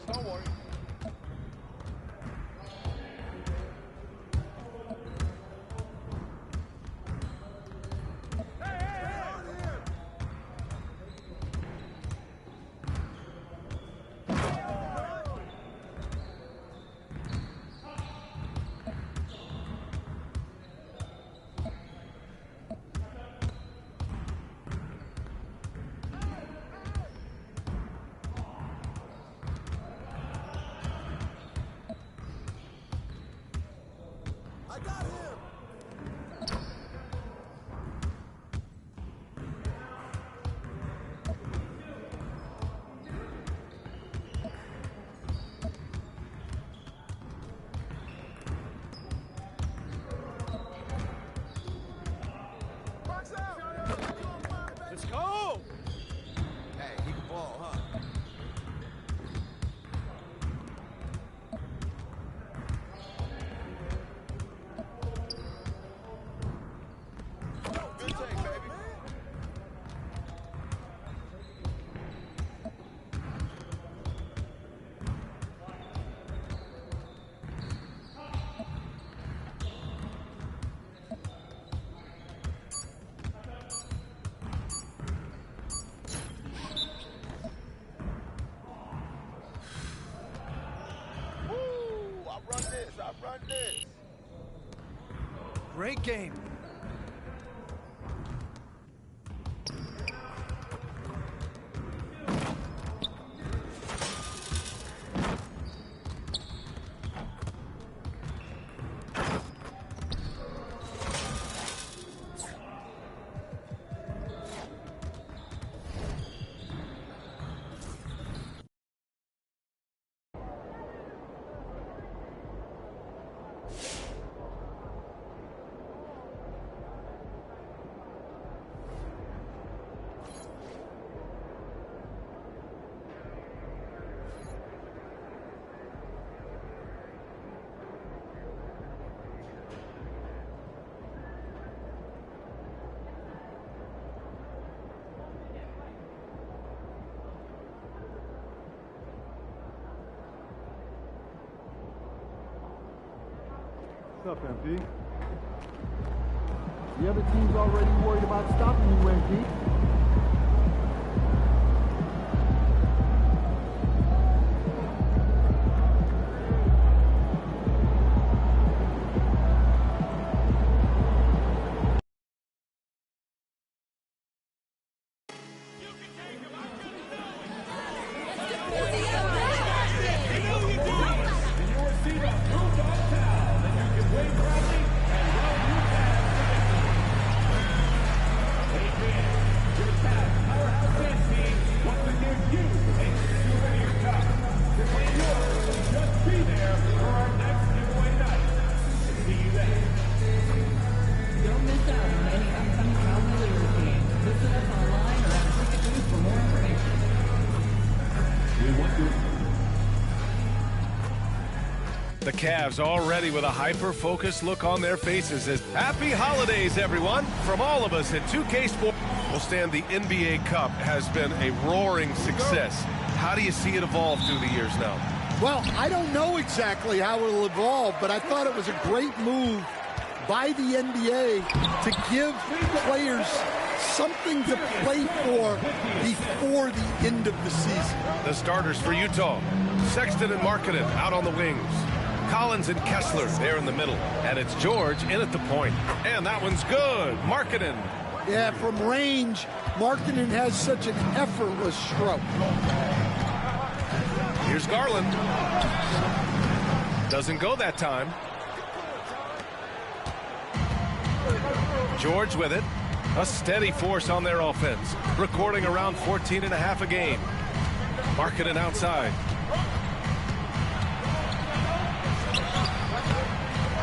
Don't worry. I got him! Box out! Let's go! Hey, he can ball, huh? Good take, baby. Woo! I run this, I run this. Great game. What's up, MP? The other team's already worried about stopping you, MP. The Cavs already with a hyper-focused look on their faces as happy holidays, everyone. From all of us at 2K Sports. Will stand the NBA Cup has been a roaring success. How do you see it evolve through the years now? Well, I don't know exactly how it'll evolve, but I thought it was a great move by the NBA to give players something to play for before the end of the season. The starters for Utah, Sexton and Markkanen out on the wings. Collins and Kessler there in the middle. And it's George in at the point. And that one's good. Markkanen. Yeah, from range, Markkanen has such an effortless stroke. Here's Garland. Doesn't go that time. George with it. A steady force on their offense. Recording around 14.5 a game. Markkanen outside.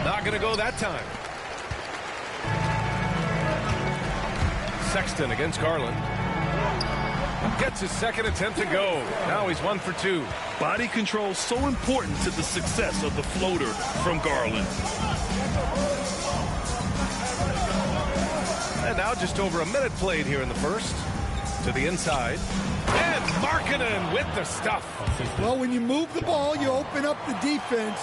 Not going to go that time. Sexton against Garland. Gets his second attempt to go. Now he's 1 for 2. Body control so important to the success of the floater from Garland. And now just over a minute played here in the first. To the inside. And Markkanen Markkanen with the stuff. Well, when you move the ball, you open up the defense.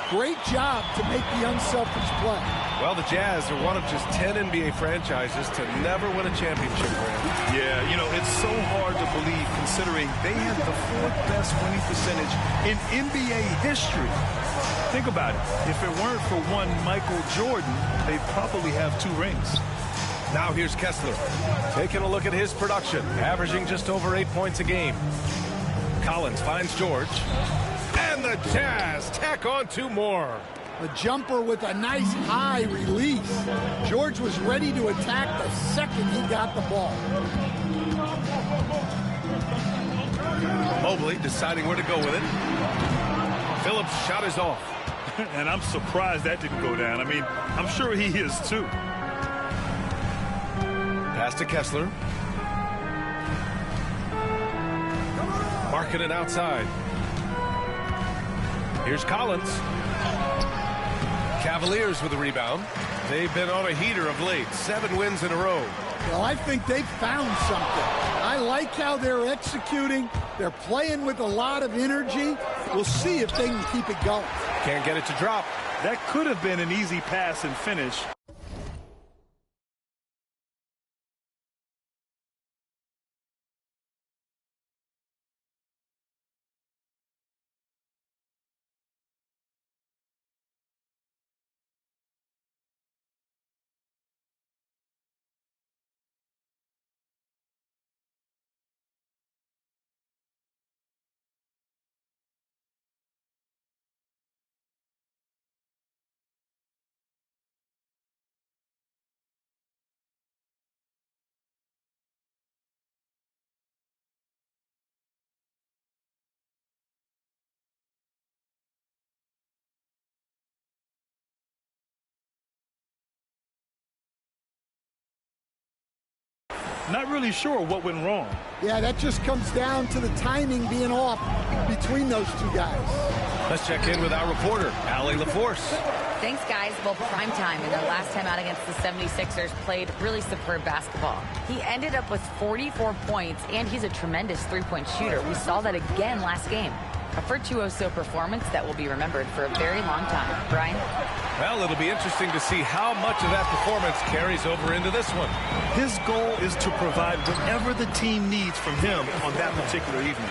Great job to make the unselfish play. Well, the Jazz are one of just 10 NBA franchises to never win a championship, Graham. Yeah, you know, it's so hard to believe considering they had the 4th best winning percentage in NBA history. Think about it. If it weren't for one Michael Jordan, they'd probably have 2 rings. Now here's Kessler, taking a look at his production, averaging just over 8 points a game. Collins finds George, and the Jazz tack on 2 more. A jumper with a nice high release. George was ready to attack the second he got the ball. Mobley deciding where to go with it. Phillips' shot is off. And I'm surprised that didn't go down. I mean, I'm sure he is too. Pass to Kessler. Markkanen outside. Here's Collins. Cavaliers with the rebound. They've been on a heater of late. 7 wins in a row. Well, I think they've found something. I like how they're executing. They're playing with a lot of energy. We'll see if they can keep it going. Can't get it to drop. That could have been an easy pass and finish. Not really sure what went wrong. Yeah, that just comes down to the timing being off between those 2 guys. Let's check in with our reporter, Allie LaForce. Thanks, guys. Well, primetime in their last time out against the 76ers played really superb basketball. He ended up with 44 points, and he's a tremendous 3-point shooter. We saw that again last game. A virtuoso performance that will be remembered for a very long time. Brian? Well, it'll be interesting to see how much of that performance carries over into this one. His goal is to provide whatever the team needs from him on that particular evening.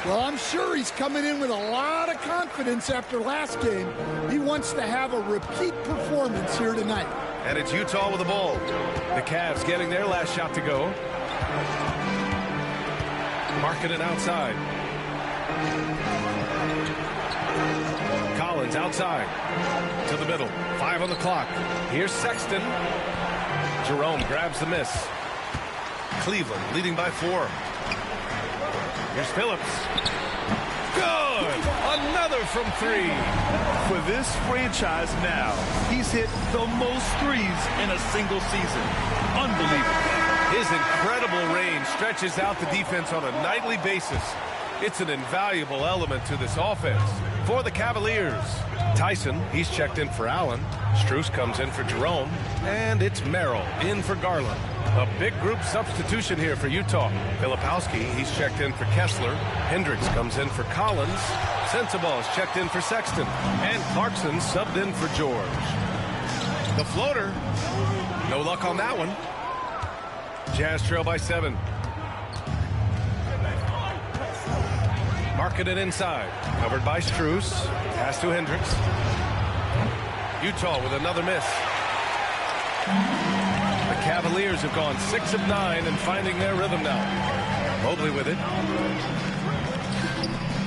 Well, I'm sure he's coming in with a lot of confidence after last game. He wants to have a repeat performance here tonight. And it's Utah with the ball. The Cavs getting their last shot to go. Markkanen outside. Collins outside to the middle. 5 on the clock. Here's Sexton. Jerome grabs the miss. Cleveland leading by 4. Here's Phillips. Good! Another from 3. For this franchise now, he's hit the most threes in a single season. Unbelievable. His incredible range stretches out the defense on a nightly basis. It's an invaluable element to this offense. For the Cavaliers, Tyson, he's checked in for Allen. Strus comes in for Jerome. And it's Merrill in for Garland. A big group substitution here for Utah. Filipowski, he's checked in for Kessler. Hendricks comes in for Collins. Sensabaugh is checked in for Sexton. And Clarkson subbed in for George. The floater. No luck on that one. Jazz trail by 7. Markkanen inside. Covered by Strus. Pass to Hendricks. Utah with another miss. The Cavaliers have gone 6 of 9 and finding their rhythm now. Mobley with it.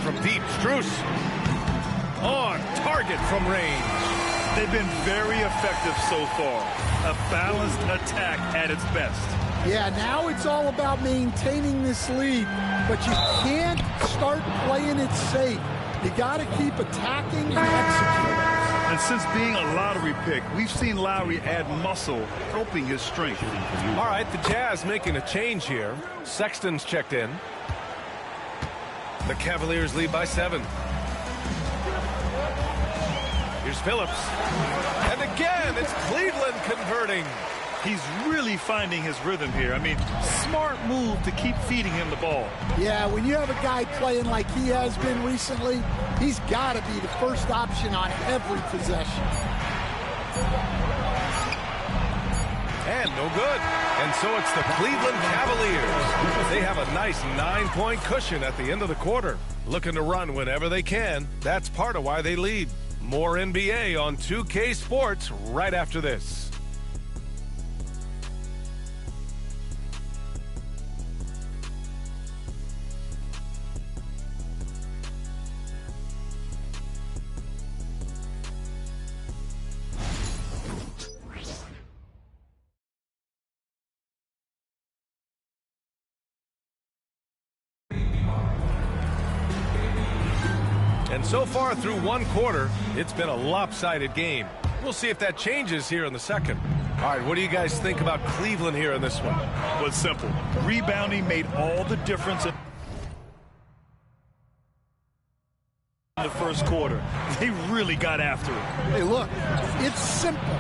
From deep, Strus. On target from range. They've been very effective so far. A balanced attack at its best. Yeah, now it's all about maintaining this lead, but you can't start playing it safe. You got to keep attacking and executing. And since being a lottery pick, we've seen Lowry add muscle, helping his strength. All right, the Jazz making a change here. Sexton's checked in. The Cavaliers lead by 7. Here's Phillips. And again, it's Cleveland converting. He's really finding his rhythm here. I mean, smart move to keep feeding him the ball. Yeah, when you have a guy playing like he has been recently, he's got to be the first option on every possession. And no good. And so it's the Cleveland Cavaliers. They have a nice 9-point cushion at the end of the quarter. Looking to run whenever they can. That's part of why they lead. More NBA on 2K Sports right after this. And so far through one quarter, it's been a lopsided game. We'll see if that changes here in the second. All right, what do you guys think about Cleveland here in this one? Well, it's simple. Rebounding made all the difference in the first quarter. They really got after it. Hey, look, it's simple.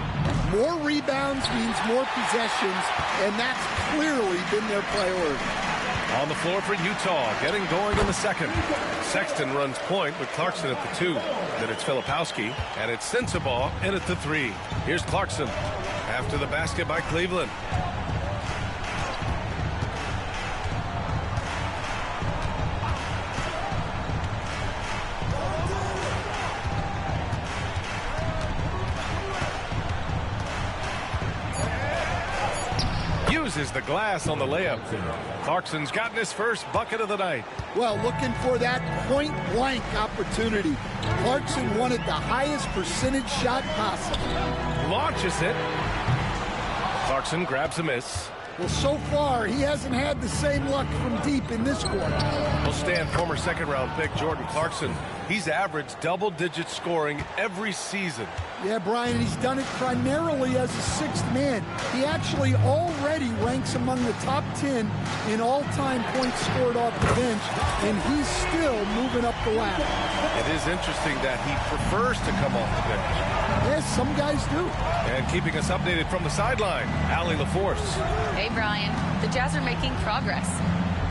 More rebounds means more possessions, and that's clearly been their priority. On the floor for Utah, getting going in the second. Sexton runs point with Clarkson at the 2. Then it's Filipowski, and it's Sensabaugh in at the 3. Here's Clarkson after the basket by Cleveland. Uses the glass on the layup. Clarkson's gotten his first bucket of the night. Well, looking for that point-blank opportunity. Clarkson wanted the highest percentage shot possible. Launches it. Clarkson grabs a miss. Well, so far, he hasn't had the same luck from deep in this quarter. Will stand former second-round pick Jordan Clarkson. He's averaged double-digit scoring every season. Yeah, Brian, he's done it primarily as a sixth man. He actually already ranks among the top 10 in all-time points scored off the bench, and he's still moving up the ladder. It is interesting that he prefers to come off the bench. Yes, some guys do. And keeping us updated from the sideline, Allie LaForce. Hey, Brian. The Jazz are making progress.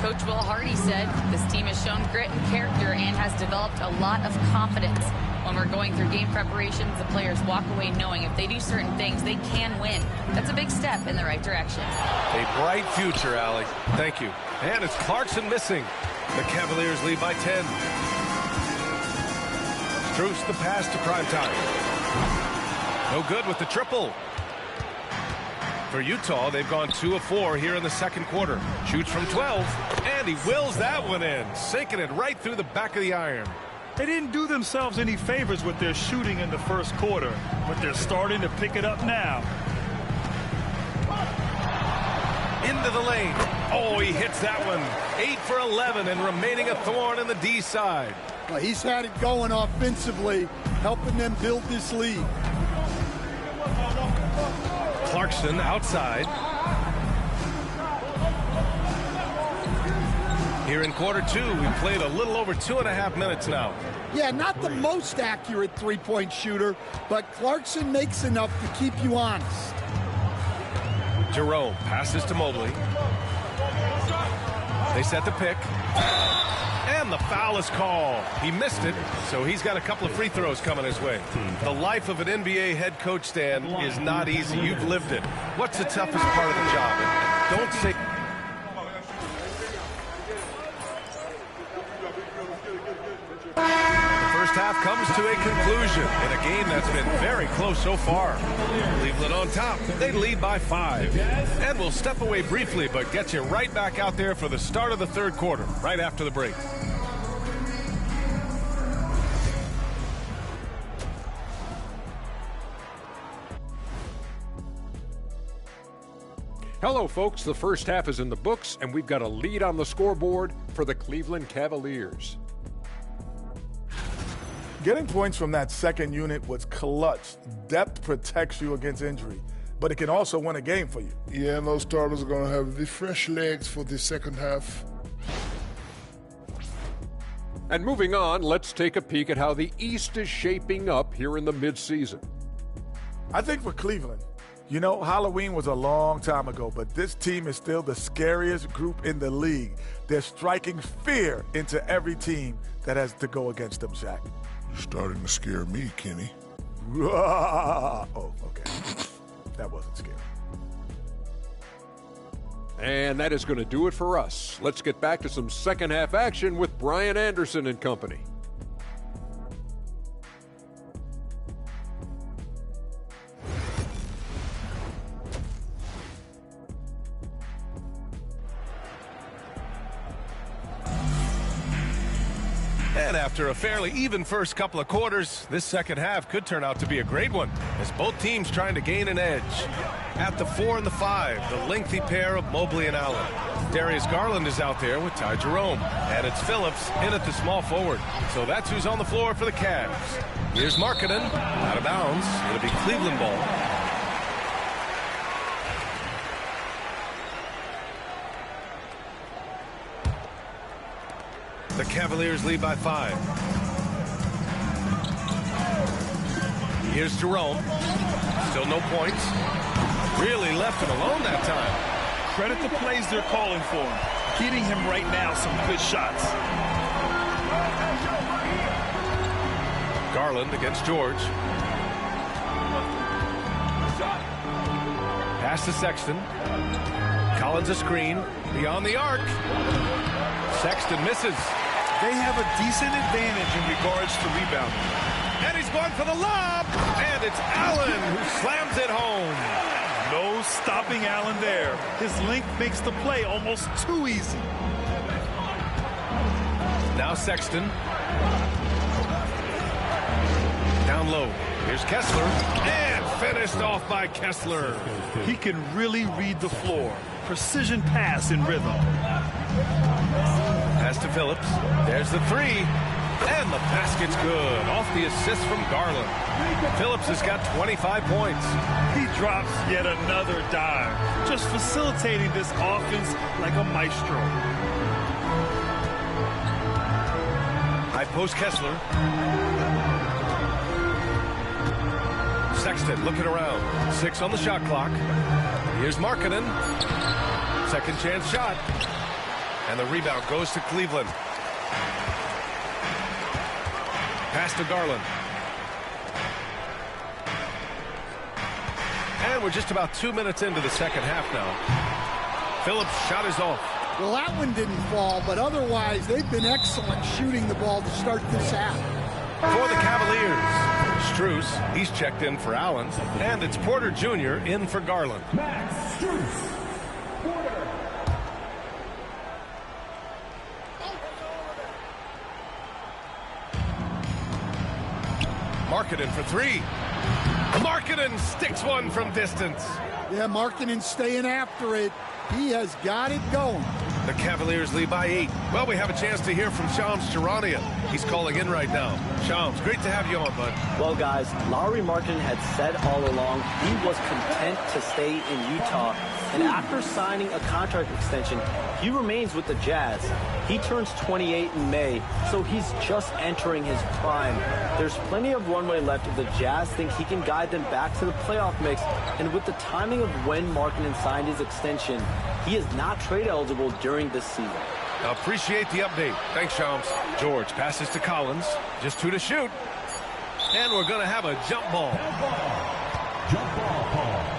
Coach Will Hardy said this team has shown grit and character and has developed a lot of confidence. When we're going through game preparations, the players walk away knowing if they do certain things, they can win. That's a big step in the right direction. A bright future, Allie. Thank you. And it's Clarkson missing. The Cavaliers lead by 10. Strus the pass to Primetime. No good with the triple. For Utah, they've gone 2 of 4 here in the second quarter. Shoots from 12, and he wills that one in, sinking it right through the back of the iron. They didn't do themselves any favors with their shooting in the first quarter, but they're starting to pick it up now. Into the lane. Oh, he hits that one. 8 for 11 and remaining a thorn in the D side. Well, he's had it going offensively, helping them build this lead. Clarkson outside. Here in quarter 2, we've played a little over 2.5 minutes now. Yeah, not the most accurate three-point shooter, but Clarkson makes enough to keep you honest. Jerome passes to Mobley. They set the pick. And the foul is called. He missed it, so he's got a couple of free throws coming his way. The life of an NBA head coach, Stan, is not easy. You've lived it. What's the toughest part of the job? And don't say... The first half comes to a conclusion in a game that's been very close so far. Cleveland on top. They lead by 5. And we'll step away briefly, but get you right back out there for the start of the third quarter, right after the break. Hello, folks. The first half is in the books, and we've got a lead on the scoreboard for the Cleveland Cavaliers. Getting points from that second unit was clutch. Depth protects you against injury, but it can also win a game for you. Yeah, those starters are going to have the fresh legs for the second half. And moving on, let's take a peek at how the East is shaping up here in the midseason. I think for Cleveland, You know, Halloween was a long time ago, but this team is still the scariest group in the league. They're striking fear into every team that has to go against them, Shaq. You're starting to scare me, Kenny. Oh, okay. That wasn't scary. And that is going to do it for us. Let's get back to some second half action with Brian Anderson and company. And after a fairly even first couple of quarters, this second half could turn out to be a great one, as both teams trying to gain an edge. At the 4 and the 5, the lengthy pair of Mobley and Allen. Darius Garland is out there with Ty Jerome. And it's Phillips in at the small forward. So that's who's on the floor for the Cavs. Here's Markkanen, out of bounds. It'll be Cleveland ball. The Cavaliers lead by 5. Here's Jerome. Still no points. Really left him alone that time. Credit the plays they're calling for him. Getting him right now some good shots. Garland against George. Pass to Sexton. Collins a screen. Beyond the arc. Sexton misses. They have a decent advantage in regards to rebounding. And he's going for the lob. And it's Allen who slams it home. No stopping Allen there. His length makes the play almost too easy. Now Sexton. Down low. Here's Kessler. And finished off by Kessler. He can really read the floor. Precision pass in rhythm. Pass to Phillips. There's the 3. And the basket's good. Off the assist from Garland. Phillips has got 25 points. He drops yet another dive. Just facilitating this offense like a maestro. High post Kessler. Sexton looking around. 6 on the shot clock. Here's Markkanen. Second chance shot. And the rebound goes to Cleveland. Pass to Garland. And we're just about 2 minutes into the second half now. Phillips' shot is off. Well, that one didn't fall, but otherwise they've been excellent shooting the ball to start this half. For the Cavaliers, Strus, he's checked in for Allen, and it's Porter Jr. in for Garland. Max Strus. Markkanen for 3. Markkanen sticks one from distance. Yeah, Markkanen staying after it. He has got it going. The Cavaliers lead by 8. Well, we have a chance to hear from Shams Charania. He's calling in right now. Shams, great to have you on, bud. Well, guys, Lauri Markkanen had said all along he was content to stay in Utah. And after signing a contract extension, he remains with the Jazz. He turns 28 in May, so he's just entering his prime. There's plenty of runway left if the Jazz think he can guide them back to the playoff mix. And with the timing of when Markkanen signed his extension, he is not trade eligible during this season. Appreciate the update. Thanks, Shams. George passes to Collins. Just 2 to shoot. And we're going to have a jump ball. Jump ball call.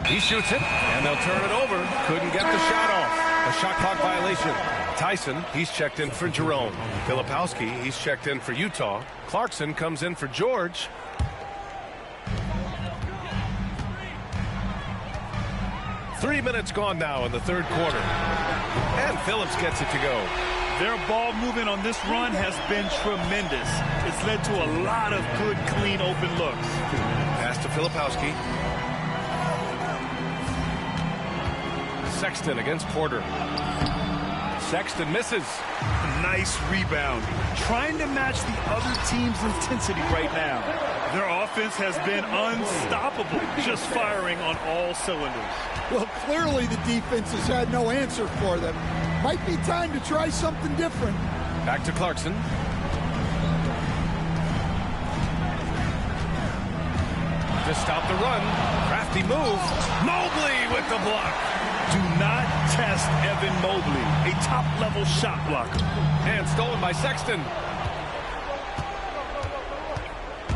He shoots it, and they'll turn it over. Couldn't get the shot off. A shot clock violation. Tyson, he's checked in for Jerome. Filipowski, he's checked in for Utah. Clarkson comes in for George. Three minutes gone now in the third quarter. And Phillips gets it to go. Their ball movement on this run has been tremendous. It's led to a lot of good, clean, open looks. Pass to Filipowski. Sexton against Porter. Sexton misses. Nice rebound. Trying to match the other team's intensity right now. Their offense has been unstoppable, just firing on all cylinders. Well, clearly the defense has had no answer for them. Might be time to try something different. Back to Clarkson. To stop the run. Crafty move. Mobley with the block. Do not test Evan Mobley, a top-level shot blocker. And stolen by Sexton.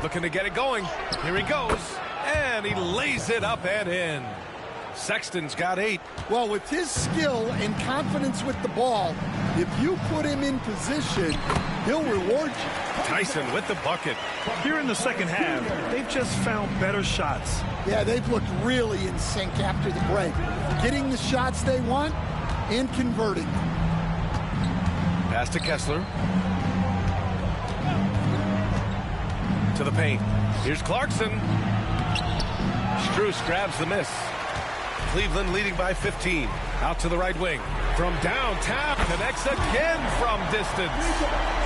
Looking to get it going. Here he goes. And he lays it up and in. Sexton's got 8. Well, with his skill and confidence with the ball, if you put him in position, he'll reward you. Tyson with the bucket. Here in the second half, they've just found better shots. Yeah, they've looked really in sync after the break. Getting the shots they want and converting. Pass to Kessler. To the paint. Here's Clarkson. Strus grabs the miss. Cleveland leading by 15. Out to the right wing. From downtown, connects again from distance.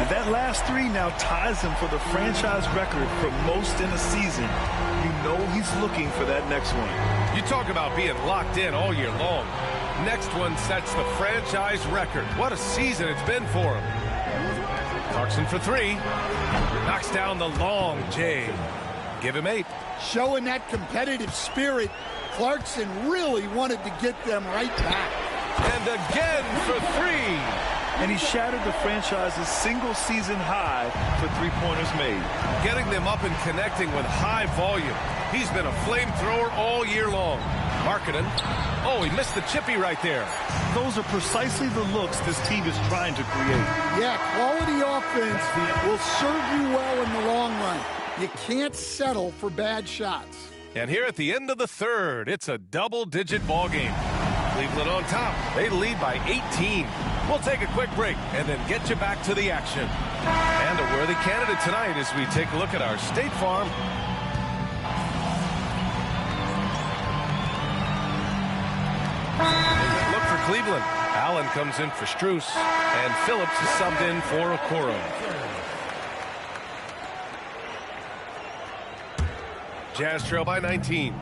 And that last 3 now ties him for the franchise record for most in a season. You know he's looking for that next one. You talk about being locked in all year long. Next one sets the franchise record. What a season it's been for him. Clarkson for 3. Knocks down the long J. Give him 8. Showing that competitive spirit, Clarkson really wanted to get them right back. And again for 3. And he shattered the franchise's single-season high for three-pointers made. Getting them up and connecting with high volume. He's been a flamethrower all year long. Markkanen. Oh, he missed the chippy right there. Those are precisely the looks this team is trying to create. Yeah, quality offense will serve you well in the long run. You can't settle for bad shots. And here at the end of the third, it's a double-digit ball game. Cleveland on top. They lead by 18. We'll take a quick break and then get you back to the action. And a worthy candidate tonight as we take a look at our State Farm. Look for Cleveland. Allen comes in for Strus, and Phillips is subbed in for Okoro. Jazz trail by 19.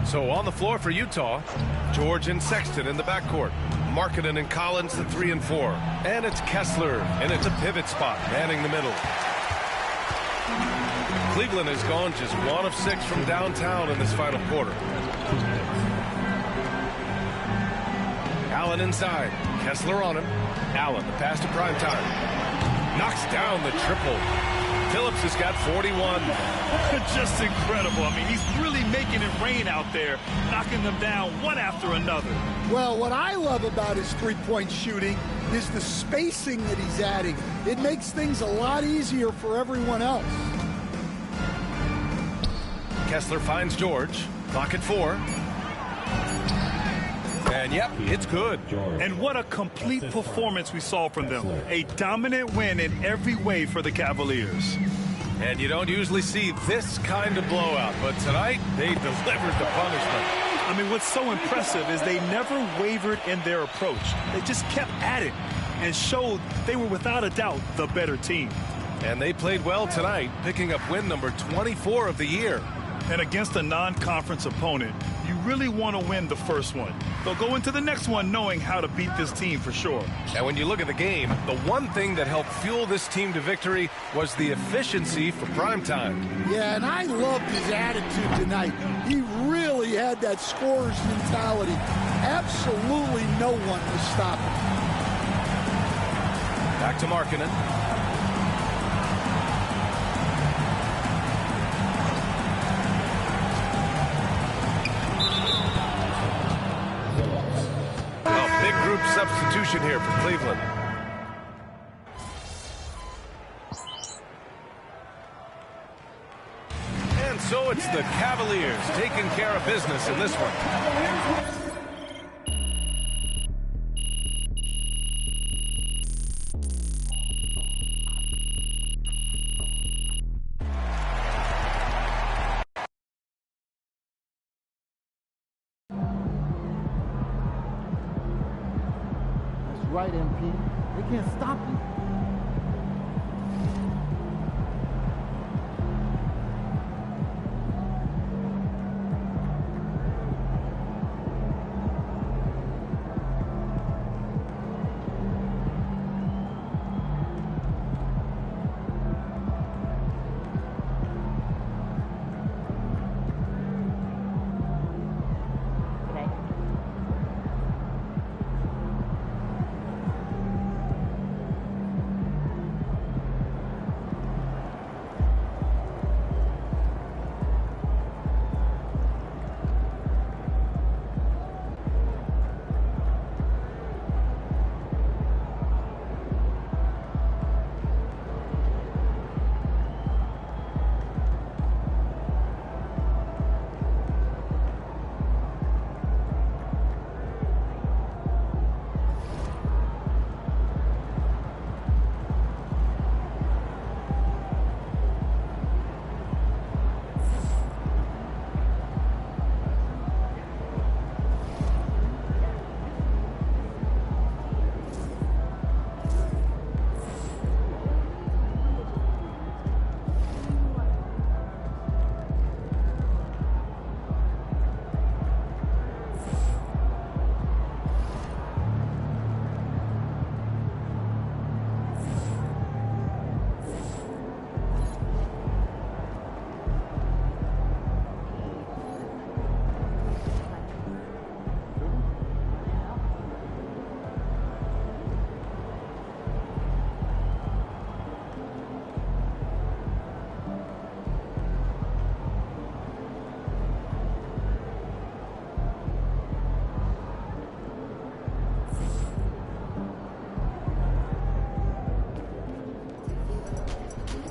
So on the floor for Utah, George and Sexton in the backcourt. Markkanen and Collins, the 3 and 4. And it's Kessler, and it's a pivot spot, manning the middle. Cleveland has gone just 1 of 6 from downtown in this final quarter. Allen inside. Kessler on him. Allen, the pass to Primetime. Knocks down the triple. Phillips has got 41. Just incredible. I mean, he's really making it rain out there, knocking them down one after another. Well, what I love about his three-point shooting is the spacing that he's adding. It makes things a lot easier for everyone else. Kessler finds George. Clock at 4. And yep, it's good. And what a complete performance we saw from them. A dominant win in every way for the Cavaliers. And you don't usually see this kind of blowout, but tonight they delivered the punishment. I mean, what's so impressive is they never wavered in their approach. They just kept at it and showed they were without a doubt the better team. And they played well tonight, picking up win number 24 of the year. And against a non-conference opponent, you really want to win the first one. They'll go into the next one knowing how to beat this team for sure. And when you look at the game, the one thing that helped fuel this team to victory was the efficiency for Primetime. Yeah, and I loved his attitude tonight. He really had that scorer's mentality. Absolutely no one was stopping. Back to Markkanen. Group substitution here for Cleveland. And so it's the Cavaliers taking care of business in this one. Right, MP. They can't stop you.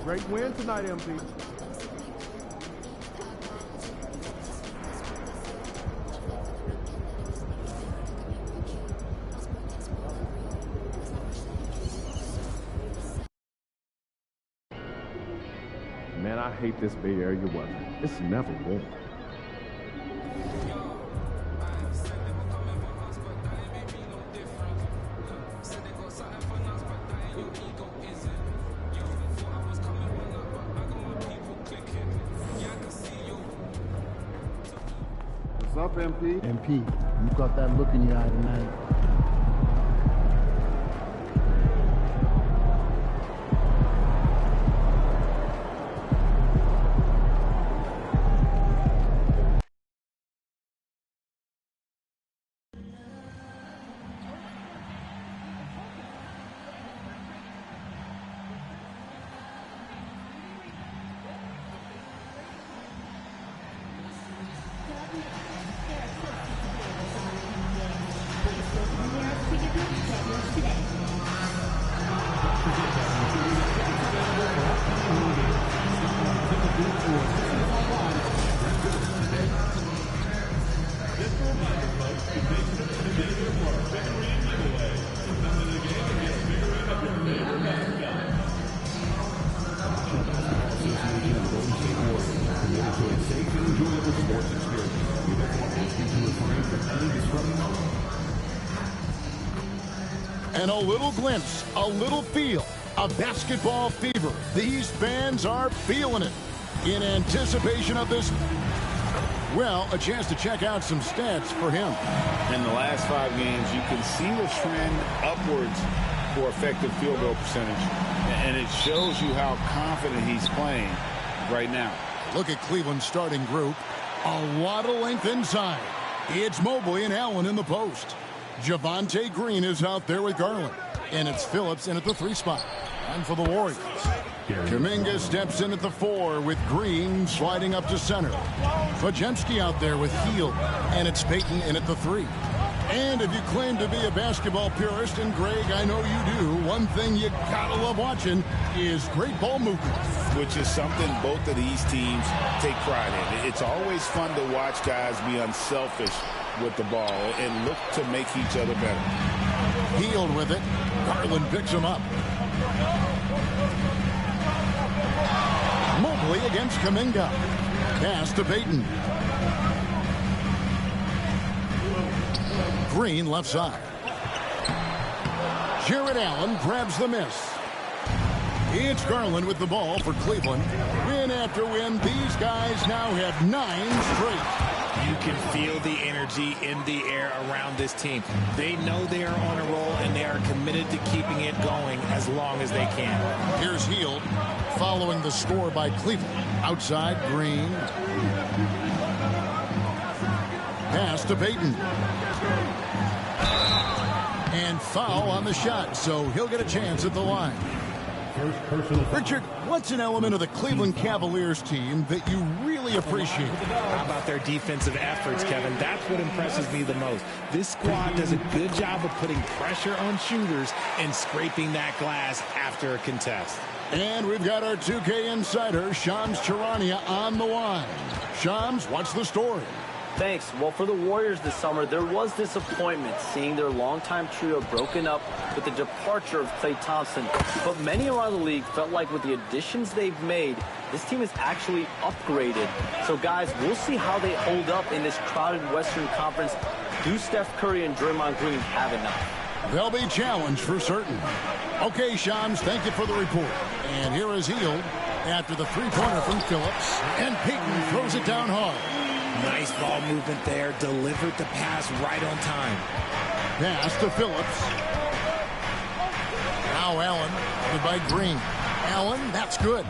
Great win tonight, MP. Man, I hate this Bay Area weather. It's never warm. What's up, MP? MP, you got that look in your eye tonight. And a little glimpse, a little feel of basketball fever. These fans are feeling it in anticipation of this. Well, a chance to check out some stats for him. In the last 5 games, you can see the trend upwards for effective field goal percentage. And it shows you how confident he's playing right now. Look at Cleveland's starting group. A lot of length inside. It's Mobley and Allen in the post. Javonte Green is out there with Garland. And it's Phillips in at the 3 spot. And for the Warriors, Kuminga steps in at the 4 with Green sliding up to center. Podziemski out there with Hield. And it's Payton in at the 3. And if you claim to be a basketball purist, and Greg, I know you do, one thing you gotta love watching is great ball movement. Which is something both of these teams take pride in. It's always fun to watch guys be unselfish with the ball and look to make each other better. Hield with it. Garland picks him up. Mobley against Kuminga. Pass to Payton. Green left side. Jarrett Allen grabs the miss. It's Garland with the ball for Cleveland. Win after win, these guys now have 9 straight. You can feel the energy in the air around this team. They know they are on a roll, and they are committed to keeping it going as long as they can. Here's Hield following the score by Cleveland. Outside, Green. Pass to Payton. And foul on the shot, so he'll get a chance at the line. Richard, what's an element of the Cleveland Cavaliers team that you really appreciate? How about their defensive efforts, Kevin? That's what impresses me the most. This squad does a good job of putting pressure on shooters and scraping that glass after a contest. And we've got our 2K insider, Shams Charania, on the line. Shams, what's the story? Thanks. Well, for the Warriors this summer, there was disappointment seeing their longtime trio broken up with the departure of Klay Thompson. But many around the league felt like with the additions they've made, this team is actually upgraded. So, guys, we'll see how they hold up in this crowded Western Conference. Do Steph Curry and Draymond Green have enough? They'll be challenged for certain. Okay, Shams, thank you for the report. And here is Hield after the three-pointer from Phillips. And Payton throws it down hard. Nice ball movement there. Delivered the pass right on time. Pass to Phillips. Now Allen, covered by Green. Allen, that's good.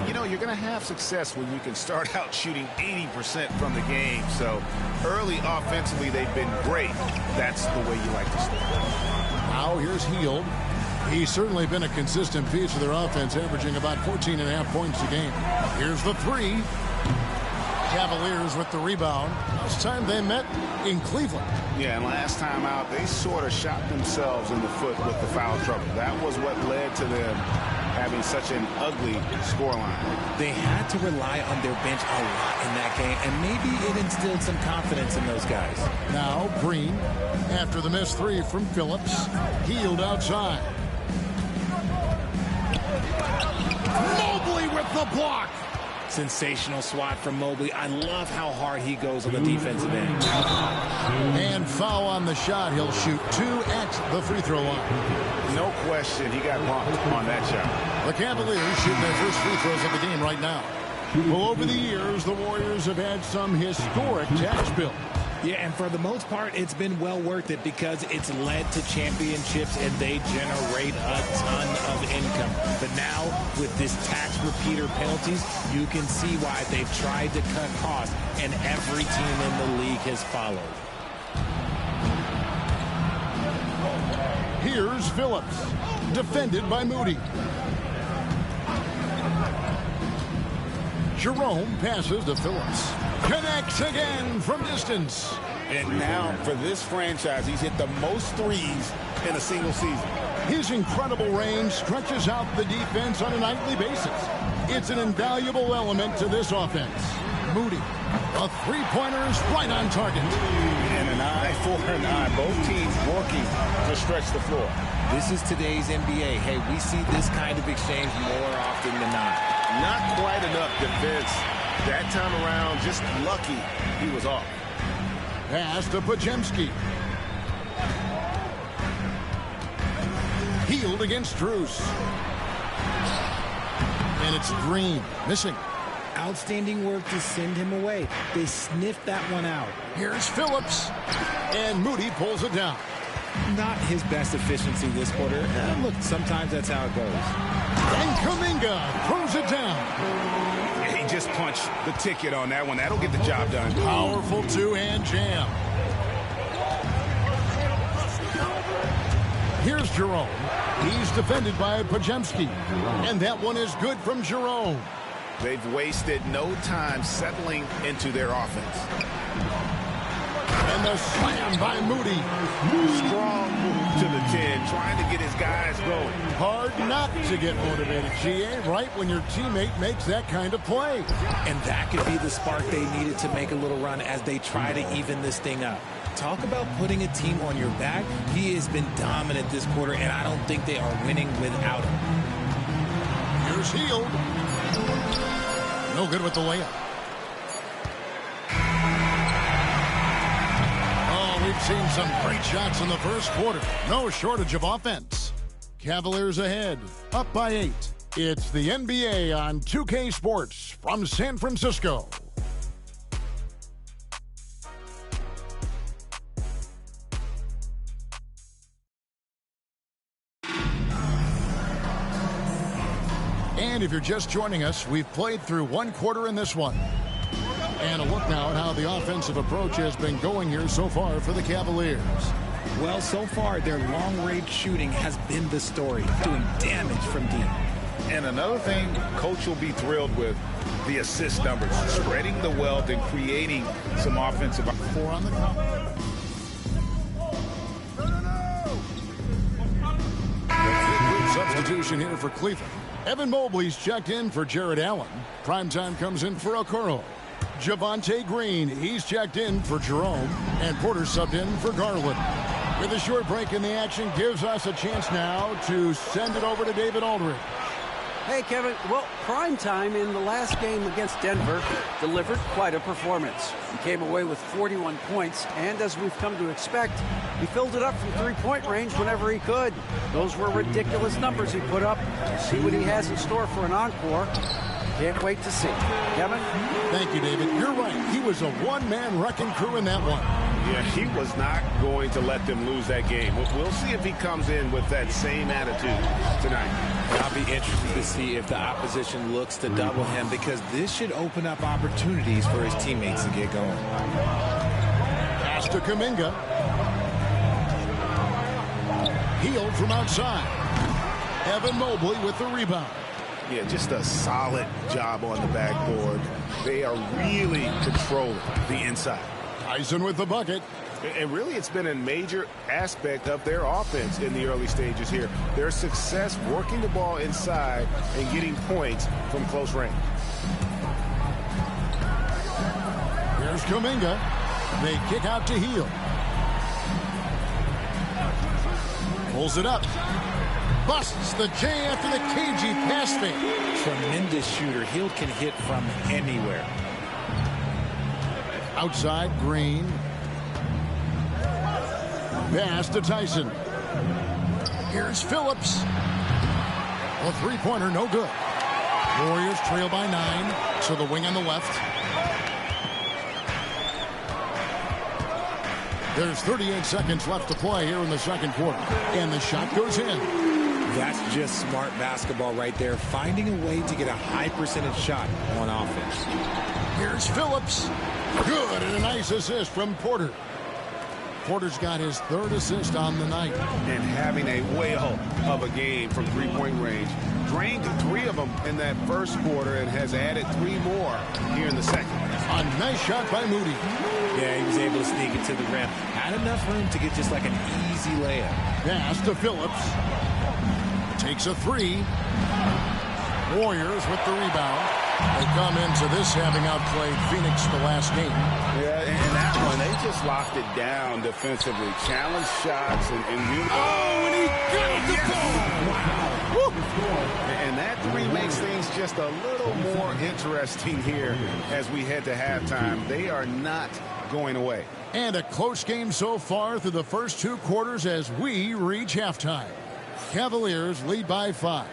You know, you're going to have success when you can start out shooting 80% from the game. So early offensively, they've been great. That's the way you like to start. Now here's Hield. He's certainly been a consistent piece of their offense, averaging about 14.5 points a game. Here's the 3. Cavaliers with the rebound. Last time they met in Cleveland. Yeah, and last time out, they sort of shot themselves in the foot with the foul trouble. That was what led to them having such an ugly scoreline. They had to rely on their bench a lot in that game, and maybe it instilled some confidence in those guys. Now Green, after the missed three from Phillips, Hield outside. Mobley with the block. Sensational swat from Mobley. I love how hard he goes on the defensive end. And foul on the shot. He'll shoot 2 at the free throw line. No question, he got bumped on that shot. The Cavaliers shooting their first free throws of the game right now. Well, over the years, the Warriors have had some historic tax bills. Yeah, and for the most part, it's been well worth it because it's led to championships and they generate a ton of income. But now, with this tax repeater penalties, you can see why they've tried to cut costs, and every team in the league has followed. Here's Phillips, defended by Moody. Jerome passes to Phillips. Connects again from distance. And now, for this franchise, he's hit the most threes in a single season. His incredible range stretches out the defense on a nightly basis. It's an invaluable element to this offense. Moody, a three-pointer is right on target. And an eye for an eye. Both teams working to stretch the floor. This is today's NBA. Hey, we see this kind of exchange more often than not. Not quite enough defense. That time around, just lucky he was off. Pass to Podziemski. Hield against Strus. And it's Green, missing. Outstanding work to send him away. They sniffed that one out. Here's Phillips. And Moody pulls it down. Not his best efficiency this quarter. Look, sometimes that's how it goes. And Kuminga throws it down. He just punched the ticket on that one. That'll get the job done. Powerful two-hand jam. Here's Jerome. He's defended by Podziemski. And that one is good from Jerome. They've wasted no time settling into their offense. And the slam by Moody. Strong move to the 10, trying to get his guys going. Hard not to get motivated, GA, right when your teammate makes that kind of play. And that could be the spark they needed to make a little run as they try to even this thing up. Talk about putting a team on your back. He has been dominant this quarter, and I don't think they are winning without him. Here's Hield. No good with the layup. We've seen some great shots in the first quarter. No shortage of offense. Cavaliers ahead, up by 8. It's the NBA on 2K Sports from San Francisco. And if you're just joining us, we've played through one quarter in this one. And a look now at how the offensive approach has been going here so far for the Cavaliers. Well, so far, their long-range shooting has been the story, doing damage from deep. And another thing Coach will be thrilled with, the assist numbers, spreading the wealth and creating some offensive. 4 on the count. Substitution here for Cleveland. Evan Mobley's checked in for Jared Allen. Primetime comes in for Okoro. Javonte Green, he's checked in for Jerome. And Porter subbed in for Garland. With a short break in the action, gives us a chance now to send it over to David Aldridge. Hey, Kevin. Well, primetime in the last game against Denver delivered quite a performance. He came away with 41 points, and as we've come to expect, he filled it up from three-point range whenever he could. Those were ridiculous numbers he put up. See what he has in store for an encore. Can't wait to see. Kevin? Thank you, David. You're right. He was a one-man wrecking crew in that one. Yeah, he was not going to let them lose that game. We'll see if he comes in with that same attitude tonight. I'll be interested to see if the opposition looks to double him, because this should open up opportunities for his teammates to get going. Pass to Kuminga. Hield from outside. Evan Mobley with the rebound. Yeah, just a solid job on the backboard. They are really controlling the inside. Tyson with the bucket. And really, it's been a major aspect of their offense in the early stages here. Their success working the ball inside and getting points from close range. Here's Kuminga. They kick out to Hield. Pulls it up. Busts the J after the cagey pass fake. Tremendous shooter. Hield can hit from anywhere. Outside, Green. Pass to Tyson. Here's Phillips. A three-pointer, no good. Warriors trail by 9 to the wing on the left. There's 38 seconds left to play here in the second quarter. And the shot goes in. That's just smart basketball right there. Finding a way to get a high percentage shot on offense. Here's Phillips. Good, and a nice assist from Porter. Porter's got his 3rd assist on the night. And having a whale of a game from three-point range. Drained 3 of them in that first quarter and has added 3 more here in the second. A nice shot by Moody. Yeah, he was able to sneak it to the rim. Had enough room to get just like an easy layup. Pass to Phillips. Takes a 3. Warriors with the rebound. They come into this having outplayed Phoenix the last game. Yeah, and that one, they just locked it down defensively. Challenge shots and and he got the ball! Wow. And that 3 makes things just a little more interesting here as we head to halftime. They are not going away. And a close game so far through the first 2 quarters as we reach halftime. Cavaliers lead by 5.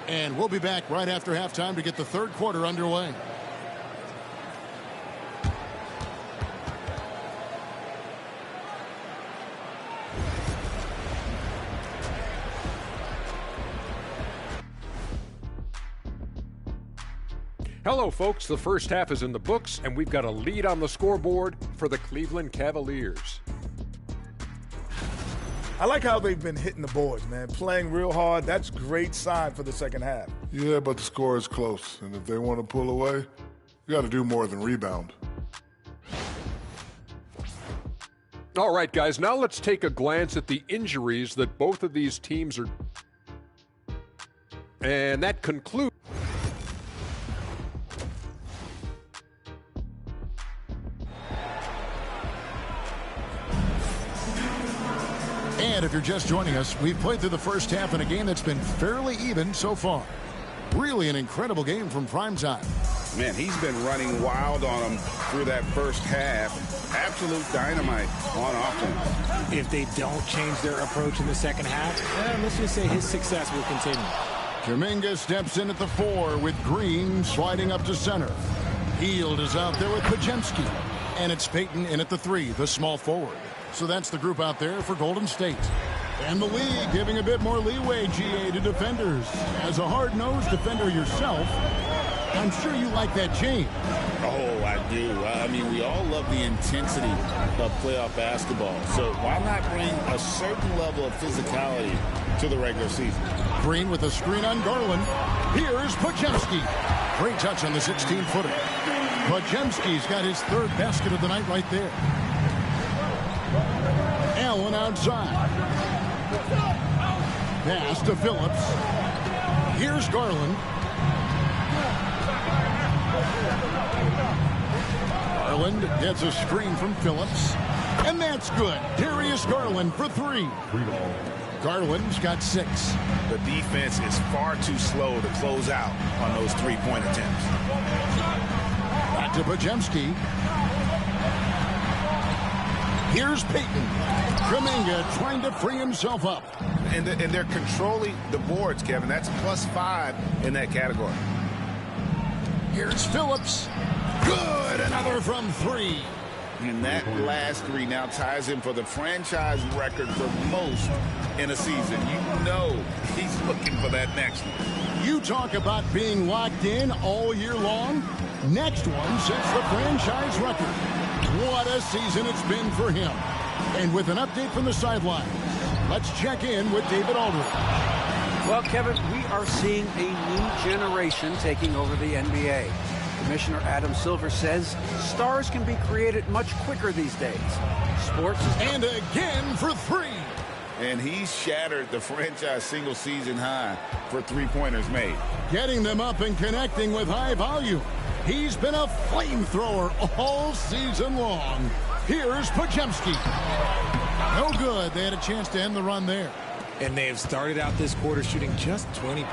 And we'll be back right after halftime to get the 3rd quarter underway. Hello, folks. The first half is in the books, and we've got a lead on the scoreboard for the Cleveland Cavaliers. I like how they've been hitting the boards, man. Playing real hard. That's great sign for the second half. Yeah, but the score is close. And if they want to pull away, you got to do more than rebound. All right, guys, now let's take a glance at the injuries that both of these teams are. And that concludes. And if you're just joining us, we've played through the first half in a game that's been fairly even so far. Really an incredible game from Primetime. Man, he's been running wild on them through that first half. Absolute dynamite on offense. If they don't change their approach in the second half, let's just say his success will continue. Kuminga steps in at the 4 with Green sliding up to center. Hield is out there with Podziemski. And it's Payton in at the 3, the small forward. So that's the group out there for Golden State. And the league giving a bit more leeway, GA, to defenders. As a hard-nosed defender yourself, I'm sure you like that change. Oh, I do. I mean, we all love the intensity of playoff basketball. So why not bring a certain level of physicality to the regular season? Green with a screen on Garland. Here's Podziemski. Great touch on the 16-footer. Podziemski's got his 3rd basket of the night right there. Allen outside. Pass to Phillips. Here's Garland. Garland gets a screen from Phillips. And that's good. Darius Garland for 3. Garland's got 6. The defense is far too slow to close out on those 3-point attempts. Back to Podziemski. Here's Payton. Kuminga trying to free himself up. And they're controlling the boards, Kevin. That's +5 in that category. Here's Phillips. Good. Another from 3. And that last 3 now ties him for the franchise record for most in a season. You know he's looking for that next one. You talk about being locked in all year long. Next one sets the franchise record. What a season it's been for him. And with an update from the sidelines, let's check in with David Aldridge. Well, Kevin, we are seeing a new generation taking over the NBA. Commissioner Adam Silver says stars can be created much quicker these days. Sports is... And again for three. And he shattered the franchise single-season high for three-pointers made. Getting them up and connecting with high volume. He's been a flamethrower all season long. Here's Podziemski. No good. They had a chance to end the run there. And they have started out this quarter shooting just 20%.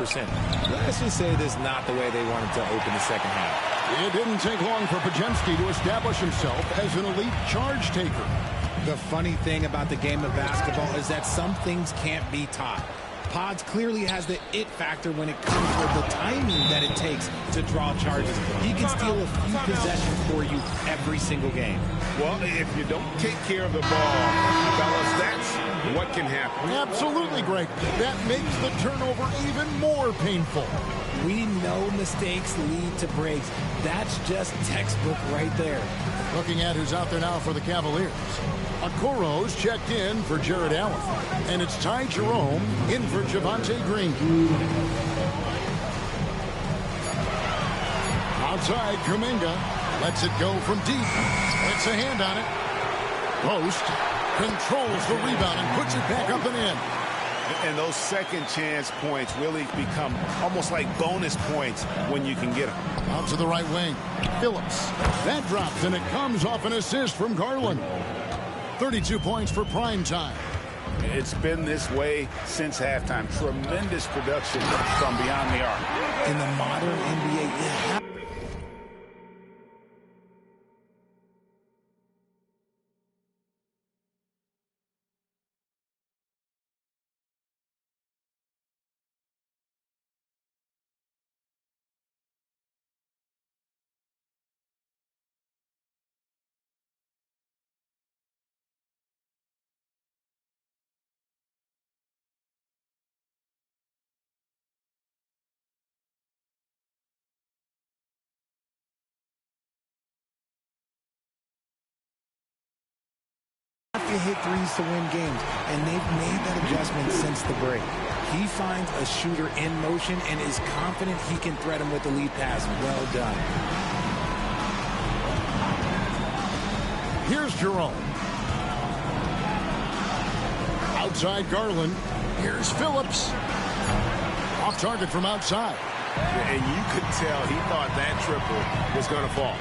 Let's just say this is not the way they wanted to open the second half. It didn't take long for Podziemski to establish himself as an elite charge taker. The funny thing about the game of basketball is that some things can't be taught. Pods clearly has the it factor when it comes to the timing that it takes to draw charges. He can steal a few possessions for you every single game. Well, if you don't take care of the ball, fellas, that's what can happen. Absolutely, Greg. That makes the turnover even more painful. We know mistakes lead to breaks. That's just textbook right there. Looking at who's out there now for the Cavaliers. Okoro's checked in for Jared Allen. And it's Ty Jerome in for Javonte Green. Outside, Kuminga lets it go from deep. Puts a hand on it. Post controls the rebound and puts it back up and in. And those second chance points really become almost like bonus points when you can get them. Out to the right wing. Phillips. That drops, and it comes off an assist from Garland. 32 points for prime time. It's been this way since halftime. Tremendous production from beyond the arc. In the modern NBA, to hit threes to win games, and they've made that adjustment since the break. He finds a shooter in motion and is confident he can threat him with the lead pass. Well done. Here's Jerome. Outside Garland. Here's Phillips. Off target from outside. And you could tell he thought that triple was going to fall.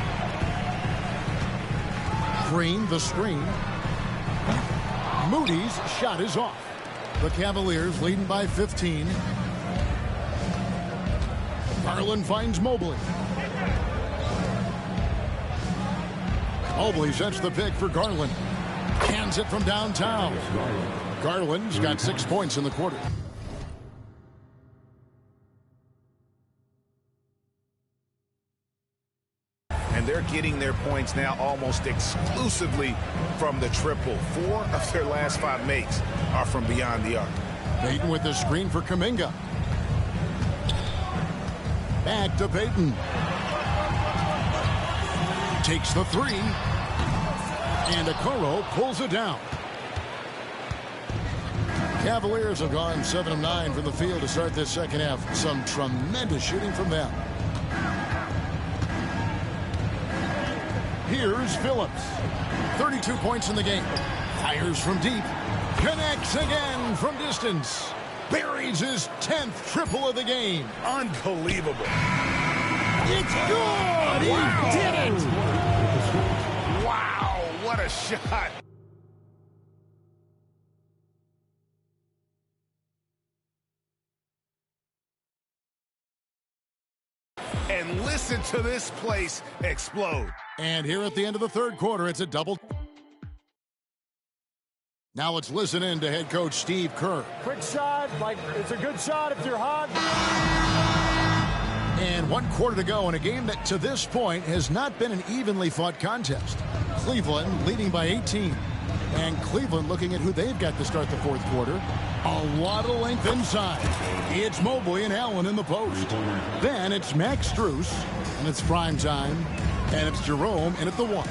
Green, the screen. Moody's shot is off. The Cavaliers leading by 15. Garland finds Mobley. Mobley sets the pick for Garland. Hands it from downtown. Garland's got 6 points in the quarter. And they're getting their points now almost exclusively from the triple. 4 of their last 5 makes are from beyond the arc. Payton with the screen for Kuminga. Back to Payton. Takes the three. And Okoro pulls it down. Cavaliers have gone 7 of 9 from the field to start this second half. Some tremendous shooting from them. Here's Phillips. 32 points in the game. Fires from deep. Connects again from distance. Buries his 10th triple of the game. Unbelievable. It's good! Wow. He did it! Wow, what a shot. And listen to this place explode. And here at the end of the third quarter, it's a double. Now let's listen in to head coach Steve Kerr. Quick shot, like it's a good shot if you're hot. And 1 quarter to go in a game that to this point has not been an evenly fought contest. Cleveland leading by 18. And Cleveland looking at who they've got to start the fourth quarter. A lot of length inside. It's Mobley and Allen in the post. Then it's Max Strus, and it's prime time. And it's Jerome in at the 1.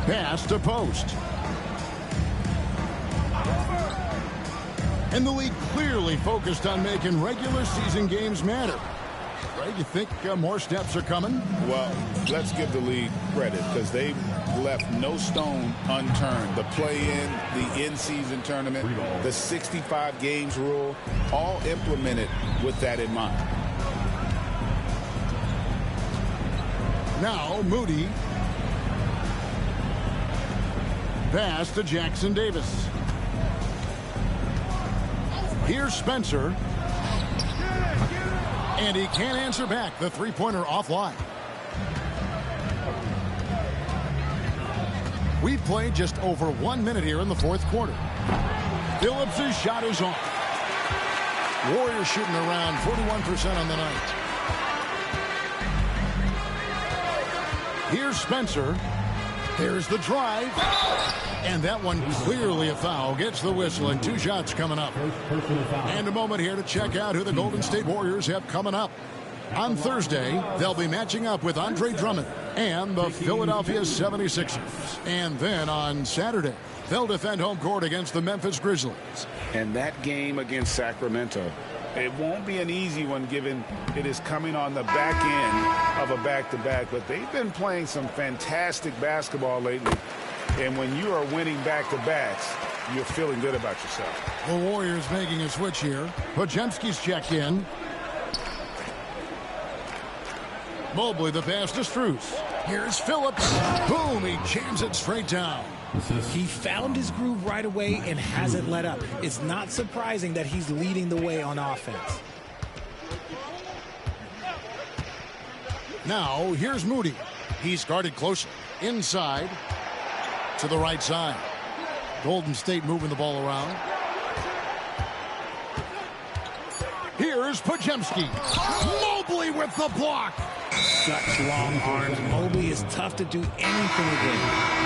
Pass to post. And the league clearly focused on making regular season games matter. Ray, you think more steps are coming? Well, let's give the league credit because they've left no stone unturned. The play-in, the in-season tournament, the 65 games rule, all implemented with that in mind. Now Moody. Pass to Jackson Davis. Here's Spencer. And he can't answer back. The three-pointer offline. We've played just over 1 minute here in the fourth quarter. Phillips' shot is on. Warriors shooting around 41% on the night. Here's Spencer. Here's the drive. And that one clearly a foul. Gets the whistle and 2 shots coming up. And a moment here to check out who the Golden State Warriors have coming up. On Thursday, they'll be matching up with Andre Drummond and the Philadelphia 76ers. And then on Saturday, they'll defend home court against the Memphis Grizzlies. And that game against Sacramento, it won't be an easy one given it is coming on the back end of a back-to-back. But they've been playing some fantastic basketball lately. And when you are winning back-to-backs, you're feeling good about yourself. The Warriors making a switch here. Podziemski's checked in. Mobley the pass to Strus. Here's Phillips. Boom, he jams it straight down. He found his groove right away and hasn't let up. It's not surprising that he's leading the way on offense. Now, here's Moody. He's guarded closely. Inside to the right side. Golden State moving the ball around. Here's Podziemski. Mobley with the block. Such long arms. Mobley is tough to do anything against.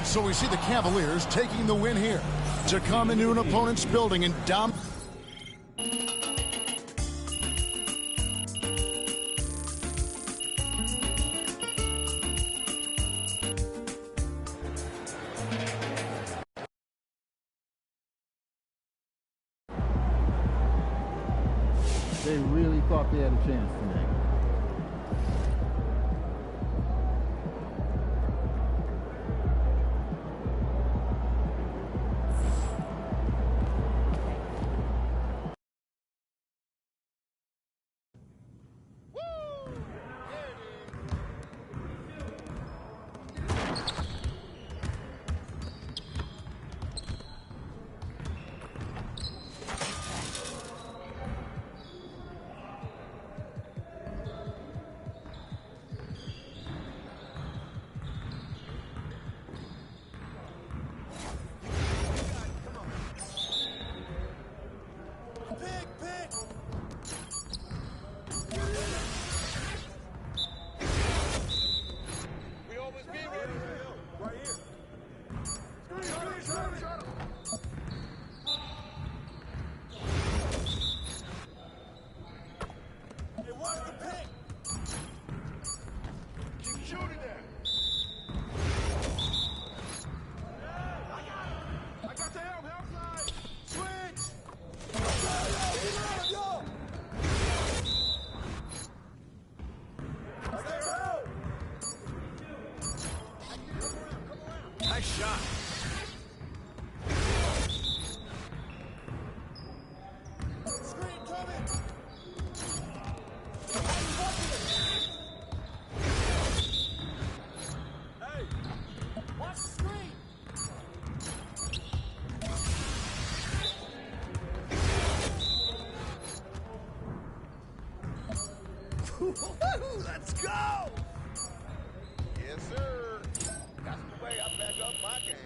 So we see the Cavaliers taking the win here to come into an opponent's building and dominate. They really thought they had a chance tonight. Nice shot. Let's go! Yes, sir. That's the way I back up my game.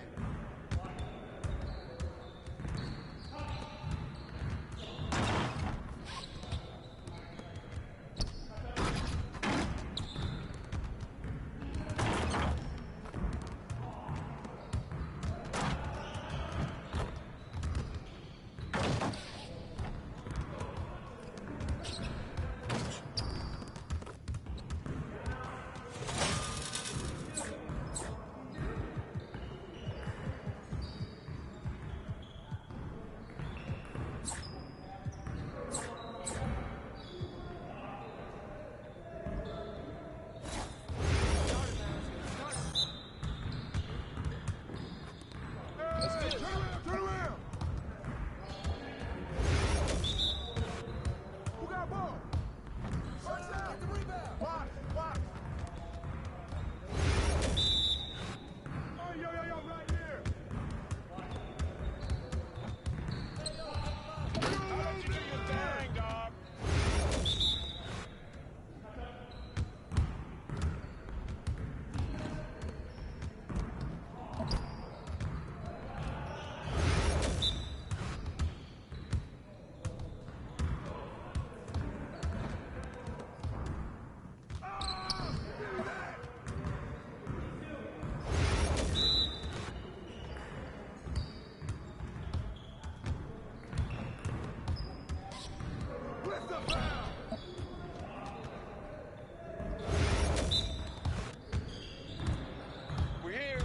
We're here.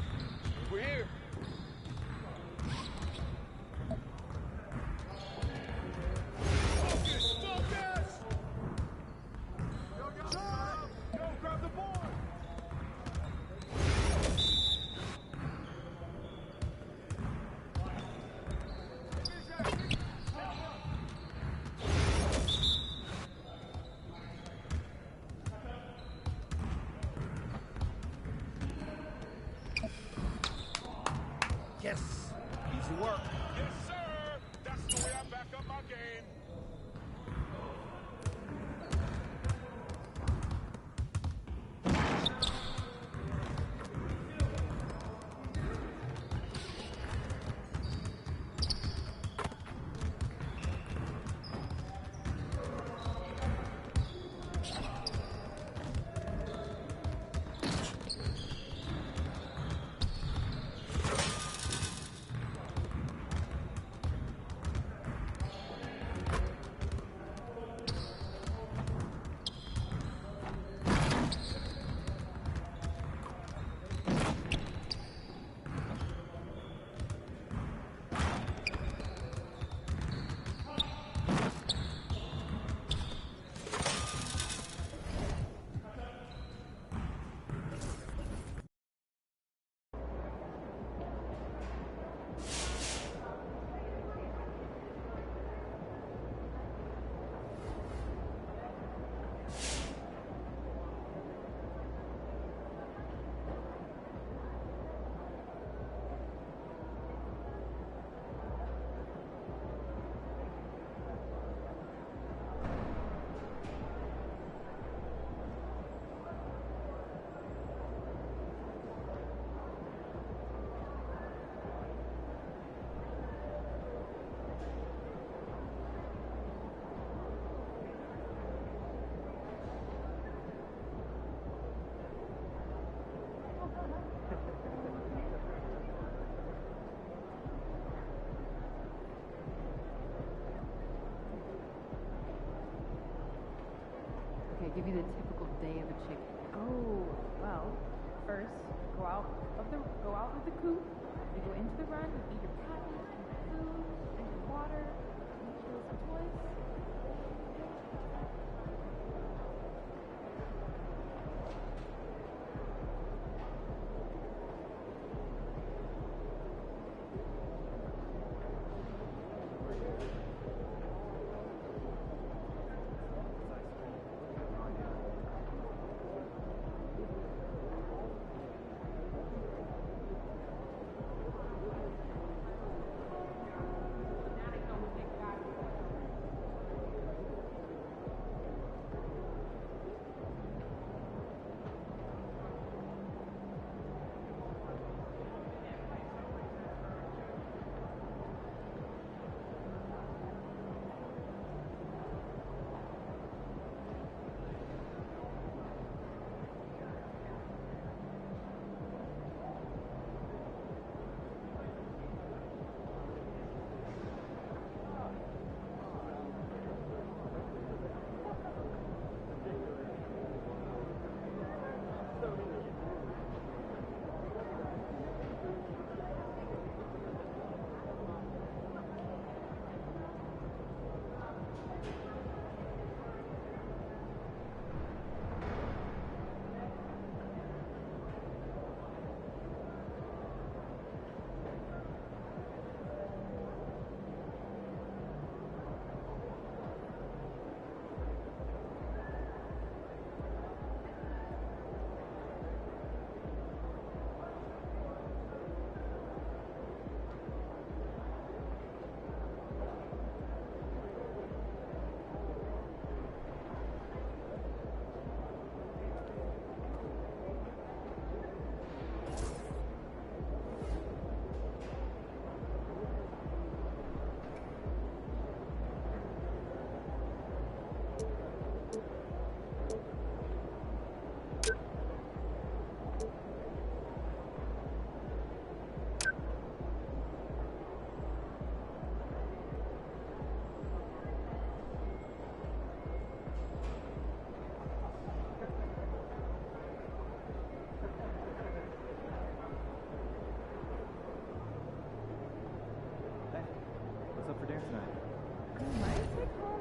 We're here. Focus, focus. Go, grab the board. Yes. Easy work. Yes, sir. That's the way I back up my game. Okay, give you the typical day of a chicken. Oh, well, first go out of the coop. You go into the run. You eat your patty, eat your food, drink your water, eat your toys.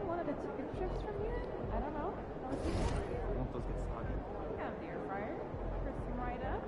One of the chicken strips from here? I don't know. Won't those get soggy? We have the air fryer. Crisp them right up.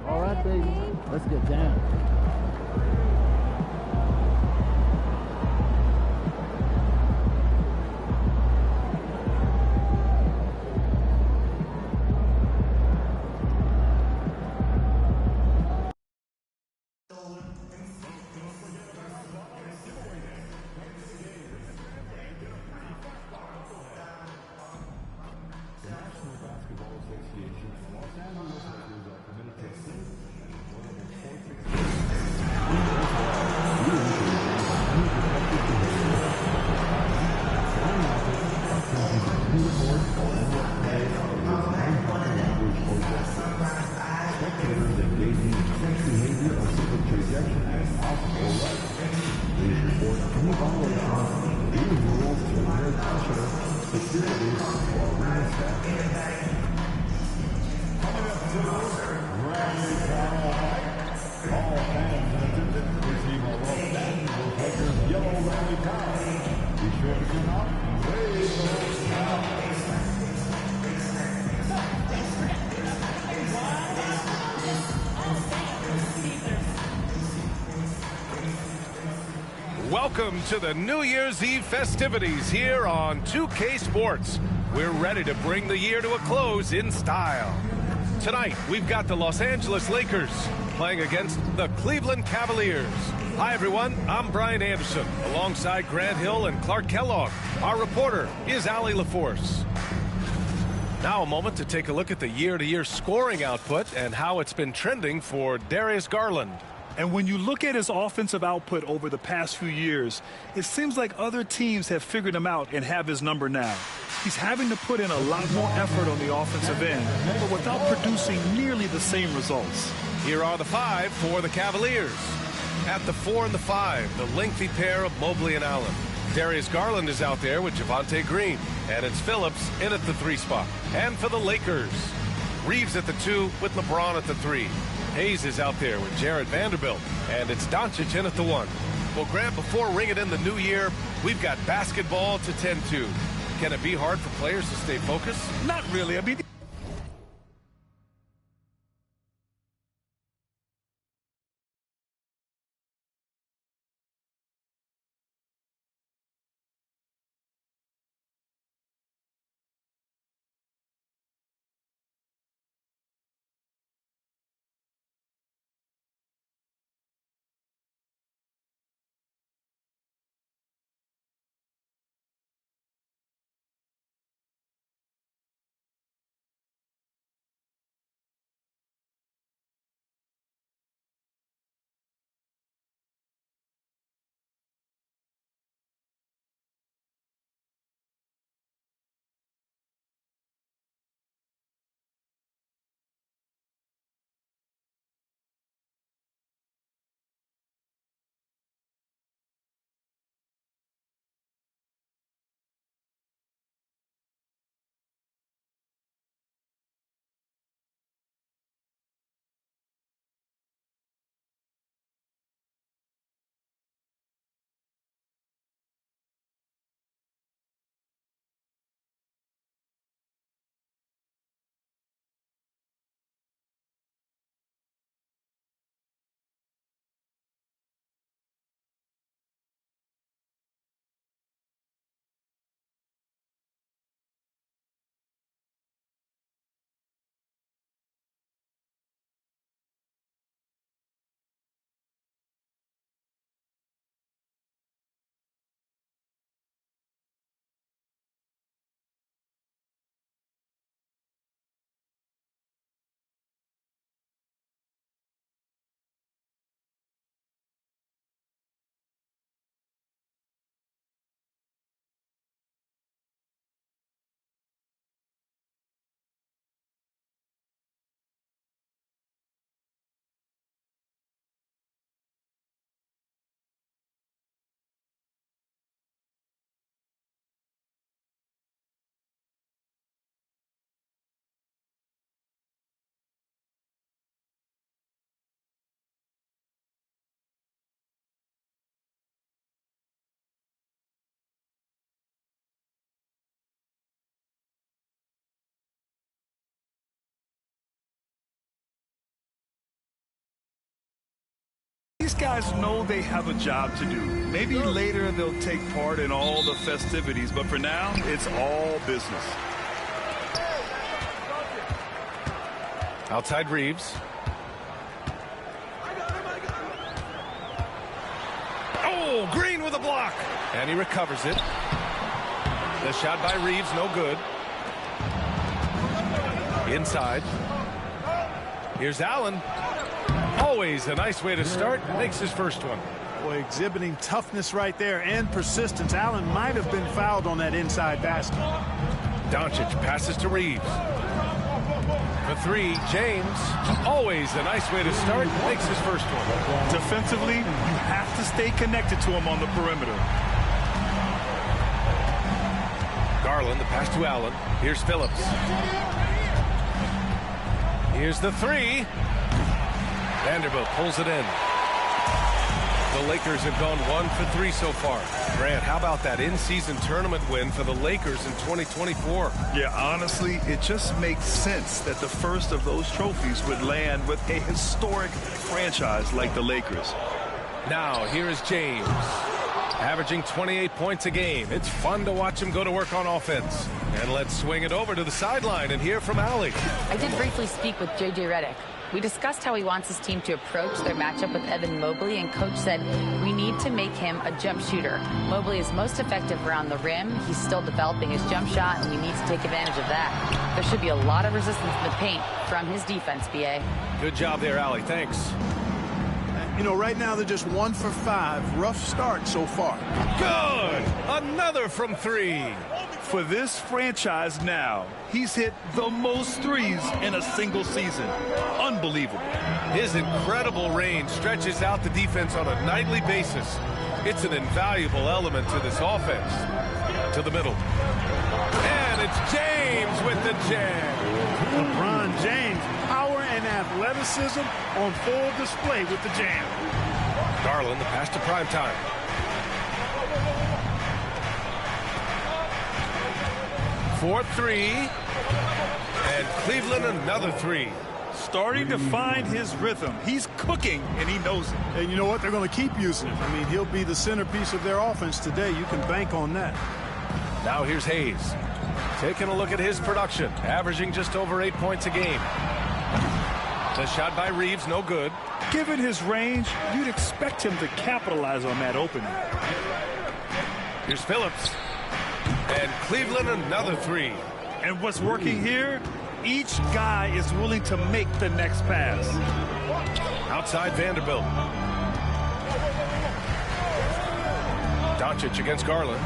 All right, baby. Let's get down. Welcome to the New Year's Eve festivities here on 2K Sports. We're ready to bring the year to a close in style. Tonight, we've got the Los Angeles Lakers playing against the Cleveland Cavaliers. Hi, everyone. I'm Brian Anderson, alongside Grant Hill and Clark Kellogg. Our reporter is Allie LaForce. Now a moment to take a look at the year-to-year scoring output and how it's been trending for Darius Garland. And when you look at his offensive output over the past few years, it seems like other teams have figured him out and have his number now. He's having to put in a lot more effort on the offensive end, but without producing nearly the same results. Here are the five for the Cavaliers. At the 4 and the 5, the lengthy pair of Mobley and Allen. Darius Garland is out there with Javonte Green, and it's Phillips in at the 3 spot. And for the Lakers, Reeves at the 2 with LeBron at the 3. Hayes is out there with Jared Vanderbilt, and it's Doncic in at the 1. Well, Grant, before ringing in the new year, we've got basketball to tend to. Can it be hard for players to stay focused? Not really. I mean, These guys know they have a job to do. Maybe later they'll take part in all the festivities, but for now, it's all business. Outside Reeves. Oh, Green with a block. And he recovers it. The shot by Reeves, no good. Inside. Here's Allen. Always a nice way to start. Makes his first one. Boy, exhibiting toughness right there and persistence. Allen might have been fouled on that inside basket. Doncic passes to Reeves. For three, James. Always a nice way to start. Makes his first one. Defensively, you have to stay connected to him on the perimeter. Garland, the pass to Allen. Here's Phillips. Here's the three. Vanderbilt pulls it in. The Lakers have gone 1 for 3 so far. Grant, how about that in-season tournament win for the Lakers in 2024? Yeah, honestly, it just makes sense that the first of those trophies would land with a historic franchise like the Lakers. Now, here is James, averaging 28 points a game. It's fun to watch him go to work on offense. And let's swing it over to the sideline and hear from Allie. I did briefly speak with J.J. Redick. We discussed how he wants his team to approach their matchup with Evan Mobley, and Coach said we need to make him a jump shooter. Mobley is most effective around the rim. He's still developing his jump shot, and we need to take advantage of that. There should be a lot of resistance in the paint from his defense, B.A. Good job there, Allie. Thanks. You know, right now they're just 1 for 5. Rough start so far. Good! Another from 3. For this franchise now, he's hit the most threes in a single season. Unbelievable. His incredible range stretches out the defense on a nightly basis. It's an invaluable element to this offense. To the middle. And it's James with the jam. LeBron James, power and athleticism on full display with the jam. Garland, the pass to Primetime. For 3. And Cleveland another 3. Starting to find his rhythm. He's cooking, and he knows it. And you know what? They're going to keep using him. I mean, he'll be the centerpiece of their offense today. You can bank on that. Now here's Hayes. Taking a look at his production. Averaging just over 8 points a game. The shot by Reeves, no good. Given his range, you'd expect him to capitalize on that opening. Here's Phillips. And Cleveland another 3. And what's working here? Each guy is willing to make the next pass. Outside Vanderbilt. Doncic against Garland.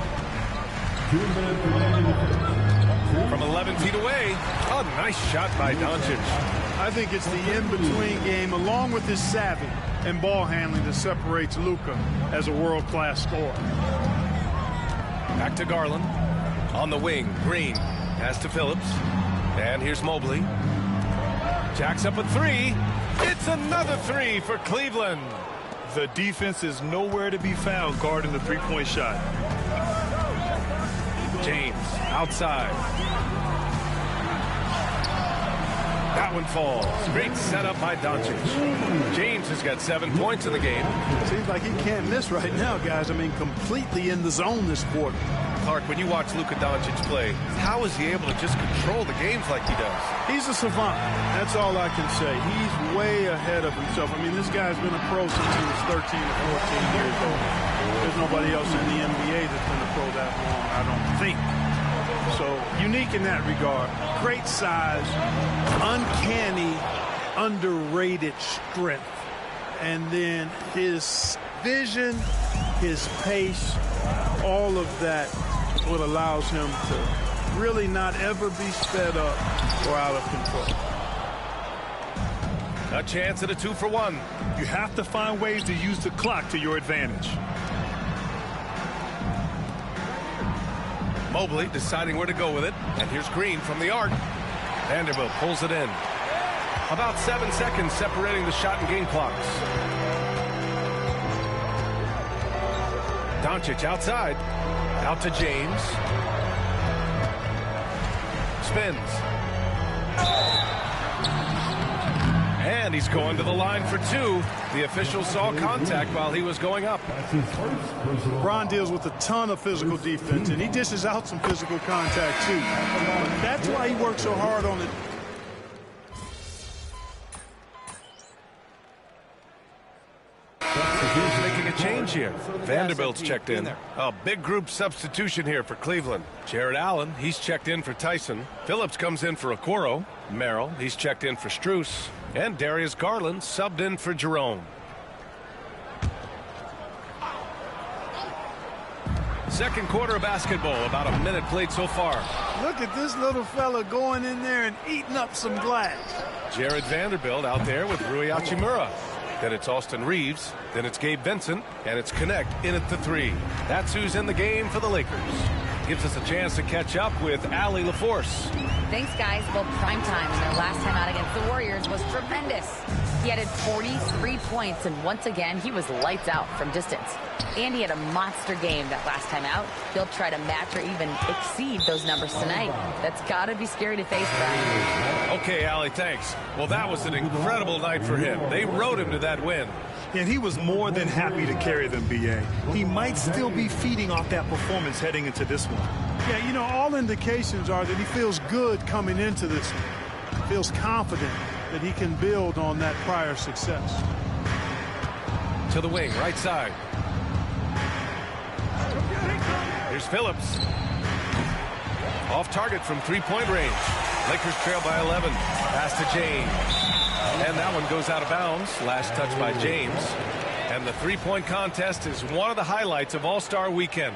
From 11 feet away. A nice shot by Doncic. I think it's the in-between game, along with his savvy and ball handling, that separates Luka as a world-class scorer. Back to Garland. On the wing, Green. Pass to Phillips. And here's Mobley. Jacks up a 3. It's another 3 for Cleveland. The defense is nowhere to be found guarding the three-point shot. James outside. That one falls. Great setup by Doncic. James has got 7 points in the game. Seems like he can't miss right now, guys. I mean, completely in the zone this quarter. Clark, when you watch Luka Doncic play, how is he able to just control the games like he does? He's a savant. That's all I can say. He's way ahead of himself. I mean, this guy's been a pro since he was 13 or 14 years old. There's nobody else in the NBA that's been a pro that long, I don't think. So, unique in that regard. Great size, uncanny, underrated strength. And then his vision, his pace, all of that is what allows him to really not ever be sped up or out of control. A chance at a 2-for-1. You have to find ways to use the clock to your advantage. Mobley deciding where to go with it. And here's Green from the arc. Vanderbilt pulls it in. About 7 seconds separating the shot and game clocks. Doncic outside. Out to James. Spins. And he's going to the line for two. The official saw contact while he was going up. Bron deals with a ton of physical defense, and he dishes out some physical contact, too. But that's why he works so hard on it. Making a change here. Vanderbilt's checked in. A big group substitution here for Cleveland. Jared Allen, he's checked in for Tyson. Phillips comes in for Okoro. Merrill, he's checked in for Strus. And Darius Garland subbed in for Jerome. Second quarter of basketball, about a minute played so far. Look at this little fella going in there and eating up some glass. Jared Vanderbilt out there with Rui Hachimura. Then it's Austin Reeves. Then it's Gabe Vincent. And it's Connect in at the three. That's who's in the game for the Lakers. Gives us a chance to catch up with Allie LaForce. Thanks, guys. Well, primetime in their last time out against the Warriors was tremendous. He added 43 points, and once again, he was lights out from distance. And he had a monster game that last time out. He'll try to match or even exceed those numbers tonight. That's got to be scary to face, Brian. Okay, Allie, thanks. Well, that was an incredible night for him. They rode him to that win. And he was more than happy to carry them, B.A. He might still be feeding off that performance heading into this one. Yeah, you know, all indications are that he feels good coming into this one. Feels confident that he can build on that prior success. To the wing, right side. Here's Phillips. Off target from three-point range. Lakers trail by 11. Pass to James. And that one goes out of bounds. Last touch by James. And the three-point contest is one of the highlights of All-Star Weekend.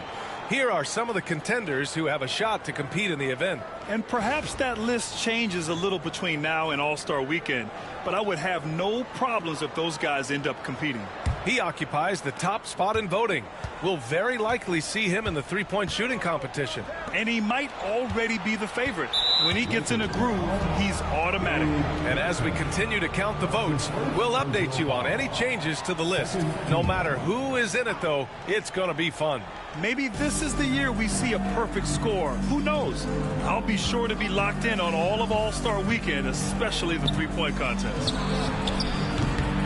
Here are some of the contenders who have a shot to compete in the event. And perhaps that list changes a little between now and All-Star Weekend, but I would have no problems if those guys end up competing. He occupies the top spot in voting. We'll very likely see him in the three-point shooting competition. And he might already be the favorite. When he gets in a groove, he's automatic. And as we continue to count the votes, we'll update you on any changes to the list. No matter who is in it, though, it's going to be fun. Maybe this is the year we see a perfect score. Who knows? I'll be sure to be locked in on all of All-Star Weekend, especially the three-point contest.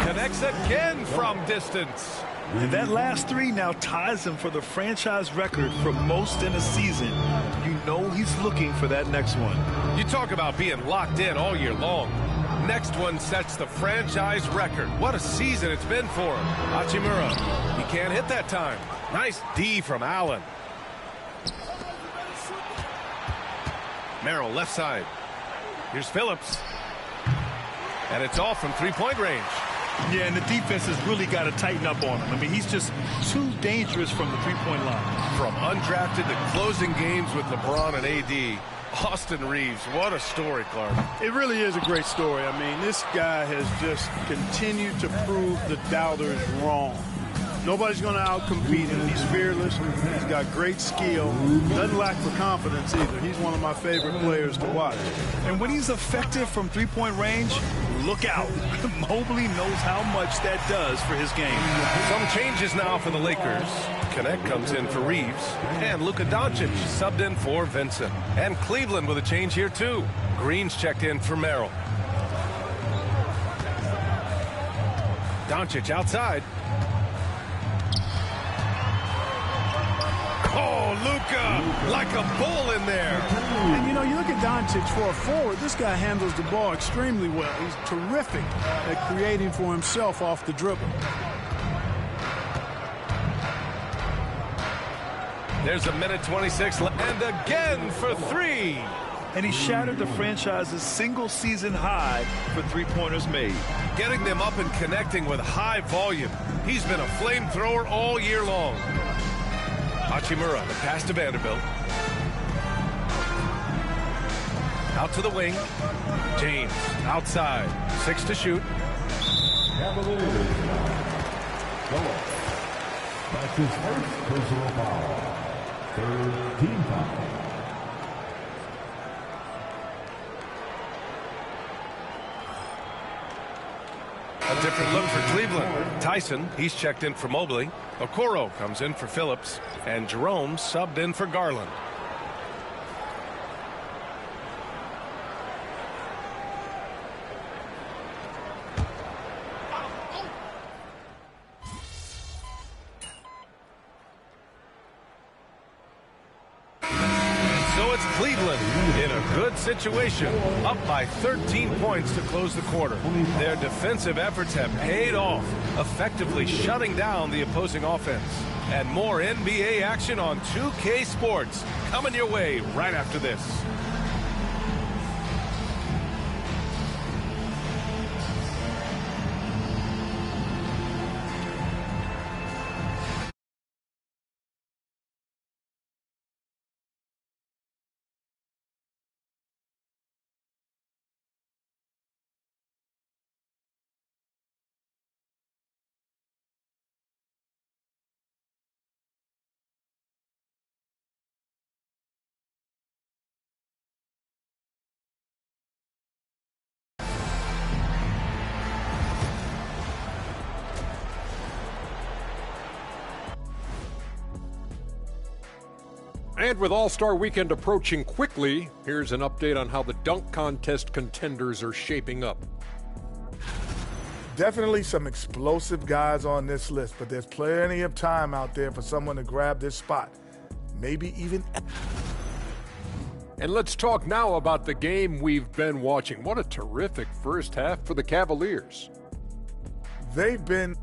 Connects again from distance. And that last three now ties him for the franchise record for most in a season. You know he's looking for that next one. You talk about being locked in all year long. Next one sets the franchise record. What a season it's been for him. Hachimura, he can't hit that time. Nice D from Allen. Merrill, left side. Here's Phillips. And it's all from three-point range. Yeah, and the defense has really got to tighten up on him. I mean, he's just too dangerous from the three-point line. From undrafted to closing games with LeBron and AD, Austin Reeves, what a story, Clark. It really is a great story. I mean, this guy has just continued to prove the doubters wrong. Nobody's going to outcompete him. He's fearless. He's got great skill. Doesn't lack for confidence either. He's one of my favorite players to watch. And when he's effective from three-point range, look out. Mobley knows how much that does for his game. Some changes now for the Lakers. Connect comes in for Reeves. And Luka Doncic subbed in for Vincent. And Cleveland with a change here, too. Green's checked in for Merrill. Doncic outside. Oh, Luka, like a bull in there. And, you know, you look at Doncic for a forward, this guy handles the ball extremely well. He's terrific at creating for himself off the dribble. There's a minute 26 left, and again for three. And he shattered the franchise's single-season high for three-pointers made. Getting them up and connecting with high volume. He's been a flamethrower all year long. Hachimura, the pass to Vanderbilt. Out to the wing. James, outside. 6 to shoot. Cavaliers. That's his first personal foul. Third team foul. A different look for Cleveland. Tyson, he's checked in for Mobley. Okoro comes in for Phillips. And Jerome subbed in for Garland. good situation, up by 13 points to close the quarter. Their defensive efforts have paid off, effectively shutting down the opposing offense. And more NBA action on 2K Sports coming your way right after this. And with All-Star Weekend approaching quickly, here's an update on how the dunk contest contenders are shaping up. Definitely some explosive guys on this list, but there's plenty of time out there for someone to grab this spot. Maybe even... And let's talk now about the game we've been watching. What a terrific first half for the Cavaliers. They've been...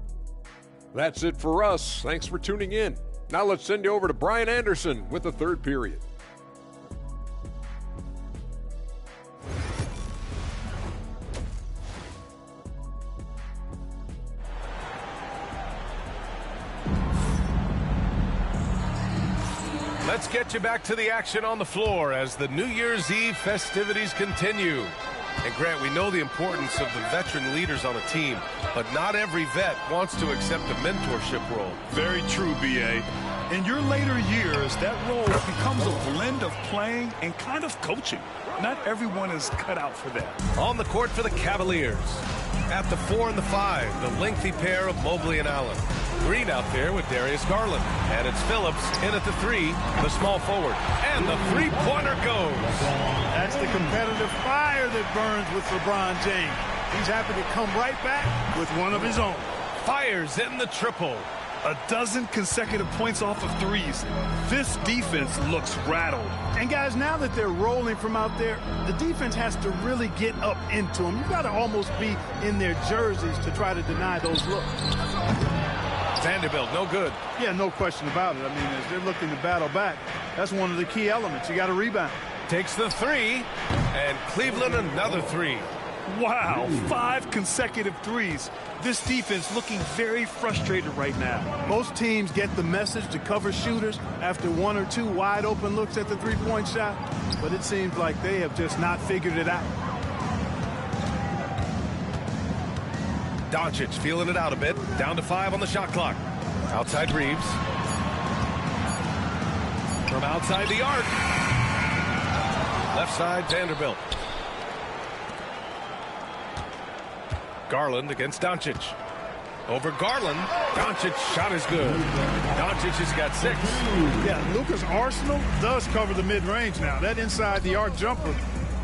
That's it for us. Thanks for tuning in. Now let's send you over to Brian Anderson with the third period. Let's get you back to the action on the floor as the New Year's Eve festivities continue. And Grant, we know the importance of the veteran leaders on a team, but not every vet wants to accept a mentorship role. Very true, B.A. In your later years, that role becomes a blend of playing and kind of coaching. Not everyone is cut out for that. On the court for the Cavaliers. At the 4 and the 5, the lengthy pair of Mobley and Allen. Green out there with Darius Garland. And it's Phillips in at the 3, the small forward. And the three-pointer goes. That's the competitive fire that burns with LeBron James. He's happy to come right back with one of his own. Fires in the triple. A dozen consecutive points off of threes. This defense looks rattled. And guys, now that they're rolling from out there, the defense has to really get up into them. You've got to almost be in their jerseys to try to deny those looks. Vanderbilt, no good. Yeah, no question about it. I mean, as they're looking to battle back, that's one of the key elements. You got to rebound. Takes the 3, and Cleveland another 3. Wow, 5 consecutive threes. This defense looking very frustrated right now. Most teams get the message to cover shooters after 1 or 2 wide open looks at the three-point shot, but it seems like they have just not figured it out. Doncic feeling it out a bit. Down to 5 on the shot clock. Outside Reeves. From outside the arc. Left side Vanderbilt. Garland against Doncic. Over Garland. Doncic shot is good. Doncic has got 6. Yeah, Luka's arsenal does cover the mid-range now. That inside the arc jumper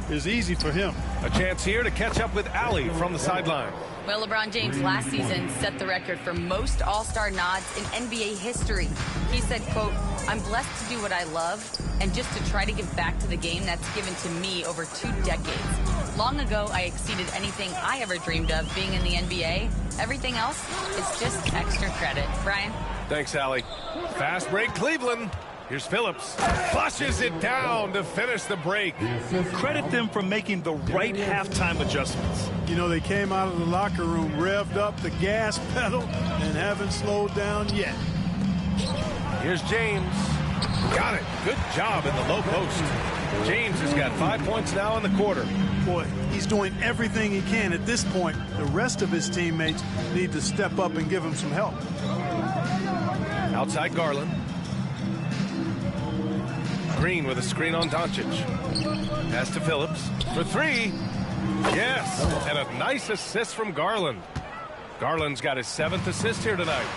is easy for him. A chance here to catch up with Allie from the sideline. Well, LeBron James last season set the record for most All-Star nods in NBA history. He said, quote, "I'm blessed to do what I love and just to try to give back to the game that's given to me over 2 decades. Long ago, I exceeded anything I ever dreamed of being in the NBA. Everything else is just extra credit." Brian? Thanks, Allie. Fast break, Cleveland. Here's Phillips. Flushes it down to finish the break. Credit them for making the right halftime adjustments. You know, they came out of the locker room, revved up the gas pedal, and haven't slowed down yet. Here's James. Got it. Good job in the low post. James has got 5 points now in the quarter. Boy, he's doing everything he can at this point. The rest of his teammates need to step up and give him some help. Outside Garland. Green with a screen on Doncic. Pass to Phillips for 3. Yes, and a nice assist from Garland. Garland's got his 7th assist here tonight.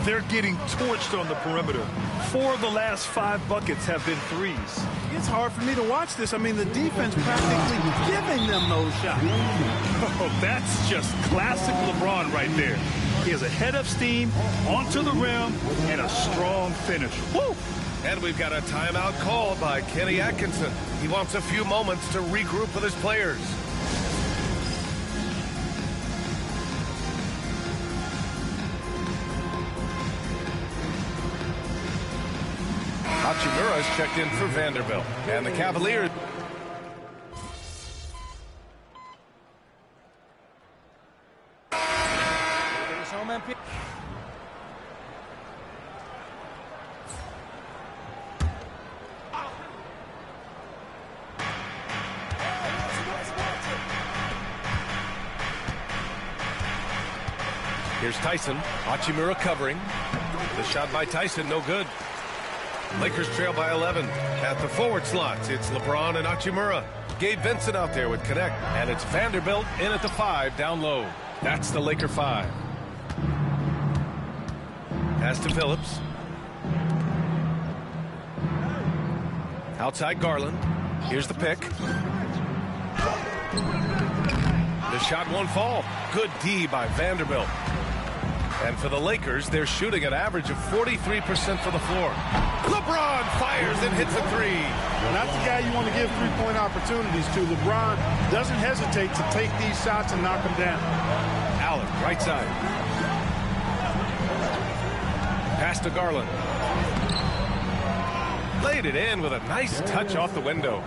They're getting torched on the perimeter. 4 of the last 5 buckets have been threes. It's hard for me to watch this. I mean, the defense practically giving them those shots. Oh, that's just classic LeBron right there. He has a head of steam, onto the rim, and a strong finish. Woo! And we've got a timeout called by Kenny Atkinson. He wants a few moments to regroup with his players. Hachimura is checked in for Vanderbilt. And the Cavaliers... Here's Tyson. Hachimura covering. The shot by Tyson, no good. Lakers trail by 11. At the forward slots, it's LeBron and Hachimura. Gabe Vincent out there with connect. And it's Vanderbilt in at the 5 down low. That's the Laker 5. Pass to Phillips. Outside Garland. Here's the pick. The shot won't fall. Good D by Vanderbilt. And for the Lakers, they're shooting an average of 43% from the floor. LeBron fires and hits a 3. Well, that's the guy you want to give three-point opportunities to. LeBron doesn't hesitate to take these shots and knock them down. Allen, right side. Pass to Garland. Laid it in with a nice touch off the window.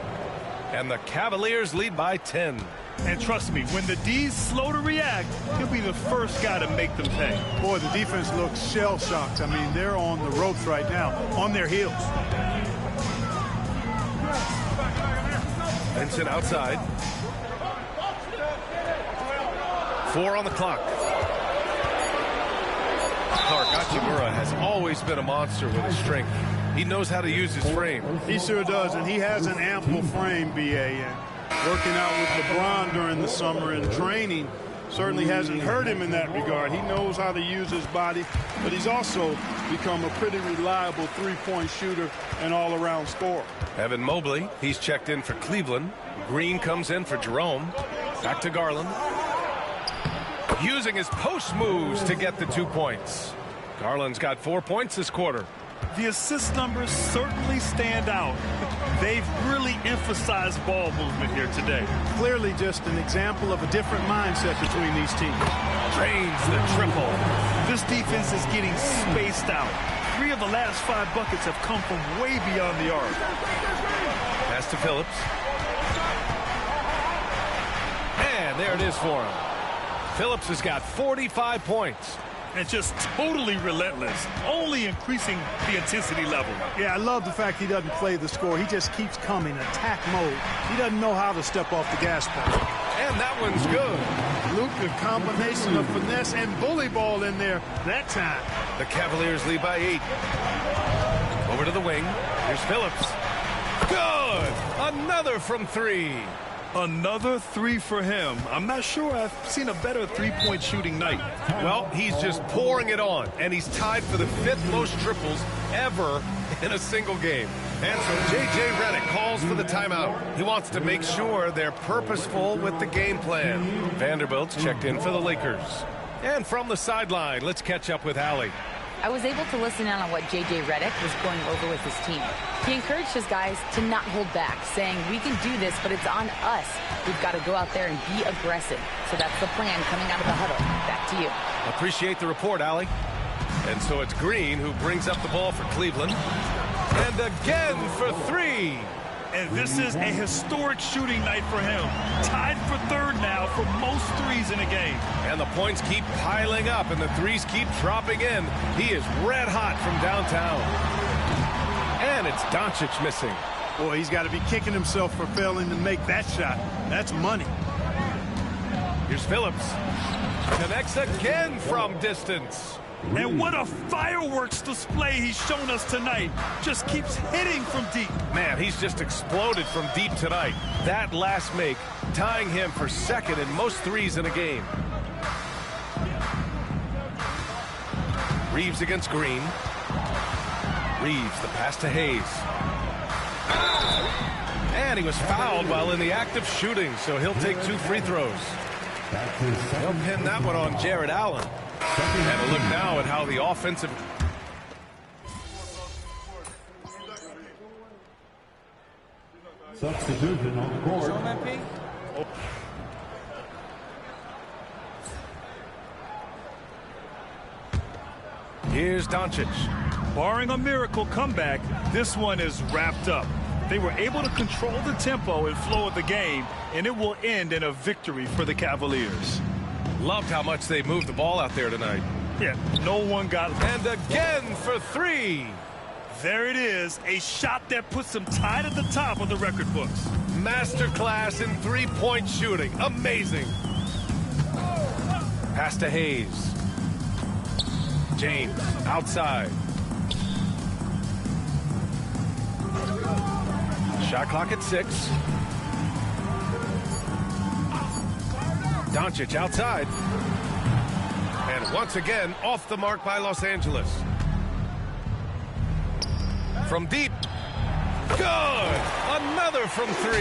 And the Cavaliers lead by 10. And trust me, when the D's slow to react, he'll be the first guy to make them pay. Boy, the defense looks shell-shocked. I mean, they're on the ropes right now, on their heels. Vincent outside. 4 on the clock. Clark Hachimura has always been a monster with his strength. He knows how to use his frame. He sure does, and he has an ample frame, B.A. And working out with LeBron during the summer and training certainly hasn't hurt him in that regard. He knows how to use his body, but he's also become a pretty reliable three-point shooter and all-around scorer. Evan Mobley, he's checked in for Cleveland. Green comes in for Jerome. Back to Garland. Using his post moves to get the 2 points. Garland's got 4 points this quarter. The assist numbers certainly stand out. They've really emphasized ball movement here today. Clearly just an example of a different mindset between these teams. Drains the triple. This defense is getting spaced out. 3 of the last 5 buckets have come from way beyond the arc. Pass to Phillips. And there it is for him. Phillips has got 45 points. And just totally relentless, only increasing the intensity level. Yeah, I love the fact he doesn't play the score. He just keeps coming, attack mode. He doesn't know how to step off the gas pedal. And that one's good. Luke, a combination of finesse and bully ball in there that time. The Cavaliers lead by 8. Over to the wing. Here's Phillips. Good! Another from 3. Another 3 for him. I'm not sure I've seen a better three-point shooting night. Well, he's just pouring it on, and he's tied for the 5th most triples ever in a single game. And so J.J. Redick calls for the timeout. He wants to make sure they're purposeful with the game plan. Vanderbilt's checked in for the Lakers. And from the sideline, let's catch up with Allie. I was able to listen in on what J.J. Redick was going over with his team. He encouraged his guys to not hold back, saying, we can do this, but it's on us. We've got to go out there and be aggressive. So that's the plan coming out of the huddle. Back to you. Appreciate the report, Allie. And so it's Green who brings up the ball for Cleveland. And again for 3. And this is a historic shooting night for him. Tied for 3rd now for most threes in a game. And the points keep piling up and the threes keep dropping in. He is red hot from downtown. And it's Doncic missing. Boy, he's got to be kicking himself for failing to make that shot. That's money. Here's Phillips. Connects again from distance. And what a fireworks display he's shown us tonight. Just keeps hitting from deep. Man, he's just exploded from deep tonight. That last make tying him for 2nd in most threes in a game. Reeves against Green. Reeves, the pass to Hayes. And he was fouled while in the act of shooting, so he'll take 2 free throws. He'll pin that one on Jared Allen. And a look now at how the offensive... Substitution on the court. Here's Doncic. Barring a miracle comeback, this one is wrapped up. They were able to control the tempo and flow of the game, and it will end in a victory for the Cavaliers. Loved how much they moved the ball out there tonight. Yeah, no one got... And again for three. There it is, a shot that puts them tied at the top of the record books. Masterclass in three-point shooting. Amazing. Pass to Hayes. James outside. Shot clock at 6. Doncic outside. And once again, off the mark by Los Angeles. From deep. Good! Another from 3.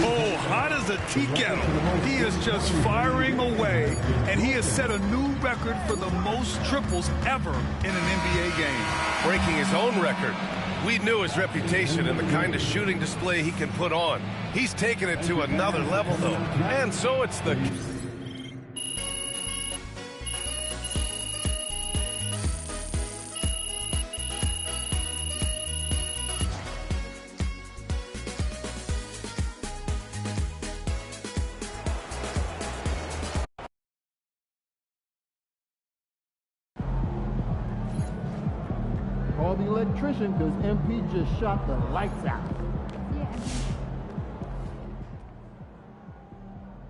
Oh, hot as a tea kettle. He is just firing away, and he has set a new record for the most triples ever in an NBA game. Breaking his own record. We knew his reputation and the kind of shooting display he can put on. He's taken it to another level, though. And so it's the... Call the electrician because MP just shot the lights out.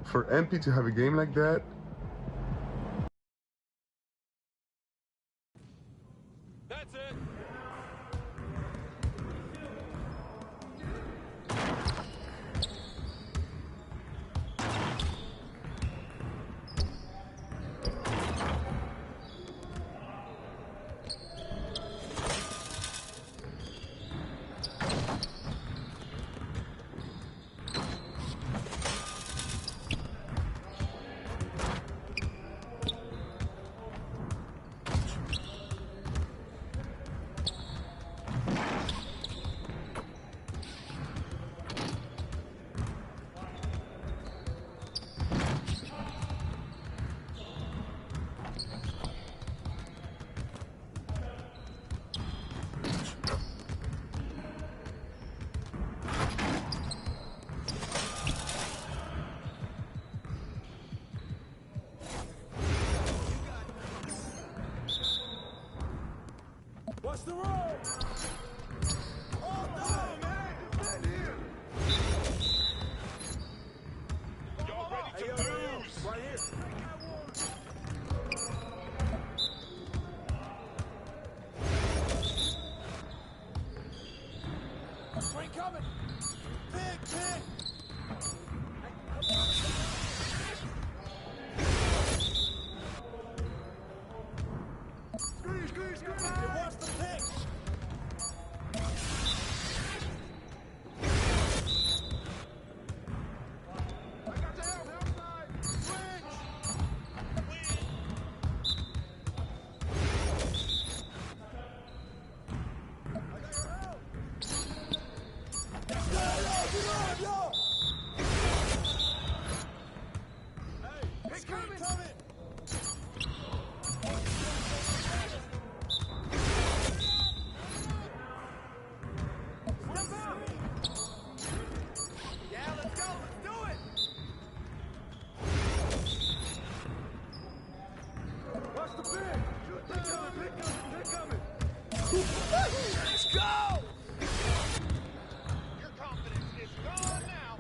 For MP to have a game like that, that's it. What's the roll? Oh, no, man. Right here. Y'all ready to lose? Right here. Screen coming. Big. Screen. Watch the pick. I got the help side. Switch. I got your help. Yo. Hey, pick coming. Let's go! Your confidence is gone now.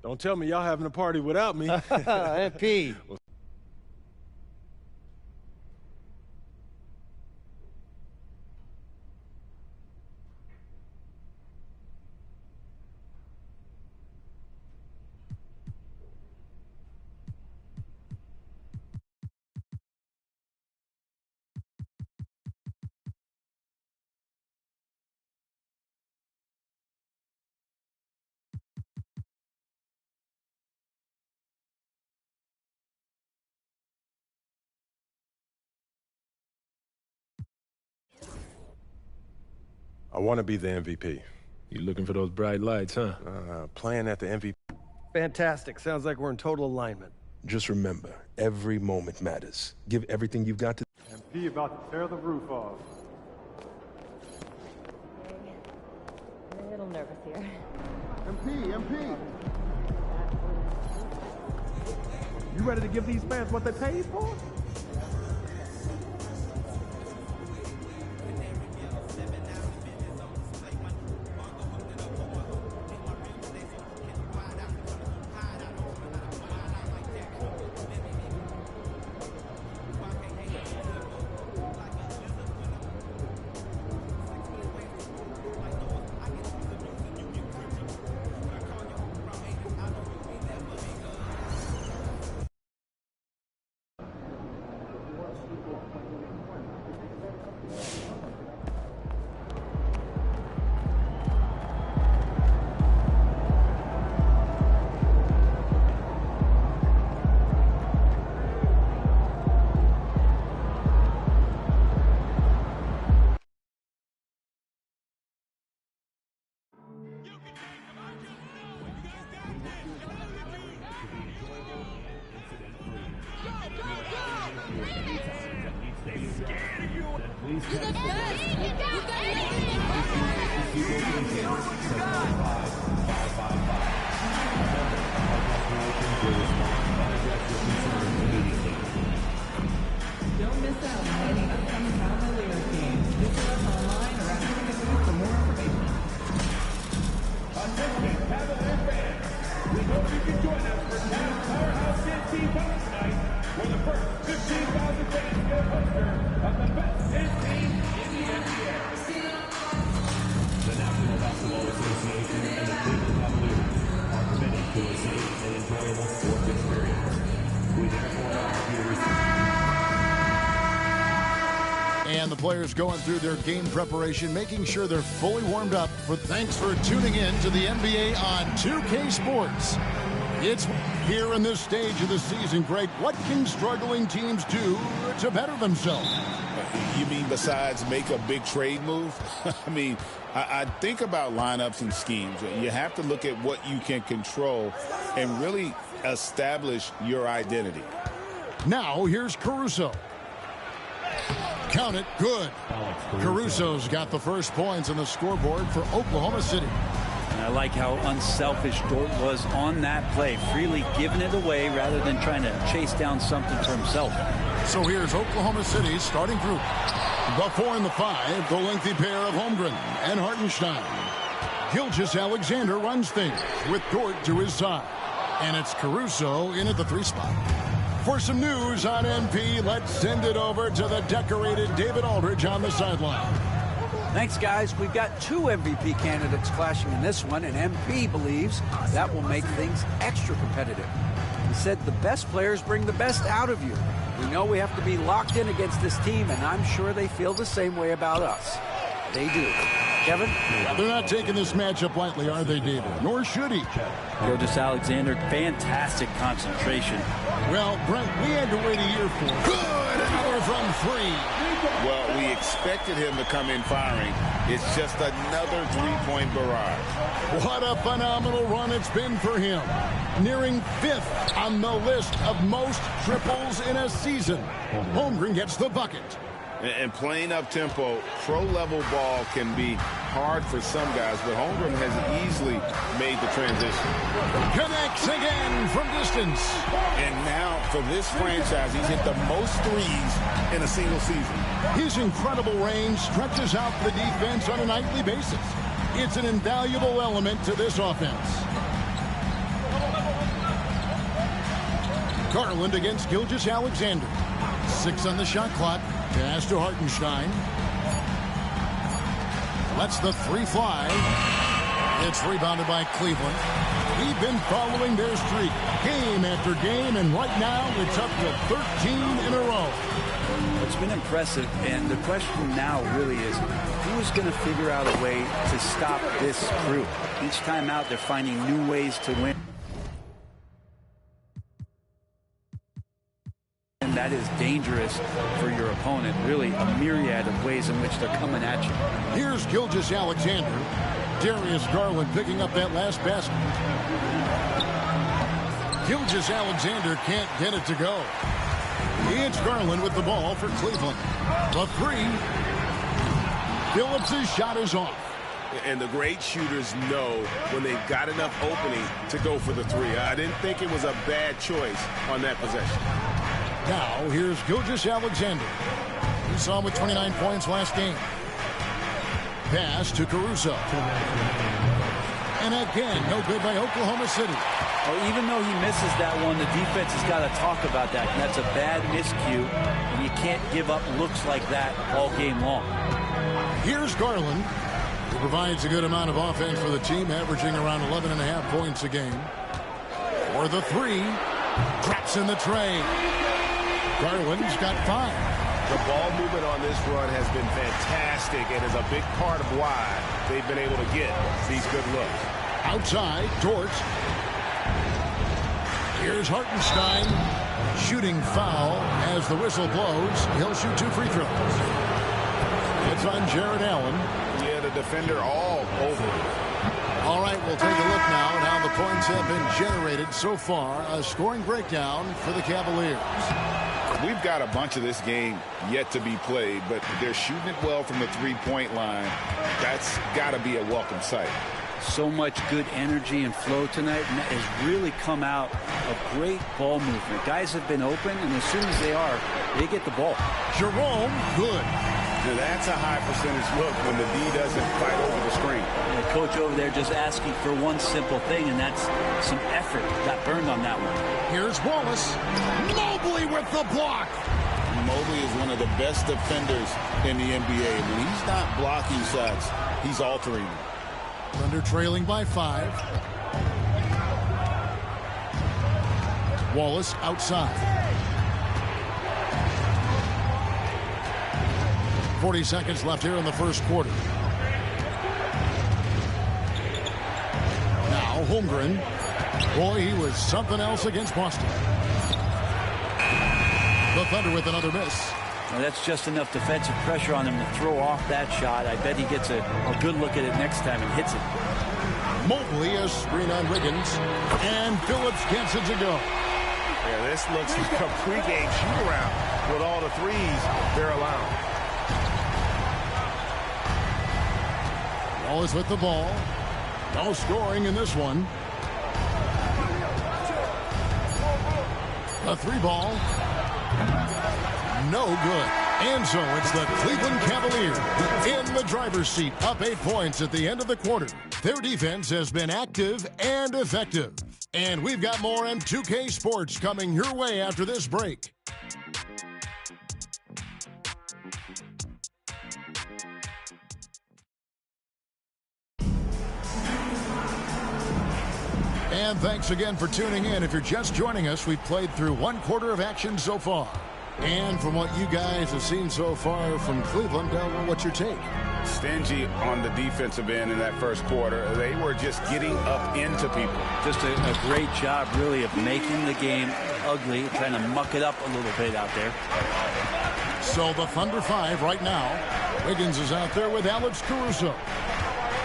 Don't tell me y'all having a party without me. MP. I want to be the MVP. You looking for those bright lights, huh? Playing at the MVP. Fantastic. Sounds like we're in total alignment. Just remember, every moment matters. Give everything you've got to. MP about to tear the roof off. I'm a little nervous here. MP. You ready to give these fans what they paid for? Don't miss out on any upcoming Cavaliers games. Visit us online or at Ticketmaster for more information. Attention, Cavalier fans. We hope you can join us for Cavs Powerhouse NC Power tonight, where the first 15,000 fans get a poster of the best NC in the NBA. The National Basketball Association and the Cleveland Cavaliers are committed to a safe and enjoyable sports experience. We therefore ask you to receive. And the players going through their game preparation, making sure they're fully warmed up. Thanks for tuning in to the NBA on 2K Sports. It's here in this stage of the season, Greg. What can struggling teams do to better themselves? You mean besides make a big trade move? I mean, I think about lineups and schemes. You have to look at what you can control and really establish your identity. Now, here's Caruso. Count it, good. Caruso's got the first points on the scoreboard for Oklahoma City. And I like how unselfish Dort was on that play, freely giving it away rather than trying to chase down something for himself. So here's Oklahoma City's starting group. The 4 and the 5, the lengthy pair of Holmgren and Hartenstein. Gilgeous-Alexander runs things with Dort to his side. And it's Caruso in at the 3 spot. For some news on MP, let's send it over to the decorated David Aldridge on the sideline. Thanks, guys. We've got 2 MVP candidates clashing in this one, and MP believes that will make things extra competitive. He said the best players bring the best out of you. We know we have to be locked in against this team, and I'm sure they feel the same way about us. They do. Kevin? They're not taking this matchup lightly, are they, David? Nor should he. Gilgeous-Alexander, fantastic concentration. Well, Brent, we had to wait a year for it. Good! Another from 3. Well, we expected him to come in firing. It's just another three-point barrage. What a phenomenal run it's been for him. Nearing 5th on the list of most triples in a season. Holmgren gets the bucket. And playing up-tempo, pro-level ball can be hard for some guys, but Holmgren has easily made the transition. Connects again from distance. And now, for this franchise, he's hit the most threes in a single season. His incredible range stretches out the defense on a nightly basis. It's an invaluable element to this offense. Garland against Gilgeous-Alexander. 6 on the shot clock. Pass to Hartenstein. Lets the 3 fly. It's rebounded by Cleveland. We've been following their streak game after game, and right now it's up to 13 in a row. It's been impressive, and the question now really is, who's going to figure out a way to stop this crew? Each time out, they're finding new ways to win. And that is dangerous for your opponent. Really, a myriad of ways in which they're coming at you. Here's Gilgeous-Alexander. Darius Garland picking up that last basket. Gilgeous-Alexander can't get it to go. It's Garland with the ball for Cleveland. The 3. Phillips' shot is off. And the great shooters know when they've got enough opening to go for the 3. I didn't think it was a bad choice on that possession. Now, here's Gilgeous-Alexander. We saw him with 29 points last game. Pass to Caruso. And again, no good by Oklahoma City. Oh, even though he misses that one, the defense has got to talk about that. And that's a bad miscue, and you can't give up looks like that all game long. Here's Garland, who provides a good amount of offense for the team, averaging around 11.5 points a game. For the 3, drops in the tray. Garland's got 5. The ball movement on this run has been fantastic and is a big part of why they've been able to get these good looks. Outside, Dort. Here's Hartenstein. Shooting foul as the whistle blows. He'll shoot 2 free throws. It's on Jared Allen. Yeah, the defender all over it. All right, we'll take a look now at how the points have been generated so far. A scoring breakdown for the Cavaliers. We've got a bunch of this game yet to be played, but they're shooting it well from the 3-point line. That's got to be a welcome sight. So much good energy and flow tonight, and that has really come out of great ball movement. Guys have been open, and as soon as they are, they get the ball. Jerome, good. Now that's a high percentage look when the D doesn't fight over the screen. And the coach over there just asking for one simple thing, and that's some effort. Got burned on that one. Here's Wallace. Mobley with the block. Mobley is one of the best defenders in the NBA. When he's not blocking shots, he's altering them. Thunder trailing by 5. Wallace outside. 40 seconds left here in the first quarter. Now Holmgren. Boy, he was something else against Boston. The Thunder with another miss. Well, that's just enough defensive pressure on him to throw off that shot. I bet he gets a good look at it next time and hits it. Mobley, a screen on Wiggins. And Phillips gets it to go. Yeah, this looks like a pregame shoot-around with all the threes they're allowing. Wallace with the ball. No scoring in this one. A 3 ball. No good. And so it's the Cleveland Cavaliers in the driver's seat, up 8 points at the end of the quarter. Their defense has been active and effective. And we've got more M2K Sports coming your way after this break. And thanks again for tuning in. If you're just joining us, we've played through 1 quarter of action so far. And from what you guys have seen so far from Cleveland, what's your take? Stingy on the defensive end in that first quarter. They were just getting up into people. Just a great job, really, of making the game ugly, trying to muck it up a little bit out there. So the Thunder 5 right now. Wiggins is out there with Alex Caruso.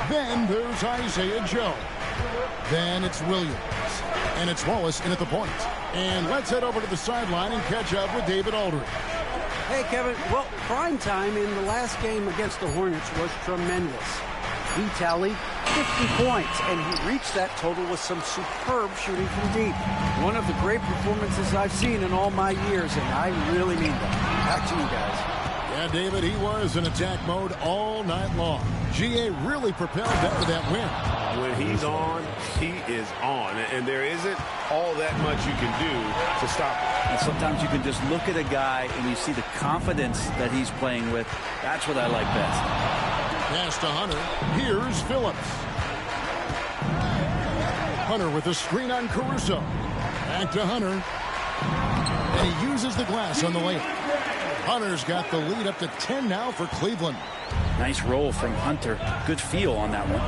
Then there's Isaiah Joe. Then it's Williams. And it's Wallace in at the point. And let's head over to the sideline and catch up with David Aldridge. Hey, Kevin. Well, prime time in the last game against the Hornets was tremendous. He tallied 50 points, and he reached that total with some superb shooting from deep. One of the great performances I've seen in all my years, and I really mean that. Back to you guys. Yeah, David, he was in attack mode all night long. GA really propelled them to that win. When he's on, he is on. And there isn't all that much you can do to stop him. And sometimes you can just look at a guy and you see the confidence that he's playing with. That's what I like best. Pass to Hunter. Here's Phillips. Hunter with a screen on Caruso. Back to Hunter. And he uses the glass on the layup. Hunter's got the lead up to 10 now for Cleveland. Nice roll from Hunter. Good feel on that one.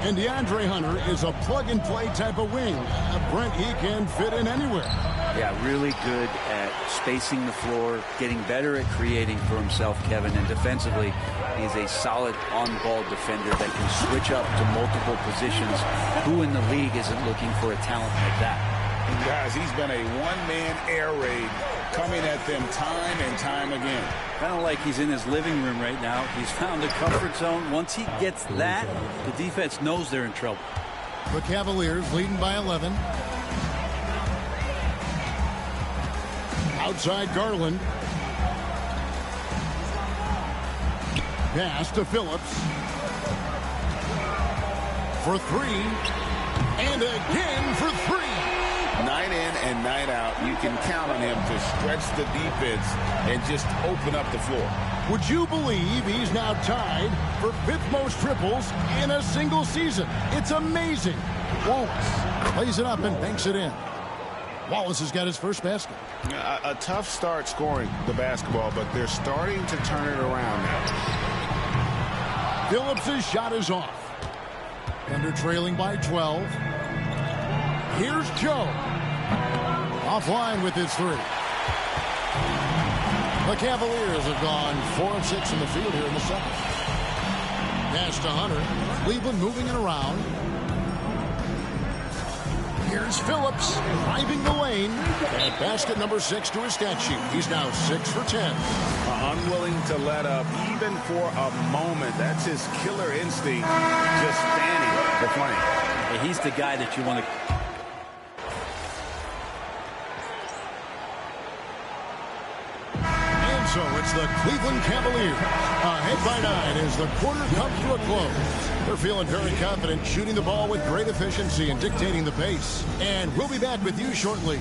And DeAndre Hunter is a plug-and-play type of wing. Brent, he can fit in anywhere. Yeah, really good at spacing the floor, getting better at creating for himself, Kevin. And defensively, he's a solid on-ball defender that can switch up to multiple positions. Who in the league isn't looking for a talent like that? Guys, he's been a one-man air raid coming at them time and time again. Kind of like he's in his living room right now. He's found a comfort zone. Once he gets that, the defense knows they're in trouble. The Cavaliers leading by 11. Outside Garland. Pass to Phillips. For three. And again for three. Night in and night out, you can count on him to stretch the defense and just open up the floor. Would you believe he's now tied for 5th most triples in a single season? It's amazing. Wallace plays it up and banks it in. Wallace has got his first basket. A tough start scoring the basketball, but they're starting to turn it around now. Phillips' shot is off. Thunder trailing by 12. Here's Joe. Offline with his three. The Cavaliers have gone 4 of 6 in the field here in the second. Pass to Hunter. Cleveland moving it around. Here's Phillips driving the lane. At basket number 6 to his stat sheet. He's now 6 for 10. Unwilling to let up even for a moment. That's his killer instinct. Just standing the flame. Hey, he's the guy that you want to... So it's the Cleveland Cavaliers. Ahead by 9 as the quarter comes to a close. They're feeling very confident, shooting the ball with great efficiency and dictating the pace. And we'll be back with you shortly.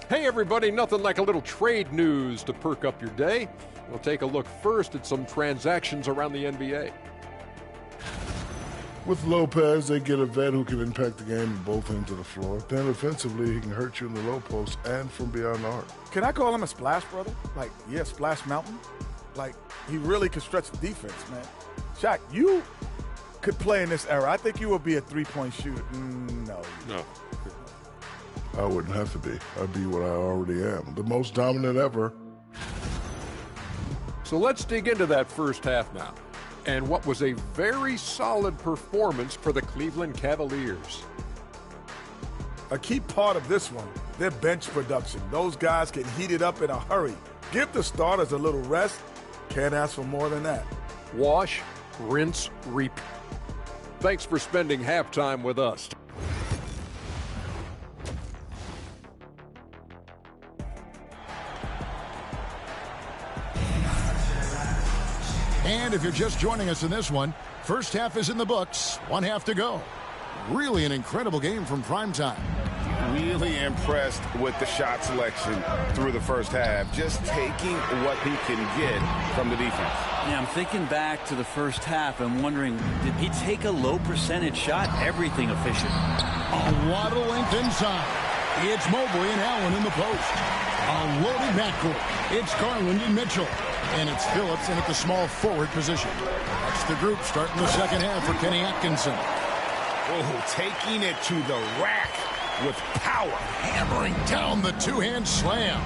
Hey everybody, nothing like a little trade news to perk up your day. We'll take a look first at some transactions around the NBA. With Lopez, they get a vet who can impact the game on both ends of the floor. Then offensively, he can hurt you in the low post and from beyond the arc. Can I call him a splash brother? Like, yeah, Splash Mountain? Like, he really could stretch the defense, man. Shaq, you could play in this era. I think you would be a three-point shooter. No. I wouldn't have to be. I'd be what I already am, the most dominant ever. So let's dig into that first half now, and what was a very solid performance for the Cleveland Cavaliers. A key part of this one, their bench production. Those guys can heat it up in a hurry. Give the starters a little rest. Can't ask for more than that. Wash, rinse, repeat. Thanks for spending halftime with us. And if you're just joining us in this one, first half is in the books, 1 half to go. Really an incredible game from Primetime. Really impressed with the shot selection through the first half. Just taking what he can get from the defense. Yeah, I'm thinking back to the first half and wondering, did he take a low percentage shot? Everything efficient. A lot of length inside. It's Mobley and Allen in the post. A loaded backcourt. It's Garland and Mitchell. And it's Phillips in at the small forward position. That's the group starting the second half for Kenny Atkinson. Oh, taking it to the rack with power. Hammering down the two-hand slam.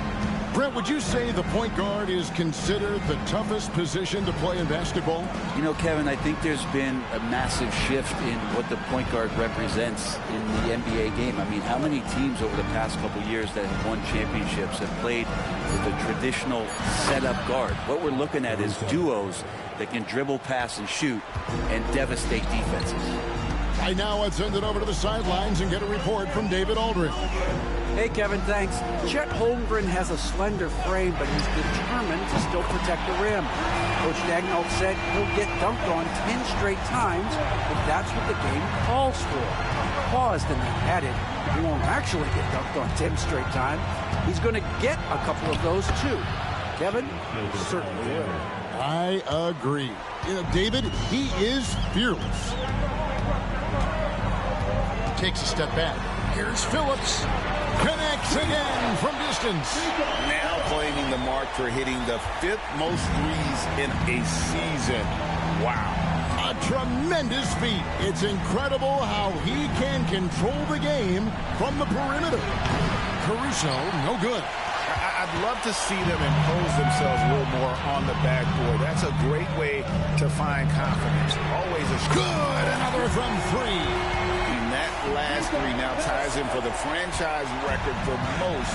Brent, would you say the point guard is considered the toughest position to play in basketball? You know, Kevin, I think there's been a massive shift in what the point guard represents in the NBA game. I mean, how many teams over the past couple years that have won championships have played with a traditional setup guard? What we're looking at is duos that can dribble, pass, and shoot and devastate defenses. Right now, let's send it over to the sidelines and get a report from David Aldridge. Hey, Kevin, thanks. Chet Holmgren has a slender frame, but he's determined to still protect the rim. Coach Daigneault said he'll get dunked on 10 straight times if that's what the game calls for. Paused and then added, he won't actually get dunked on 10 straight times. He's going to get a couple of those, too. Kevin? Certainly will. I agree. You know, David, he is fearless. Takes a step back. Here's Phillips. Connects again from distance. Now claiming the mark for hitting the 5th most threes in a season. Wow. A tremendous feat. It's incredible how he can control the game from the perimeter. Caruso, no good. I'd love to see them impose themselves a little more on the backboard. That's a great way to find confidence. Always a good. Another from 3. That last 3 now ties him for the franchise record for most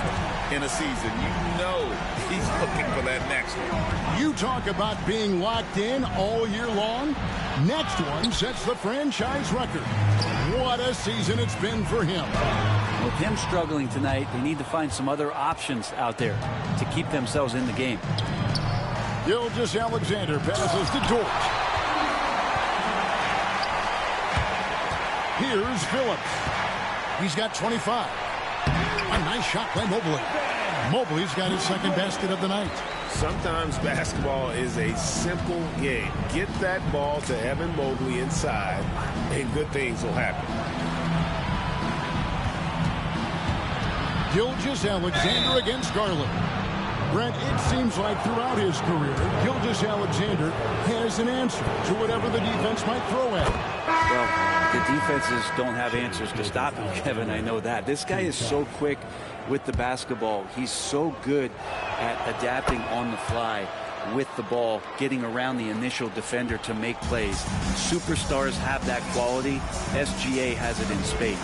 in a season. You know he's looking for that next one. You talk about being locked in all year long. Next one sets the franchise record. What a season it's been for him. With him struggling tonight, they need to find some other options out there to keep themselves in the game. Gilgeous-Alexander passes to Dort. Here's Phillips. He's got 25. A nice shot by Mobley. Mobley's got his second basket of the night. Sometimes basketball is a simple game. Get that ball to Evan Mobley inside, and good things will happen. Gilgeous-Alexander against Garland. Brent, it seems like throughout his career, Gilgeous-Alexander has an answer to whatever the defense might throw at him. Well, the defenses don't have answers to stop him, Kevin. I know that. This guy is so quick with the basketball. He's so good at adapting on the fly with the ball, getting around the initial defender to make plays. Superstars have that quality. SGA has it in spades.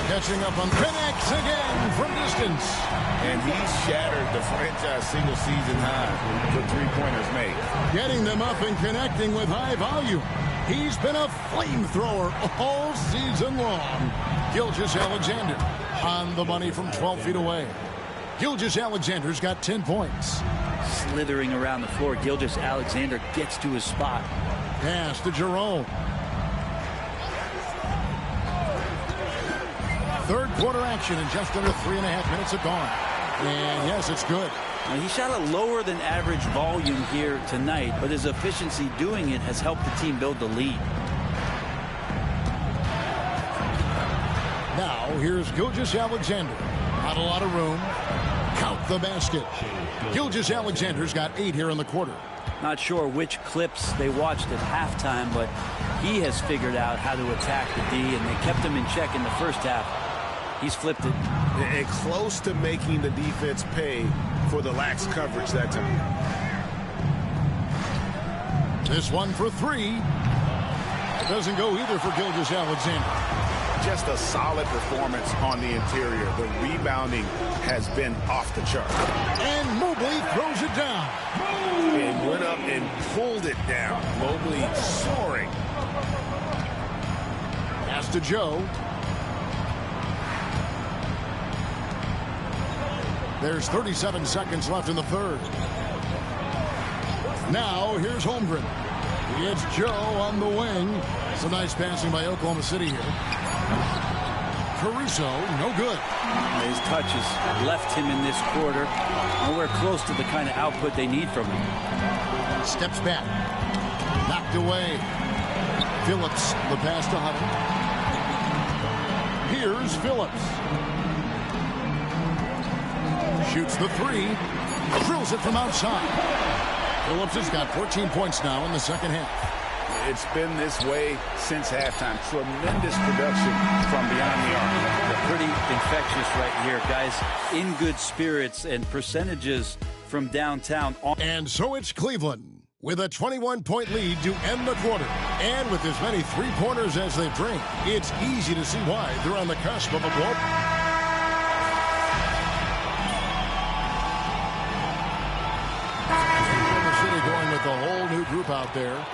Catching up on connects again from distance. And he shattered the franchise single-season high for three-pointers made. Getting them up and connecting with high volume. He's been a flamethrower all season long. Gilgeous-Alexander on the money from 12 feet away. Gilgeous-Alexander's got 10 points. Slithering around the floor, Gilgeous-Alexander gets to his spot. Pass to Jerome. Third quarter action in just under 3.5 minutes have gone. And yes, it's good. Now, he shot a lower than average volume here tonight, but his efficiency doing it has helped the team build the lead. Now, here's Gilgeous-Alexander. Not a lot of room. Count the basket. Gilgeous-Alexander's got 8 here in the quarter. Not sure which clips they watched at halftime, but he has figured out how to attack the D, and they kept him in check in the first half. He's flipped it. And close to making the defense pay for the lax coverage that time. This one for 3. It doesn't go either for Gilgeous-Alexander. Just a solid performance on the interior. The rebounding has been off the chart. And Mobley throws it down. And went up and pulled it down. Mobley soaring. Pass to Joe. There's 37 seconds left in the third. Now, here's Holmgren. It's Joe on the wing. Some nice passing by Oklahoma City here. Caruso, no good. His touches left him in this quarter. Nowhere close to the kind of output they need from him. Steps back. Knocked away. Phillips, the pass to Hunter. Here's Phillips. Shoots the 3. Drills it from outside. Phillips has got 14 points now in the second half. It's been this way since halftime. Tremendous production from beyond the arc. They're pretty infectious right here. Guys in good spirits and percentages from downtown. And so it's Cleveland with a 21-point lead to end the quarter. And with as many three-pointers as they bring, it's easy to see why they're on the cusp of a blow. Oklahoma City going with a whole new group out there.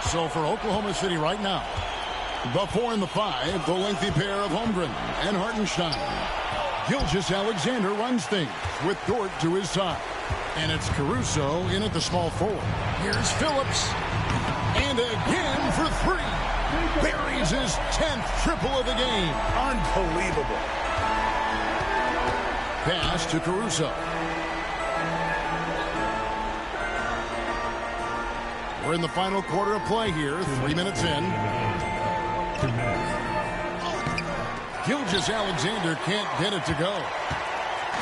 So for Oklahoma City right now, the 4 and the 5, the lengthy pair of Holmgren and Hartenstein. Gilgeous-Alexander runs things with Dort to his side. And it's Caruso in at the small forward. Here's Phillips. And again for 3. Buries his 10th triple of the game. Unbelievable. Pass to Caruso. We're in the final quarter of play here, 3 minutes in. Gilgeous-Alexander can't get it to go.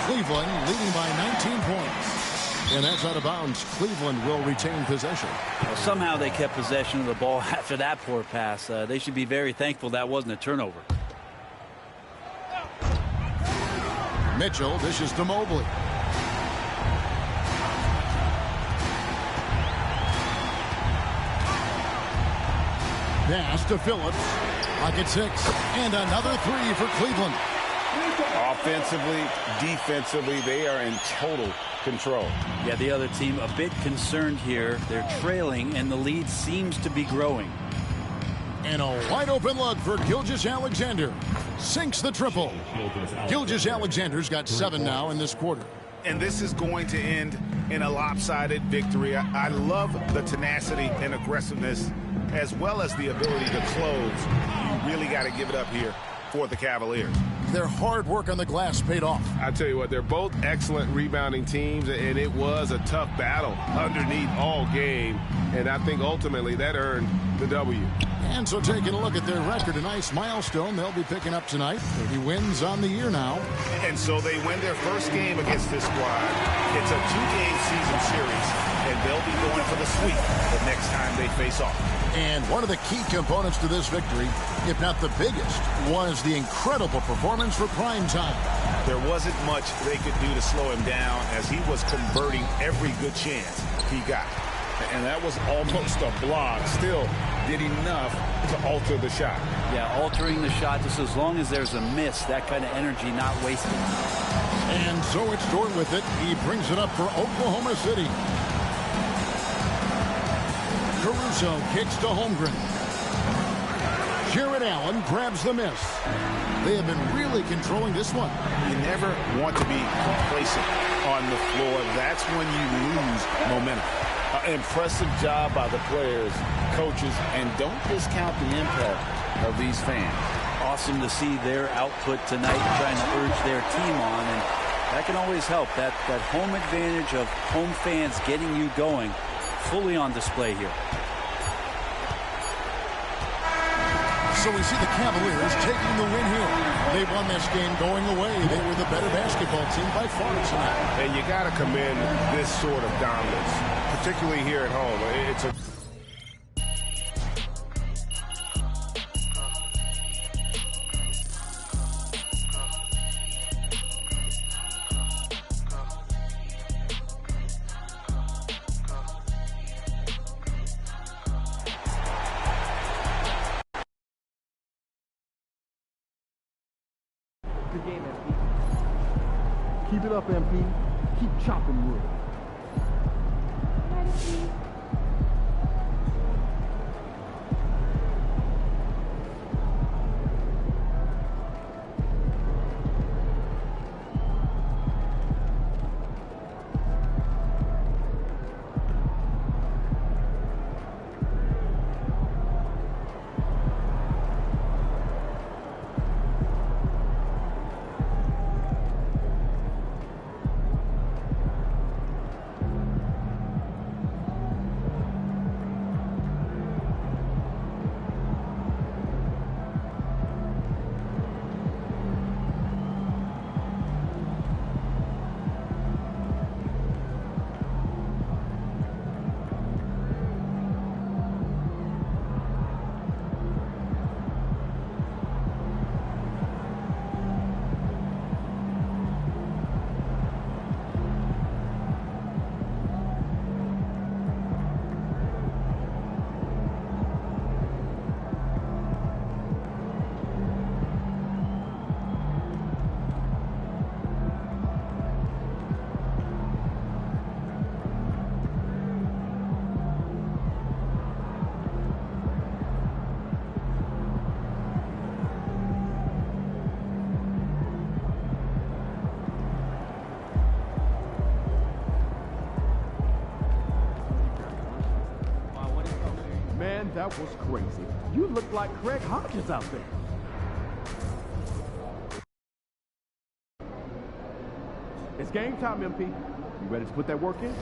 Cleveland leading by 19 points. And that's out of bounds. Cleveland will retain possession. Well, somehow they kept possession of the ball after that poor pass. They should be very thankful that wasn't a turnover. Mitchell dishes to Mobley. Pass to Phillips. Pocket 6. And another 3 for Cleveland. Offensively, defensively, they are in total control. Yeah, the other team a bit concerned here. They're trailing, and the lead seems to be growing. And a wide open look for Gilgeous-Alexander. Sinks the triple. Gilgeous-Alexander's got 7 now in this quarter. And this is going to end in a lopsided victory. I love the tenacity and aggressiveness, as well as the ability to close. You really got to give it up here for the Cavaliers. Their hard work on the glass paid off. I tell you what, they're both excellent rebounding teams, and it was a tough battle underneath all game. And I think ultimately that earned the W. And so taking a look at their record, a nice milestone they'll be picking up tonight. 30 wins on the year now. And so they win their first game against this squad. It's a 2-game season series, and they'll be going for the sweep the next time they face off. And one of the key components to this victory, if not the biggest, was the incredible performance for Prime Time. There wasn't much they could do to slow him down, as he was converting every good chance he got. And that was almost a block. Still did enough to alter the shot. Yeah, altering the shot just as long as there's a miss. That kind of energy not wasted. And so it's Dort with it. He brings it up for Oklahoma City. Caruso kicks to Holmgren. Jared Allen grabs the miss. They have been really controlling this one. You never want to be complacent on the floor. That's when you lose momentum. Impressive job by the players, coaches, and don't discount the impact of these fans. Awesome to see their output tonight, trying to urge their team on, and that can always help. That home advantage of home fans getting you going, fully on display here. So we see the Cavaliers taking the win here. They won this game going away. They were the better basketball team by far tonight. And you got to commend this sort of dominance, particularly here at home. It's a Keep it up, MP. Keep chopping wood. That was crazy. You look like Craig Hodges out there. It's game time, MP. You ready to put that work in?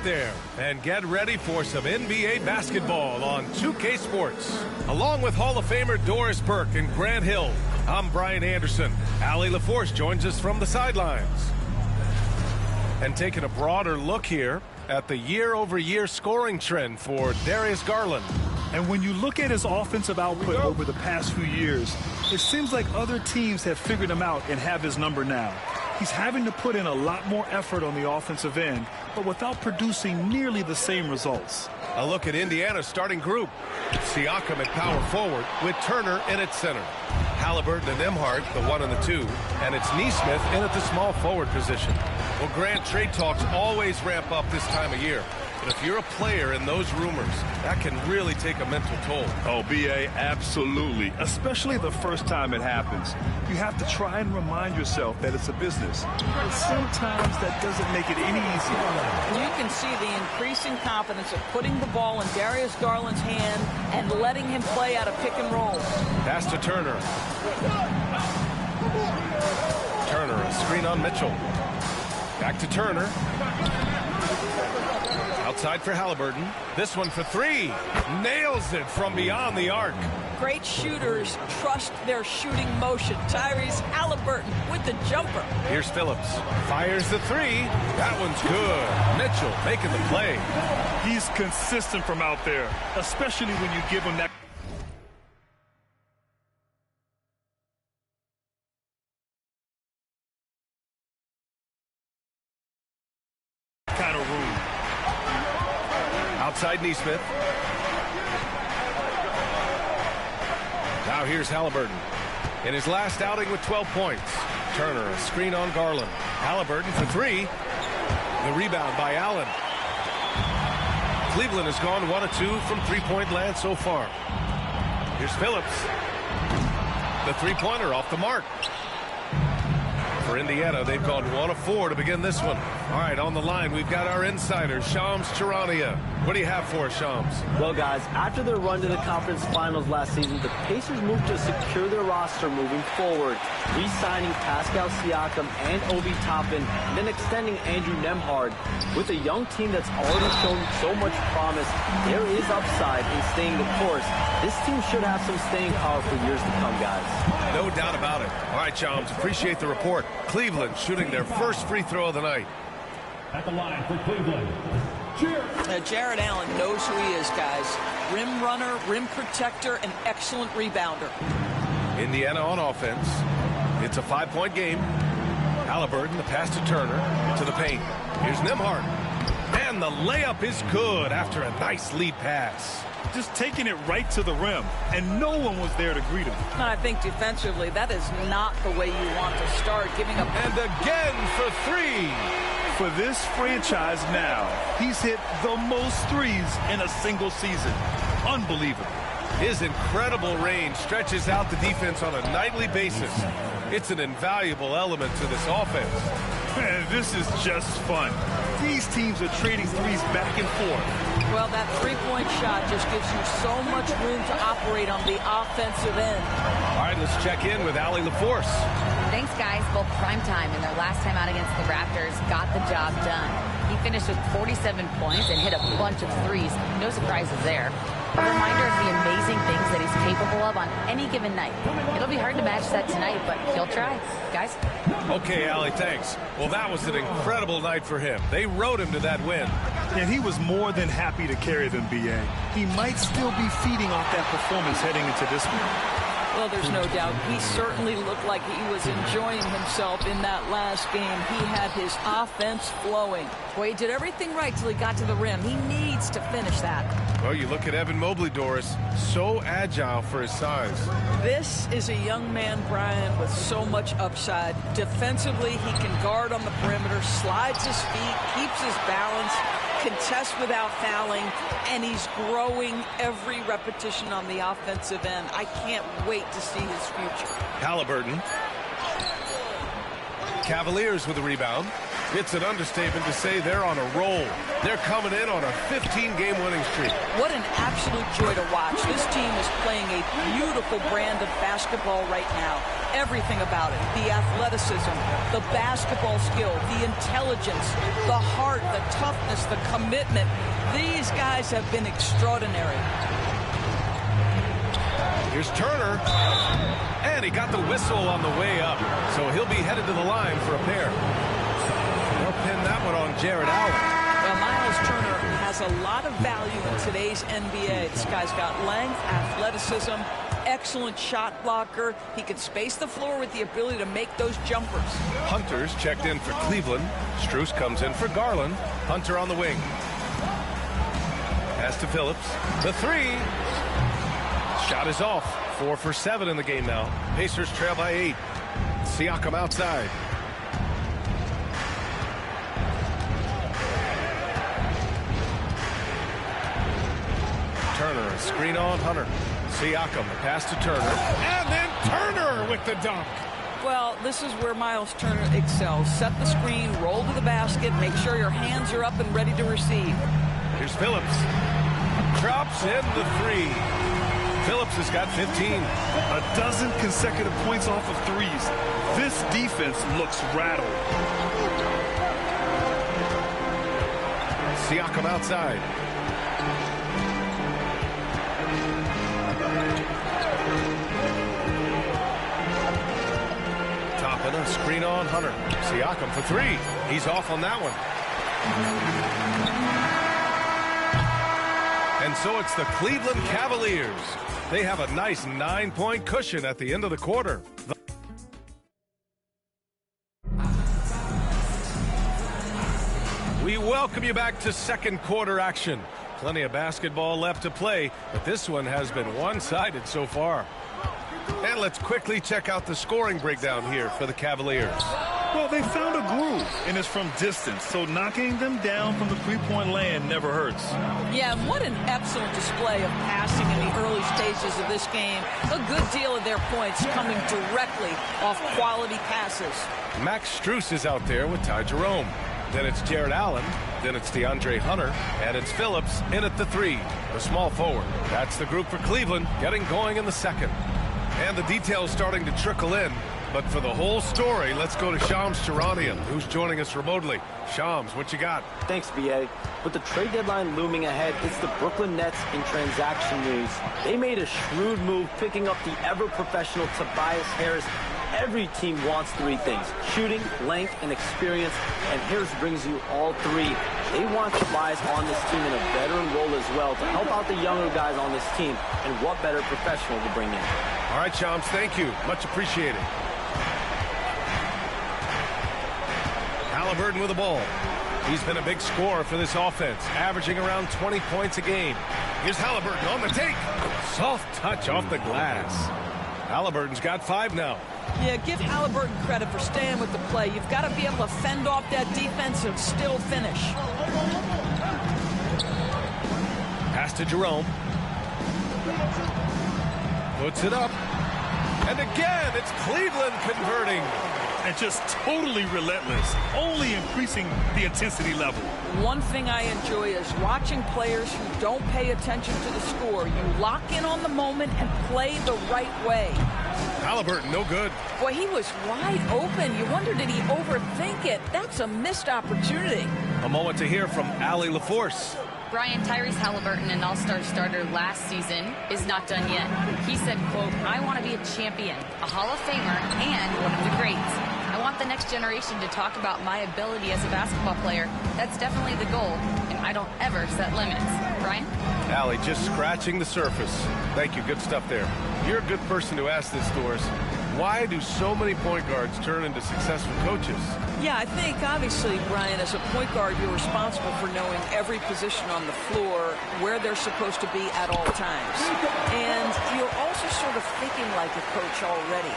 There and get ready for some NBA basketball on 2K Sports. Along with Hall of Famer Doris Burke and Grant Hill, I'm Brian Anderson. Allie LaForce joins us from the sidelines. And taking a broader look here at the year-over-year scoring trend for Darius Garland. And when you look at his offensive output over the past few years, it seems like other teams have figured him out and have his number now. He's having to put in a lot more effort on the offensive end, but without producing nearly the same results. A look at Indiana's starting group. Siakam at power forward with Turner in at center. Halliburton and Nembhard, the 1 and the 2. And it's Nesmith in at the small forward position. Well, Grant, trade talks always ramp up this time of year. But if you're a player in those rumors, that can really take a mental toll. Oh, B.A., absolutely. Especially the first time it happens. You have to try and remind yourself that it's a business. But sometimes that doesn't make it any easier. You can see the increasing confidence of putting the ball in Darius Garland's hand and letting him play out of pick and roll. Pass to Turner. Turner, a screen on Mitchell. Back to Turner. Outside for Halliburton. This one for 3. Nails it from beyond the arc. Great shooters trust their shooting motion. Tyrese Halliburton with the jumper. Here's Phillips. Fires the 3. That one's good. Mitchell making the play. He's consistent from out there, especially when you give him that kind of room. Outside Nesmith. Now here's Halliburton. In his last outing with 12 points. Turner, a screen on Garland. Halliburton for 3. The rebound by Allen. Cleveland has gone 1 of 2 from three-point land so far. Here's Phillips. The three-pointer off the mark. For Indiana, they've gone 1 of 4 to begin this one. All right, on the line, we've got our insider, Shams Charania. What do you have for us, Shams? Well, guys, after their run to the conference finals last season, the Pacers moved to secure their roster moving forward, re-signing Pascal Siakam and Obi Toppin, and then extending Andrew Nembhard. With a young team that's already shown so much promise, there is upside in staying the course. This team should have some staying power for years to come, guys. No doubt about it. All right, Shams, appreciate the report. Cleveland shooting their first free throw of the night. At the line for Cleveland, Jared Allen knows who he is, guys. Rim runner, rim protector, and excellent rebounder. Indiana on offense. It's a 5-point game. Halliburton, the pass to Turner, to the paint. Here's Nembhard. And the layup is good after a nice lead pass. Just taking it right to the rim, and no one was there to greet him. And I think defensively, that is not the way you want to start, giving up. And again for 3. For this franchise now, he's hit the most threes in a single season. Unbelievable. His incredible range stretches out the defense on a nightly basis. It's an invaluable element to this offense. Man, this is just fun. These teams are trading threes back and forth. Well, that three-point shot just gives you so much room to operate on the offensive end. All right, let's check in with Allie LaForce. Thanks, guys. Both primetime and their last time out against the Raptors got the job done. He finished with 47 points and hit a bunch of threes. No surprises there. A reminder of the amazing things that he's capable of on any given night. It'll be hard to match that tonight, but he'll try. Guys? Okay, Allie, thanks. Well, that was an incredible night for him. They rode him to that win. And he was more than happy to carry them, B.A. He might still be feeding off that performance heading into this one. Well, there's no doubt. He certainly looked like he was enjoying himself in that last game. He had his offense flowing. Boy, he did everything right till he got to the rim. He needs to finish that. Well, you look at Evan Mobley, Doris, so agile for his size. This is a young man, Brian, with so much upside. Defensively, he can guard on the perimeter, slides his feet, keeps his balance, contests without fouling, and he's growing every repetition on the offensive end. I can't wait to see his future. Halliburton. Cavaliers with a rebound. It's an understatement to say they're on a roll. They're coming in on a 15-game winning streak. What an absolute joy to watch. This team is playing a beautiful brand of basketball right now. Everything about it. The athleticism, the basketball skill, the intelligence, the heart, the toughness, the commitment. These guys have been extraordinary. Here's Turner. And he got the whistle on the way up. So he'll be headed to the line for a pair. They'll pin that one on Jared Allen. Well, Miles Turner has a lot of value in today's NBA. This guy's got length, athleticism, excellent shot blocker. He can space the floor with the ability to make those jumpers. Hunter's checked in for Cleveland. Strus comes in for Garland. Hunter on the wing. Pass to Phillips. The 3. Shot is off. 4 for 7 in the game now. Pacers trail by 8. Siakam outside. Turner, a screen on Hunter. Siakam, the pass to Turner. And then Turner with the dunk. Well, this is where Miles Turner excels. Set the screen, roll to the basket, make sure your hands are up and ready to receive. Here's Phillips. Drops in the 3. Phillips has got 15. A dozen consecutive points off of threes. This defense looks rattled. Siakam outside. Toppin, a screen on Hunter. Siakam for 3. He's off on that one. And so it's the Cleveland Cavaliers. They have a nice 9-point cushion at the end of the quarter. We welcome you back to second quarter action. Plenty of basketball left to play, but this one has been one-sided so far. And let's quickly check out the scoring breakdown here for the Cavaliers. Well, they found a groove, and it's from distance, so knocking them down from the three-point land never hurts. Yeah, and what an excellent display of passing in the early stages of this game. A good deal of their points coming directly off quality passes. Max Strus is out there with Ty Jerome. Then it's Jared Allen. Then it's DeAndre Hunter. And it's Phillips in at the 3, the small forward. That's the group for Cleveland getting going in the second. And the details starting to trickle in. But for the whole story, let's go to Shams Charania, who's joining us remotely. Shams, what you got? Thanks, B.A. With the trade deadline looming ahead, it's the Brooklyn Nets in transaction news. They made a shrewd move picking up the ever-professional Tobias Harris. Every team wants 3 things: shooting, length, and experience, and Harris brings you all 3. They want Tobias on this team in a veteran role as well to help out the younger guys on this team, and what better professional to bring in. All right, Shams, thank you. Much appreciated. Halliburton with the ball. He's been a big scorer for this offense, averaging around 20 points a game. Here's Halliburton on the take. Soft touch off the glass. Halliburton's got 5 now. Yeah, give Halliburton credit for staying with the play. You've got to be able to fend off that defense and still finish. Pass to Jerome. Puts it up. And again, it's Cleveland converting. And just totally relentless, only increasing the intensity level. One thing I enjoy is watching players who don't pay attention to the score. You lock in on the moment and play the right way. Halliburton, no good. Boy, he was wide open. You wonder, did he overthink it? That's a missed opportunity. A moment to hear from Allie LaForce. Brian, Tyrese Halliburton, an all-star starter last season, is not done yet. He said, quote, "I want to be a champion, a Hall of Famer, and one of the greats. I want the next generation to talk about my ability as a basketball player. That's definitely the goal, and I don't ever set limits." Brian? Allie, just scratching the surface. Thank you, good stuff there. You're a good person to ask this, Doris. Why do so many point guards turn into successful coaches? Yeah, I think, obviously, Brian, as a point guard, you're responsible for knowing every position on the floor, where they're supposed to be at all times. And you're also sort of thinking like a coach already.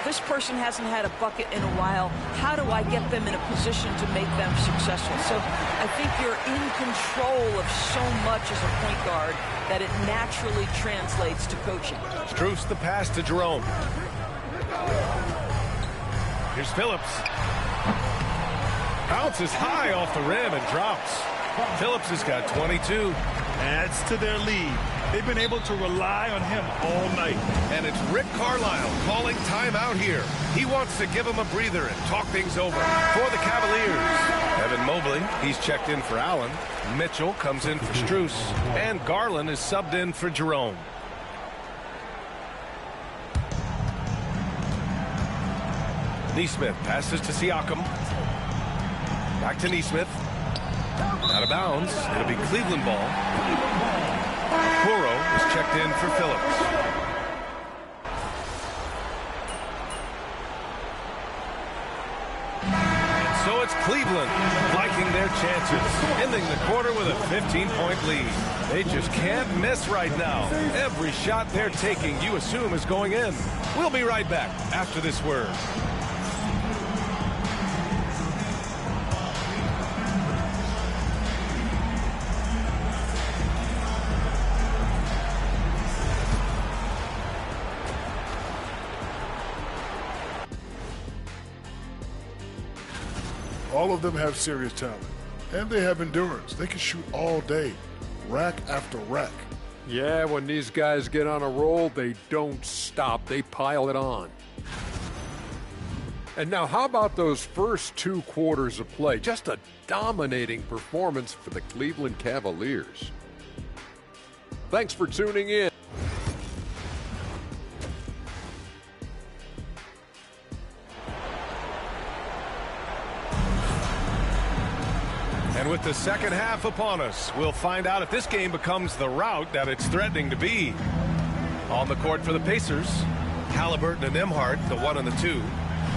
This person hasn't had a bucket in a while. How do I get them in a position to make them successful? So I think you're in control of so much as a point guard that it naturally translates to coaching. Strus the pass to Jerome. Here's Phillips. Bounces high off the rim and drops. Phillips has got 22. Adds to their lead. They've been able to rely on him all night. And it's Rick Carlisle calling timeout here. He wants to give him a breather and talk things over for the Cavaliers. Evan Mobley, he's checked in for Allen. Mitchell comes in for Strus. And Garland is subbed in for Jerome. Nesmith passes to Siakam. Back to Nesmith. Out of bounds. It'll be Cleveland ball. Okoro is checked in for Phillips. So it's Cleveland liking their chances, ending the quarter with a 15-point lead. They just can't miss right now. Every shot they're taking, you assume, is going in. We'll be right back after this word. All of them have serious talent, and they have endurance. They can shoot all day, rack after rack. Yeah, when these guys get on a roll, they don't stop. They pile it on. And now, how about those first 2 quarters of play? Just a dominating performance for the Cleveland Cavaliers. Thanks for tuning in. And with the second half upon us, we'll find out if this game becomes the rout that it's threatening to be. On the court for the Pacers, Halliburton and Nembhard, the 1 and the 2.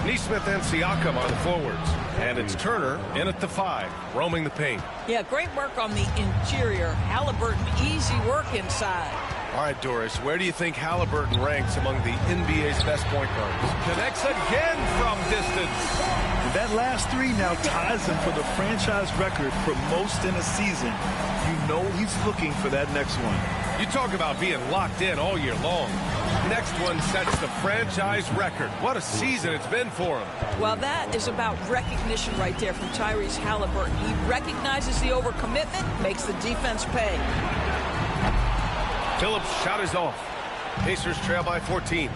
Nesmith and Siakam are the forwards. And it's Turner in at the 5, roaming the paint. Yeah, great work on the interior. Halliburton, easy work inside. All right, Doris, where do you think Halliburton ranks among the NBA's best point guards? Connects again from distance. And that last three now ties him for the franchise record for most in a season. You know he's looking for that next one. You talk about being locked in all year long. Next one sets the franchise record. What a season it's been for him. Well, that is about recognition right there from Tyrese Halliburton. He recognizes the overcommitment, makes the defense pay. Phillips' shot is off. Pacers trail by 14.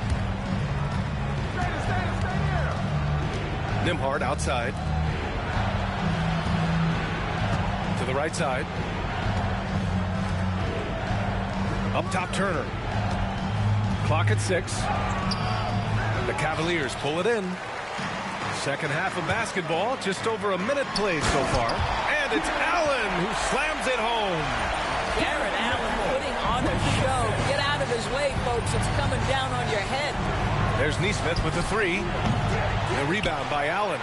Nembhard outside. To the right side. Up top, Turner. Clock at 6. The Cavaliers pull it in. Second half of basketball. Just over a minute played so far. And it's Allen who slams it home. Jarrett Allen putting on a show. Get out of his way, folks. It's coming down on your head. There's Nesmith with the 3. The rebound by Allen.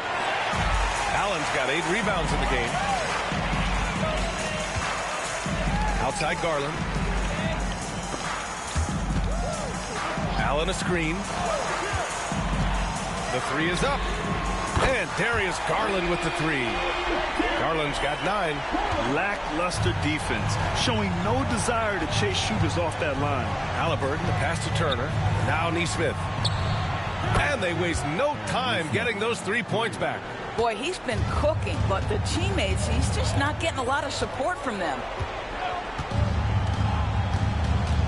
Allen's got 8 rebounds in the game. Outside Garland. Allen a screen. The 3 is up. And Darius Garland with the 3. Garland's got 9. Lackluster defense, showing no desire to chase shooters off that line. Halliburton, the pass to Turner. Now Nesmith. And they waste no time getting those 3 points back. Boy, he's been cooking, but the teammates, he's just not getting a lot of support from them.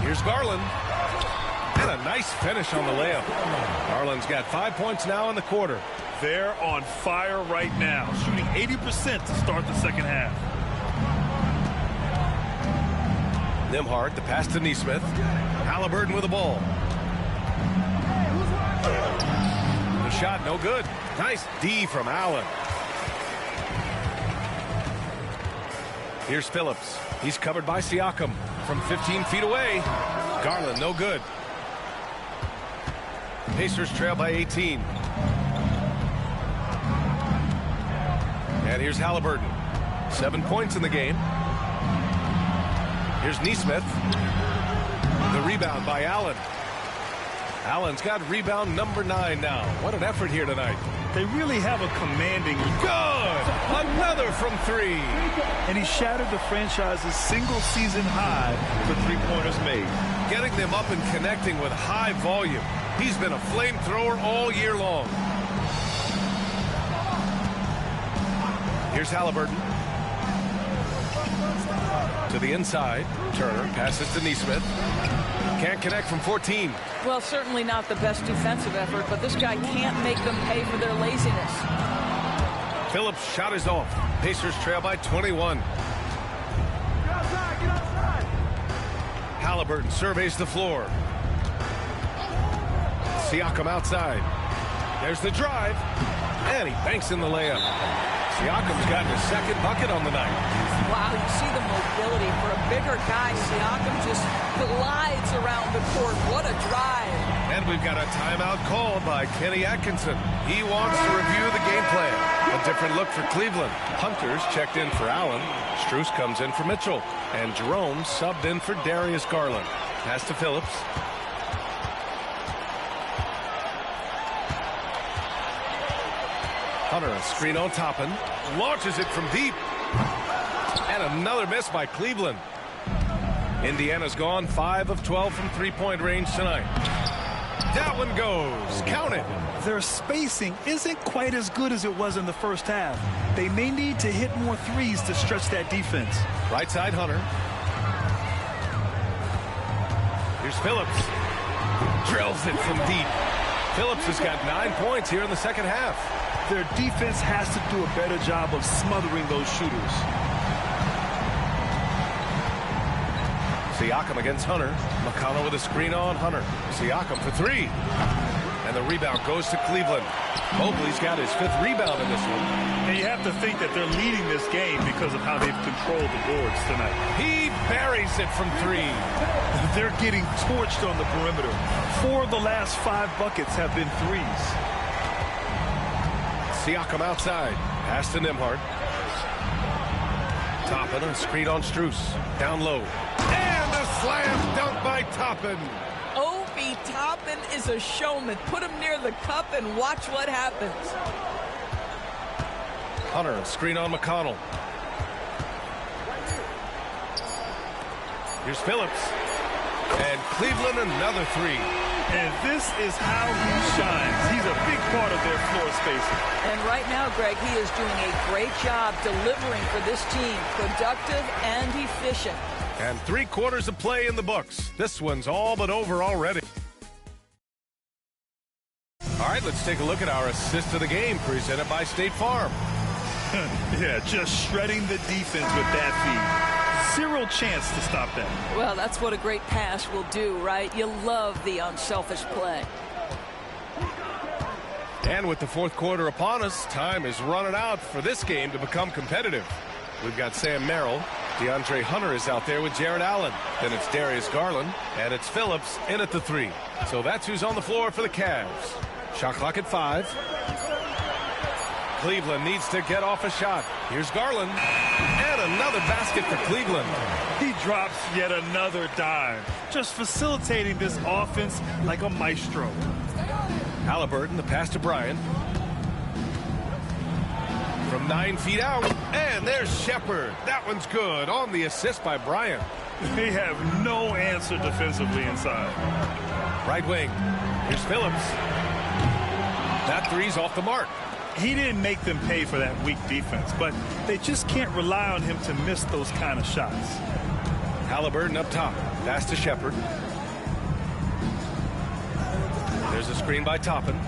Here's Garland. And a nice finish on the layup. Garland's got 5 points now in the quarter. They're on fire right now, shooting 80% to start the second half. Nembhard, the pass to Nesmith. Halliburton with the ball. The shot, no good. Nice D from Allen. Here's Phillips. He's covered by Siakam from 15 feet away. Garland, no good. Pacers trail by 18. And here's Halliburton. 7 points in the game. Here's Nesmith. The rebound by Allen. Allen's got rebound number 9 now. What an effort here tonight. They really have a commanding. Good! Another from 3. And he shattered the franchise's single-season high for three-pointers made. Getting them up and connecting with high volume. He's been a flamethrower all year long. Here's Halliburton. To the inside. Turner passes to Nesmith. Can't connect from 14. Well, certainly not the best defensive effort, but this guy can't make them pay for their laziness. Phillips' shot is off. Pacers trail by 21. Get outside, get outside. Halliburton surveys the floor. Siakam outside. There's the drive. And he banks in the layup. Siakam's gotten his second bucket on the night. Wow, you see the mobility. For a bigger guy, Siakam just glides around the court. What a drive. And we've got a timeout called by Kenny Atkinson. He wants to review the game plan. A different look for Cleveland. Hunter's checked in for Allen. Strus comes in for Mitchell. And Jerome subbed in for Darius Garland. Pass to Phillips. Hunter, a screen on Toppin. Launches it from deep. And another miss by Cleveland. Indiana's gone 5 of 12 from three-point range tonight. That one goes. Count it. Their spacing isn't quite as good as it was in the first half. They may need to hit more threes to stretch that defense. Right side, Hunter. Here's Phillips. Drills it from deep. Phillips has got 9 points here in the second half. Their defense has to do a better job of smothering those shooters. Siakam against Hunter. McConnell with a screen on Hunter. Siakam for 3. And the rebound goes to Cleveland. Mobley's got his 5th rebound in this one. And you have to think that they're leading this game because of how they've controlled the boards tonight. He buries it from 3. They're getting torched on the perimeter. 4 of the last 5 buckets have been threes. Siakam outside. Pass to Nembhard. Toppin, a screen on Strus. Down low. And a Slam dunk by Toppin. Obi Toppin is a showman. Put him near the cup and watch what happens. Hunter, screen on McConnell. Here's Phillips. And Cleveland another three. And this is how he shines. He's a big part of their floor spacing. And right now, Greg, he is doing a great job delivering for this team. Productive and efficient. And 3/4 of play in the books. This one's all but over already. All right, let's take a look at our assist of the game presented by State Farm. Yeah, just shredding the defense with that feed. Zero chance to stop that. Well, that's what a great pass will do, right? You love the unselfish play. And with the 4th quarter upon us, time is running out for this game to become competitive. We've got Sam Merrill. DeAndre Hunter is out there with Jared Allen. Then it's Darius Garland. And it's Phillips in at the 3. So that's who's on the floor for the Cavs. Shot clock at 5. Cleveland needs to get off a shot. Here's Garland. And another basket for Cleveland. He drops yet another dime. Just facilitating this offense like a maestro. Halliburton, the pass to Bryant. From 9 feet out. And there's Shepard. That one's good on the assist by Bryant. They have no answer defensively inside. Right wing. Here's Phillips. That three's off the mark. He didn't make them pay for that weak defense, but they just can't rely on him to miss those kind of shots. Halliburton up top. Pass to Shepard. There's a screen by Toppin.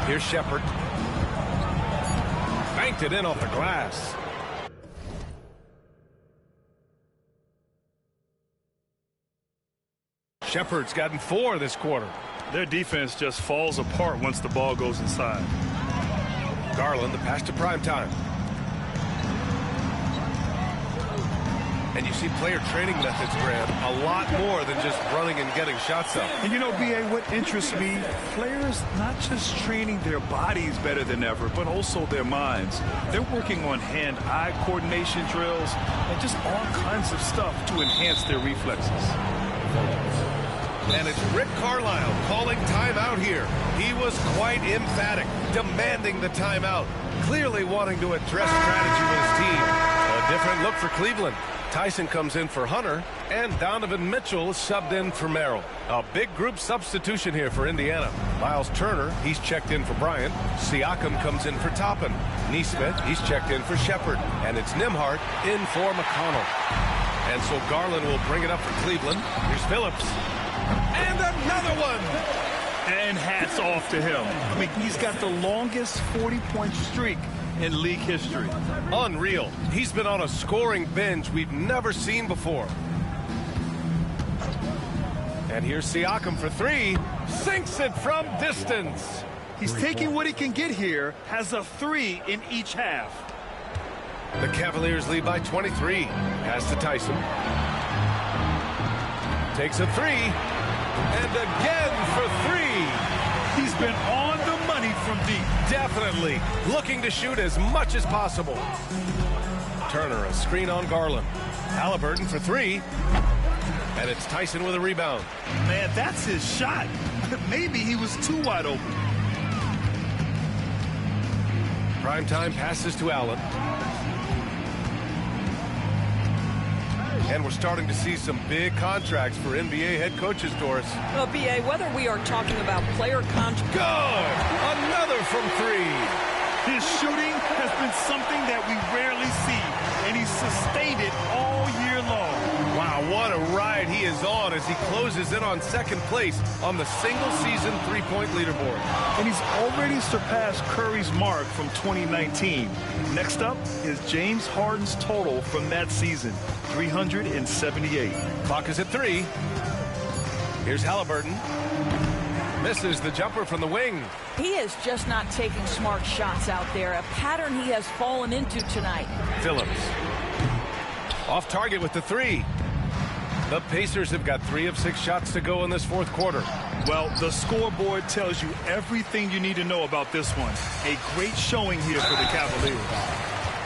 Here's Shepard. Banked it in off the glass. Shepard's gotten 4 this quarter. Their defense just falls apart once the ball goes inside. Garland, the pass to Primetime. And you see player training methods, Grant, a lot more than just running and getting shots up. And you know, B.A., what interests me, players not just training their bodies better than ever, but also their minds. They're working on hand-eye coordination drills and just all kinds of stuff to enhance their reflexes. And it's Rick Carlisle calling timeout here. He was quite emphatic, demanding the timeout, clearly wanting to address strategy with his team. A different look for Cleveland. Tyson comes in for Hunter, and Donovan Mitchell is subbed in for Merrill. A big group substitution here for Indiana. Miles Turner, he's checked in for Bryant. Siakam comes in for Toppin. Nesmith, he's checked in for Shepard. And it's Nembhard in for McConnell. And so Garland will bring it up for Cleveland. Here's Phillips. And another one! And hats off to him. I mean, he's got the longest 40-point streak in league history. Unreal. He's been on a scoring binge we've never seen before. And here's Siakam for 3. Sinks it from distance. He's taking what he can get here. Has a 3 in each half. The Cavaliers lead by 23. Pass to Tyson. Takes a 3. And again for 3. He's been on the money from deep. Definitely. Looking to shoot as much as possible. Turner, a screen on Garland. Halliburton for 3. And it's Tyson with a rebound. Man, that's his shot. Maybe he was too wide open. Primetime passes to Allen. And we're starting to see some big contracts for NBA head coaches, Doris. Well, B.A., whether we are talking about player contracts... Good! Another from 3. His shooting has been something that we rarely see, and he's sustained it all year long. Wow, what a ride he is on as he closes in on second place on the single-season three-point leaderboard. And he's already surpassed Curry's mark from 2019. Next up is James Harden's total from that season, 378. Clock is at 3. Here's Halliburton. Misses the jumper from the wing. He is just not taking smart shots out there, a pattern he has fallen into tonight. Phillips. Off target with the 3. The Pacers have got 3 of 6 shots to go in this fourth quarter. Well, the scoreboard tells you everything you need to know about this one. A great showing here for the Cavaliers.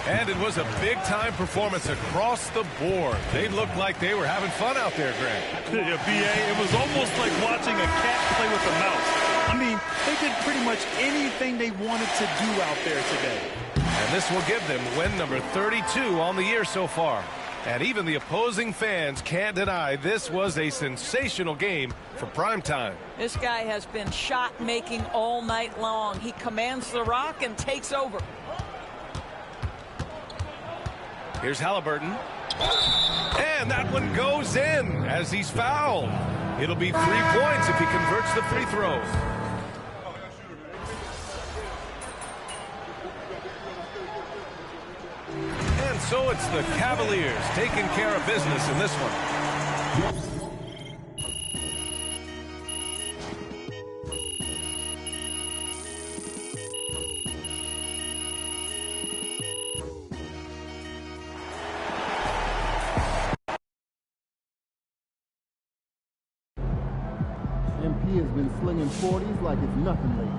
And it was a big-time performance across the board. They looked like they were having fun out there, Greg. Yeah, B.A., it was almost like watching a cat play with a mouse. I mean, they did pretty much anything they wanted to do out there today. And this will give them win number 32 on the year so far. And even the opposing fans can't deny this was a sensational game for primetime. This guy has been shot-making all night long. He commands the rock and takes over. Here's Halliburton. And that one goes in as he's fouled. It'll be 3 points if he converts the free throws. And so it's the Cavaliers taking care of business in this one. MP has been slinging 40s like it's nothing lately.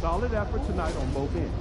Solid effort tonight on both ends.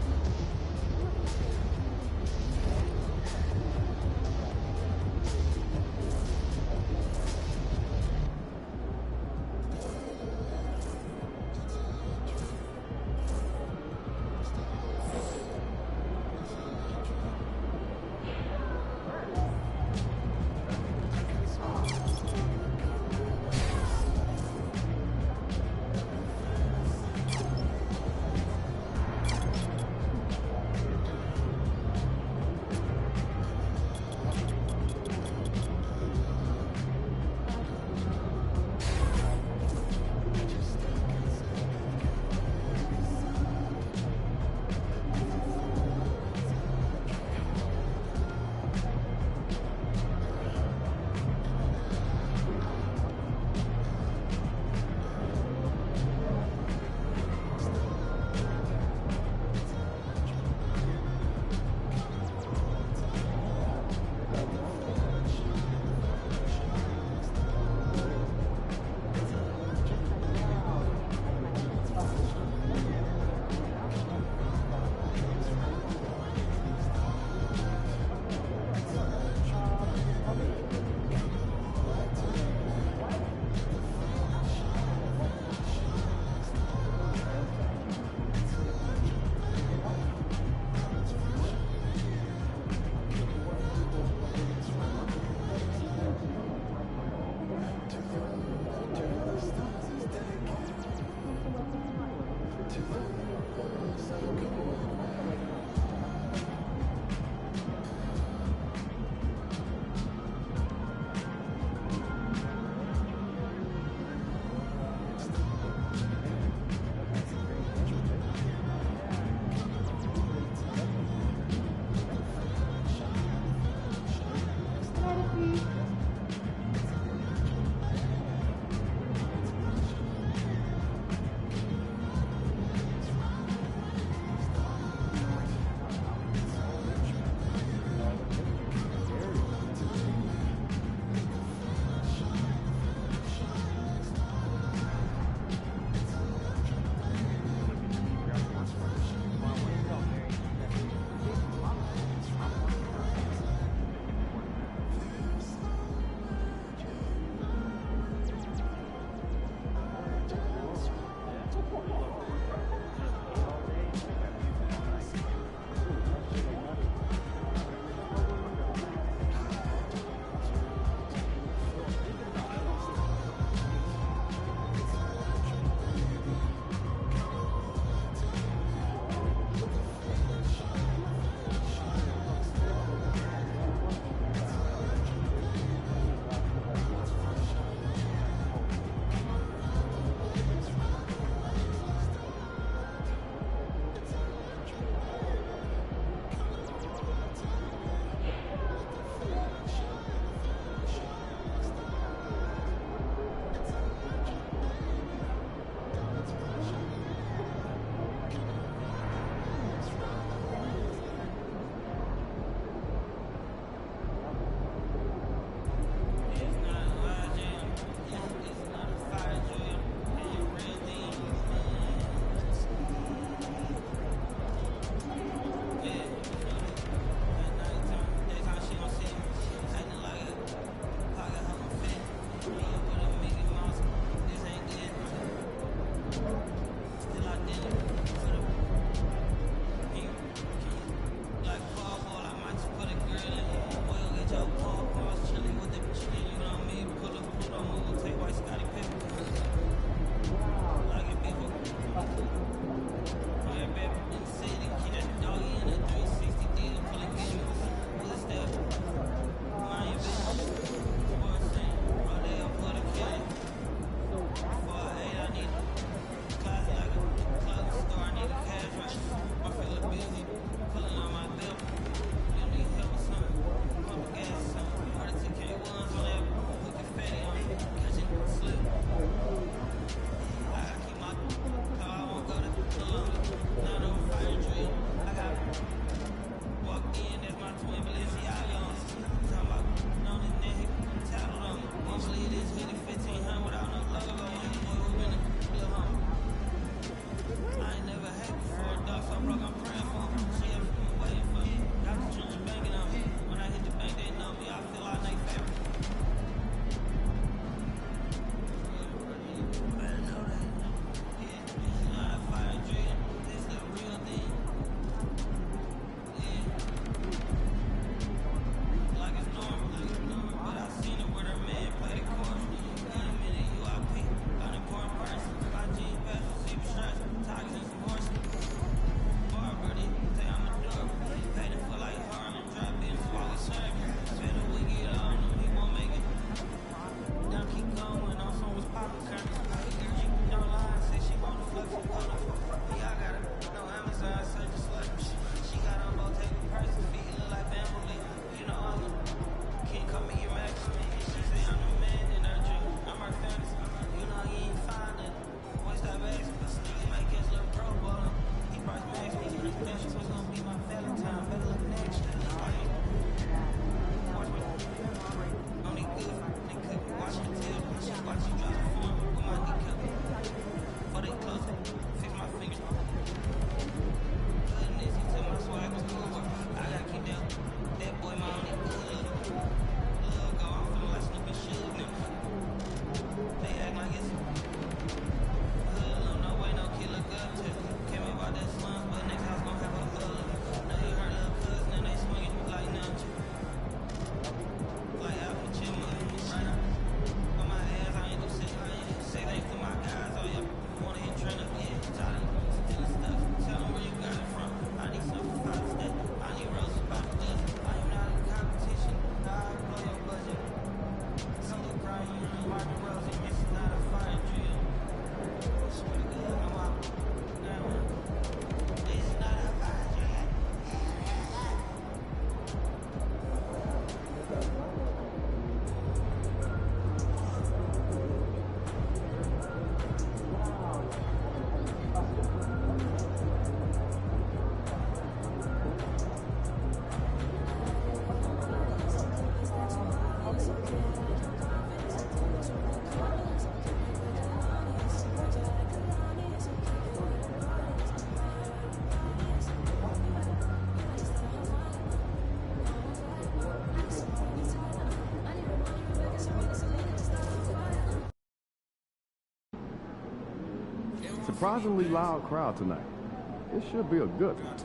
Surprisingly loud crowd tonight. It should be a good one.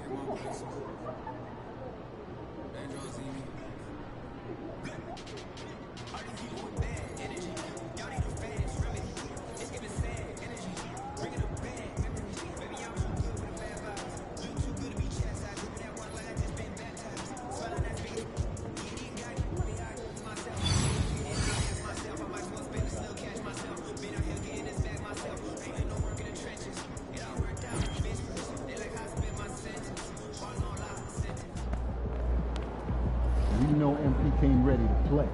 We know MP came ready to play.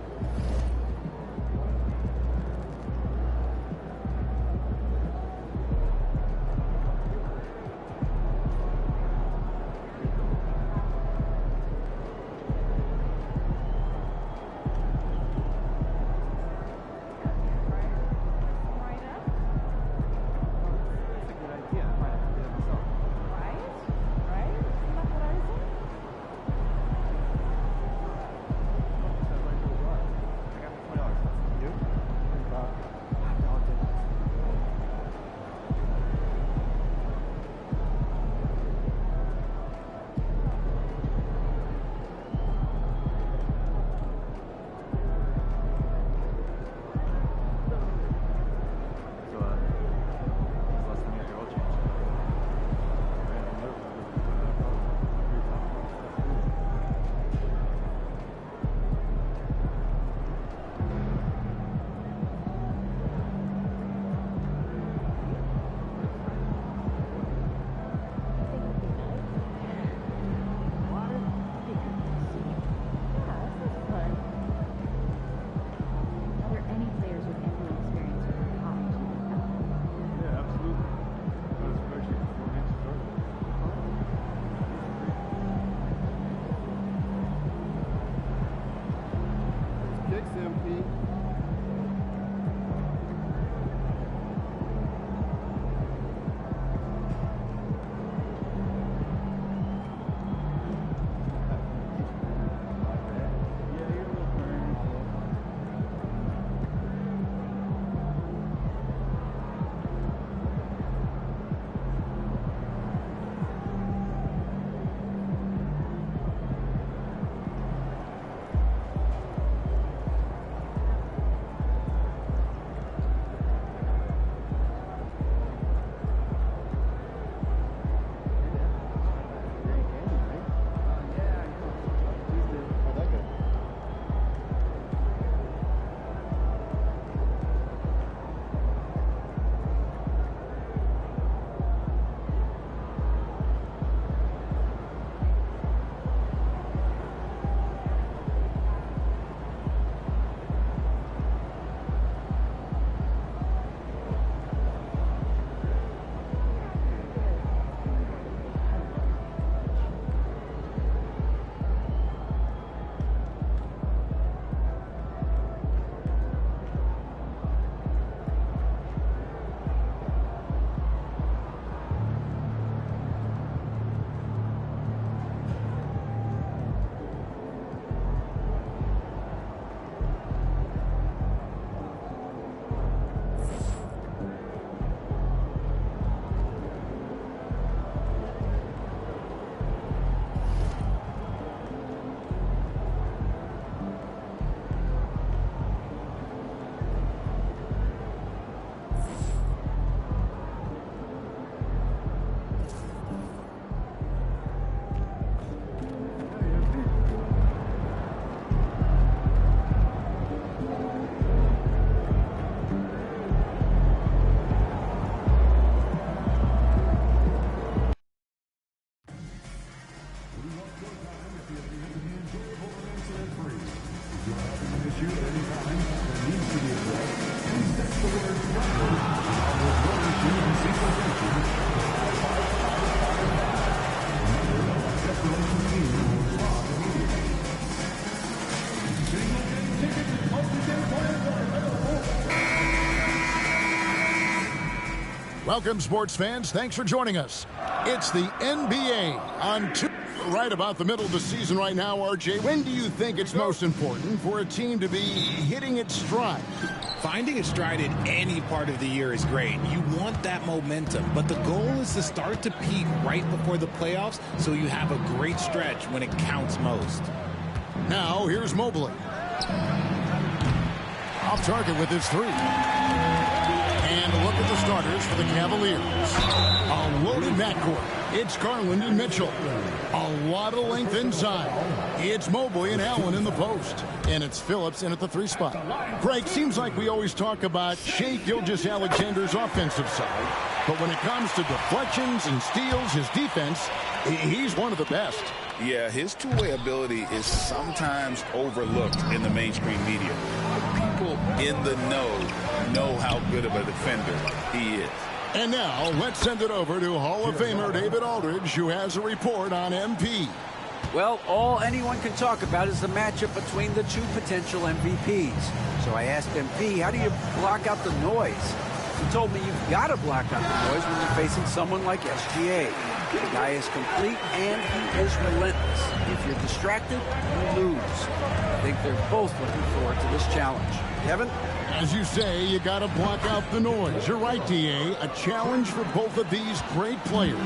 Welcome, sports fans. Thanks for joining us. It's the NBA on right about the middle of the season right now, RJ. When do you think it's most important for a team to be hitting its stride? Finding its stride in any part of the year is great. You want that momentum, but the goal is to start to peak right before the playoffs so you have a great stretch when it counts most. Now, here's Mobley. Off target with his three. And look at the starters for the Cavaliers. A loaded backcourt. It's Garland and Mitchell. A lot of length inside. It's Mobley and Allen in the post. And it's Phillips in at the 3 spot. Greg, seems like we always talk about Shai Gilgeous-Alexander's offensive side. But when it comes to deflections and steals, his defense, he's one of the best. Yeah, his two-way ability is sometimes overlooked in the mainstream media. People in the know how good of a defender he is. And now, let's send it over to Hall of Famer David Aldridge, who has a report on MP. Well, all anyone can talk about is the matchup between the two potential MVPs. So I asked MP, how do you block out the noise? He told me you've got to block out the noise when you're facing someone like SGA. The guy is complete and he is relentless. If you're distracted, you lose. I think they're both looking forward to this challenge. Kevin? As you say, you got to block out the noise. You're right, DA. A challenge for both of these great players.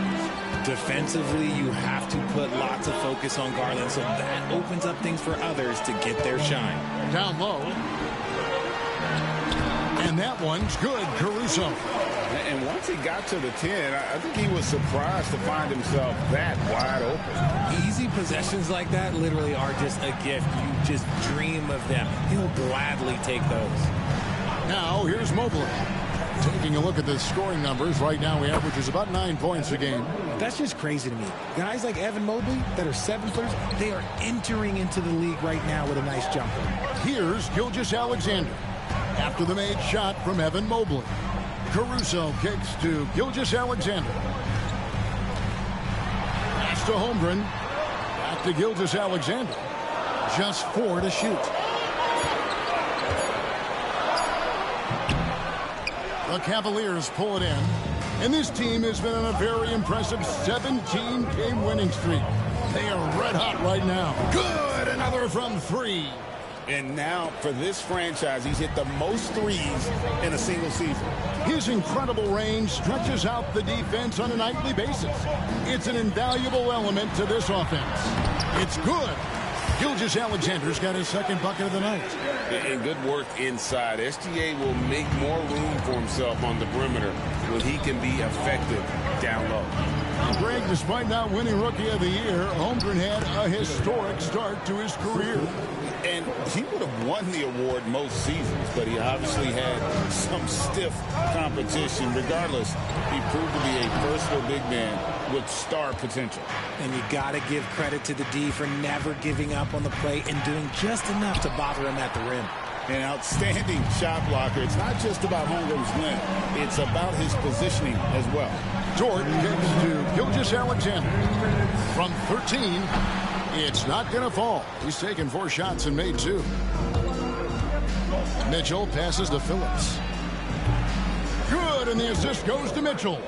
Defensively, you have to put lots of focus on Garland, so that opens up things for others to get their shine. Down low. And that one's good, Caruso. And once he got to the 10, I think he was surprised to find himself that wide open. Easy possessions like that literally are just a gift. You just dream of them. He'll gladly take those. Now, here's Mobley. Taking a look at the scoring numbers, right now he averages about 9 points a game. That's just crazy to me. Guys like Evan Mobley that are 7-footers, they are entering into the league right now with a nice jumper. Here's Gilgeous-Alexander. After the made shot from Evan Mobley. Caruso kicks to Gilgeous-Alexander. Pass to Holmgren. Back to Gilgeous-Alexander. Just 4 to shoot. The Cavaliers pull it in. And this team has been on a very impressive 17-game winning streak. They are red hot right now. Good! Another from 3. And now, for this franchise, he's hit the most threes in a single season. His incredible range stretches out the defense on a nightly basis. It's an invaluable element to this offense. It's good. Gilgeous-Alexander's got his second bucket of the night. And good work inside. SGA will make more room for himself on the perimeter when he can be effective down low. Greg, despite not winning Rookie of the Year, Holmgren had a historic start to his career. And he would have won the award most seasons, but he obviously had some stiff competition. Regardless, he proved to be a versatile big man with star potential. And you got to give credit to the D for never giving up on the play and doing just enough to bother him at the rim. An outstanding shot blocker. It's not just about Holmgren's length. It's about his positioning as well. Jordan kicks to Gilgeous-Alexander. From 13, it's not going to fall. He's taken 4 shots and made 2. Mitchell passes to Phillips. Good, and the assist goes to Mitchell.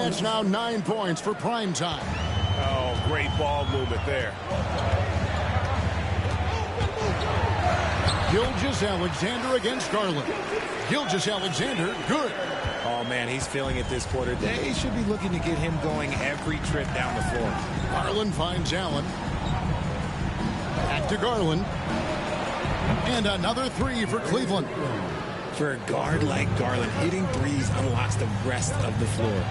That's now 9 points for prime time. Oh, great ball movement there. Gilgeous-Alexander against Garland. Gilgeous-Alexander, good. Oh, man, he's feeling it this quarter. They should be looking to get him going every trip down the floor. Garland finds Allen. Back to Garland. And another three for Cleveland. For a guard like Garland, hitting threes unlocks the rest of the floor.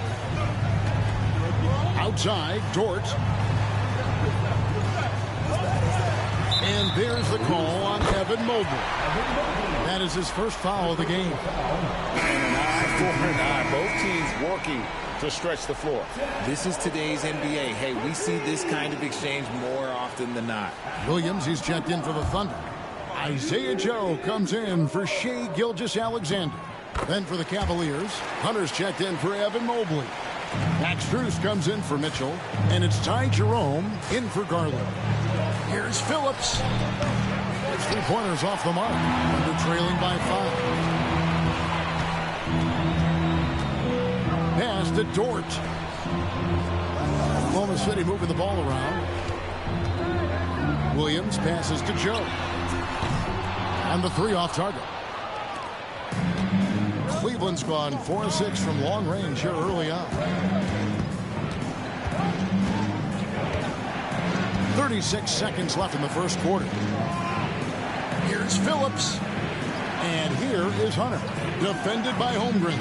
Outside, Dort. And there's the call on Evan Mobley. That is his first foul of the game. And an eye for an eye. Both teams working to stretch the floor. This is today's NBA. Hey, we see this kind of exchange more often than not. Williams, he's checked in for the Thunder. Isaiah Joe comes in for Shai Gilgeous-Alexander. Then for the Cavaliers, Hunter's checked in for Evan Mobley. Max Strus comes in for Mitchell, and it's Ty Jerome in for Garland. Here's Phillips. It's 3-pointers off the mark. Under trailing by 5. Pass to Dort. Oklahoma City moving the ball around. Williams passes to Joe. And the three off target. Cleveland's gone 4-6 from long range here early on. 36 seconds left in the first quarter. Here's Phillips. And here is Hunter. Defended by Holmgren.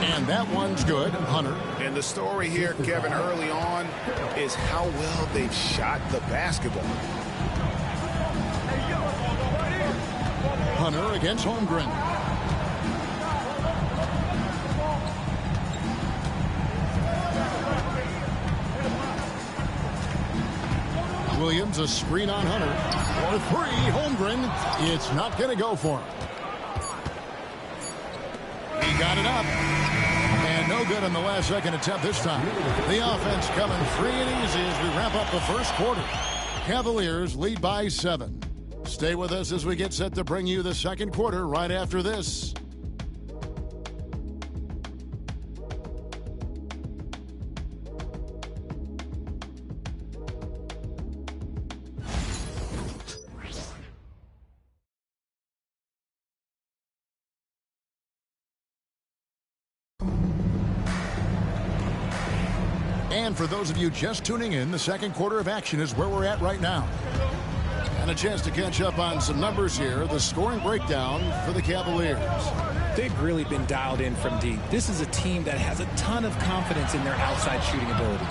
And that one's good. Hunter. And the story here, Kevin, early on is how well they've shot the basketball. Hunter against Holmgren. Williams, a screen on Hunter. For three, Holmgren. It's not going to go for him. He got it up. And no good on the last second attempt this time. The offense coming free and easy as we wrap up the first quarter. Cavaliers lead by 7. Stay with us as we get set to bring you the second quarter right after this. And for those of you just tuning in, the second quarter of action is where we're at right now. And a chance to catch up on some numbers here. The scoring breakdown for the Cavaliers. They've really been dialed in from deep. This is a team that has a ton of confidence in their outside shooting ability.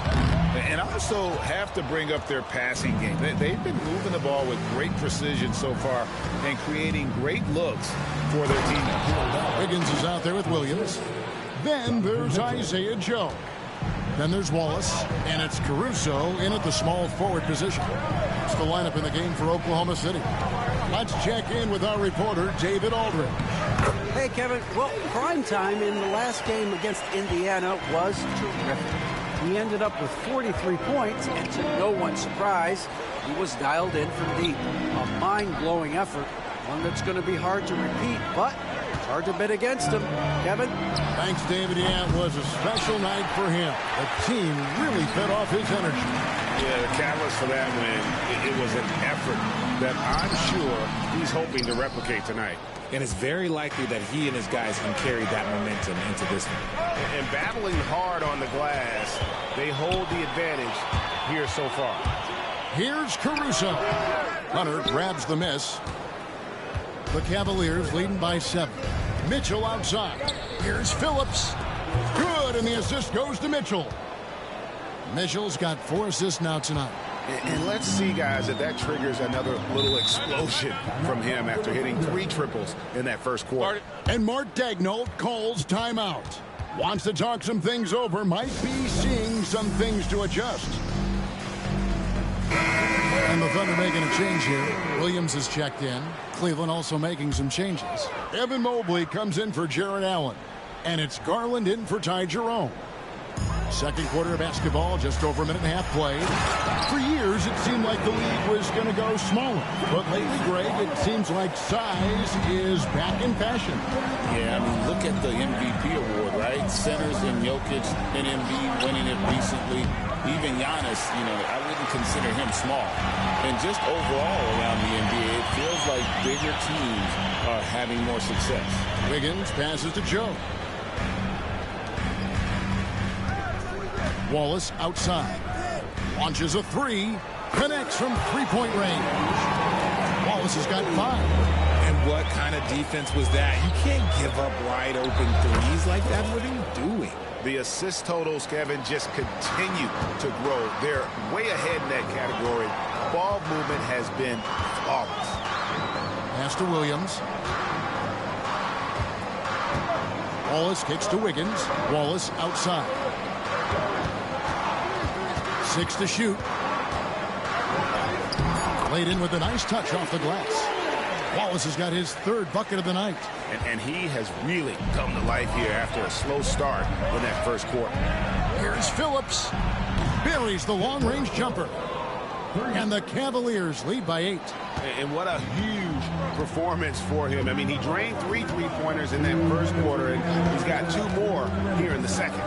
And also have to bring up their passing game. They've been moving the ball with great precision so far and creating great looks for their teammates. Wiggins is out there with Williams. Then there's Isaiah Joe. Then there's Wallace, and it's Caruso in at the small forward position. It's the lineup in the game for Oklahoma City. Let's check in with our reporter, David Aldridge. Hey, Kevin. Well, prime time in the last game against Indiana was terrific. He ended up with 43 points, and to no one's surprise, he was dialed in from deep. A mind-blowing effort, one that's going to be hard to repeat, but it's hard to bet against him. Kevin? Thanks, David. Yeah, it was a special night for him. The team really fed off his energy. Yeah, the catalyst for that win, it was an effort that I'm sure he's hoping to replicate tonight. And it's very likely that he and his guys can carry that momentum into this one. And battling hard on the glass, they hold the advantage here so far. Here's Caruso. Hunter grabs the miss. The Cavaliers leading by 7. Mitchell outside. Here's Phillips. Good, and the assist goes to Mitchell. Mitchell's got 4 assists now tonight. And let's see, guys, if that triggers another little explosion from him after hitting 3 triples in that first quarter. And Mark Daigneault calls timeout. Wants to talk some things over. Might be seeing some things to adjust. And the Thunder making a change here. Williams is checked in. Cleveland also making some changes. Evan Mobley comes in for Jarrett Allen. And it's Garland in for Ty Jerome. Second quarter of basketball, just over a minute and a half played. For years, it seemed like the league was going to go smaller. But lately, Greg, it seems like size is back in fashion. Yeah, I mean, look at the MVP award, right? Centers and Jokic and Embiid winning it recently. Even Giannis, I wouldn't consider him small. And just overall around the NBA, it feels like bigger teams are having more success. Wiggins passes to Joe. Wallace outside. Launches a three. Connects from three-point range. Wallace has got 5. And what kind of defense was that? You can't give up wide open threes like that. What are you doing? The assist totals, Kevin, just continue to grow. They're way ahead in that category. Ball movement has been flawless. Pass to Williams. Wallace kicks to Wiggins. Wallace outside. 6 to shoot. Laid in with a nice touch off the glass. Wallace has got his 3rd bucket of the night. And he has really come to life here after a slow start in that first quarter. Here's Phillips. Buries the long-range jumper. And the Cavaliers lead by 8. And what a huge performance for him. I mean, he drained 3 three-pointers in that first quarter, and he's got 2 more here in the second.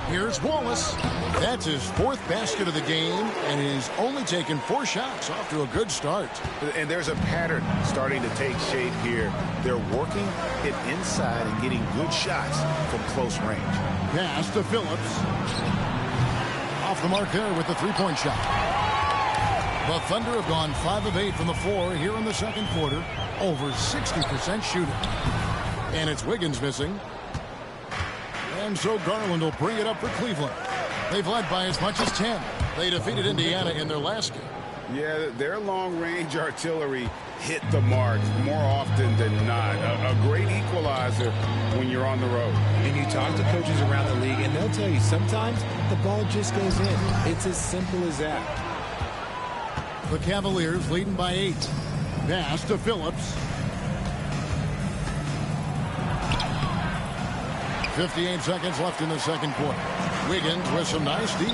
Here's Wallace. That's his 4th basket of the game, and he's only taken 4 shots. Off to a good start. And there's a pattern starting to take shape here. They're working it inside and getting good shots from close range. Pass to Phillips. Off the mark there with the 3-point shot. The Thunder have gone 5 of 8 from the floor here in the second quarter. Over 60% shooting. And it's Wiggins missing. And so Garland will bring it up for Cleveland. They've led by as much as 10. They defeated Indiana in their last game. Yeah, their long-range artillery hit the mark more often than not. A great equalizer when you're on the road. And you talk to coaches around the league, and they'll tell you sometimes the ball just goes in. It's as simple as that. The Cavaliers leading by 8. Pass to Phillips. 58 seconds left in the second quarter. Wiggins with some nice D.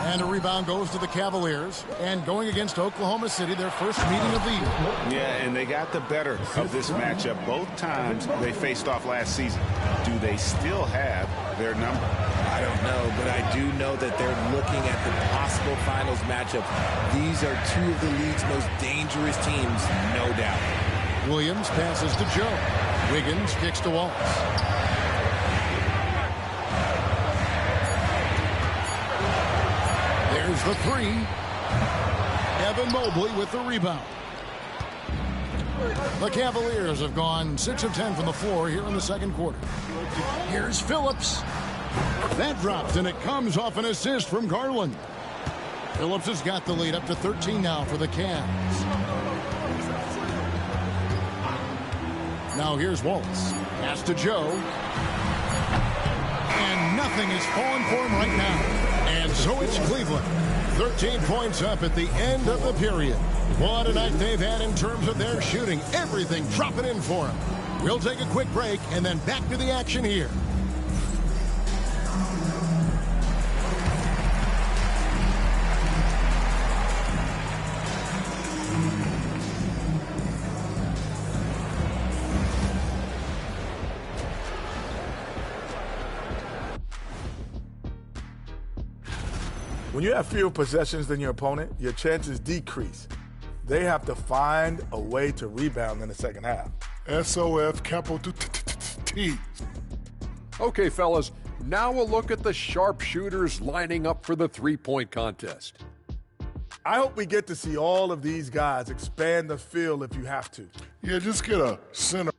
And a rebound goes to the Cavaliers. And going against Oklahoma City, their first meeting of the year. Yeah, and they got the better of this matchup both times they faced off last season. Do they still have their number? I don't know, but I do know that they're looking at the possible finals matchup. These are 2 of the league's most dangerous teams, no doubt. Williams passes to Joe. Wiggins kicks to Wallace. There's the 3. Evan Mobley with the rebound. The Cavaliers have gone 6 of 10 from the floor here in the second quarter. Here's Phillips. That dropped, and it comes off an assist from Garland. Phillips has got the lead up to 13 now for the Cavs. Now here's Wallace. Pass to Joe. And nothing is falling for him right now. And so it's Cleveland. 13 points up at the end of the period. What a night they've had in terms of their shooting. Everything dropping in for them. We'll take a quick break and then back to the action here. When you have fewer possessions than your opponent, your chances decrease. They have to find a way to rebound in the second half. SOF capital T. Okay, fellas, now we'll look at the sharpshooters lining up for the three-point contest. I hope we get to see all of these guys expand the field if you have to. Yeah, just get a center.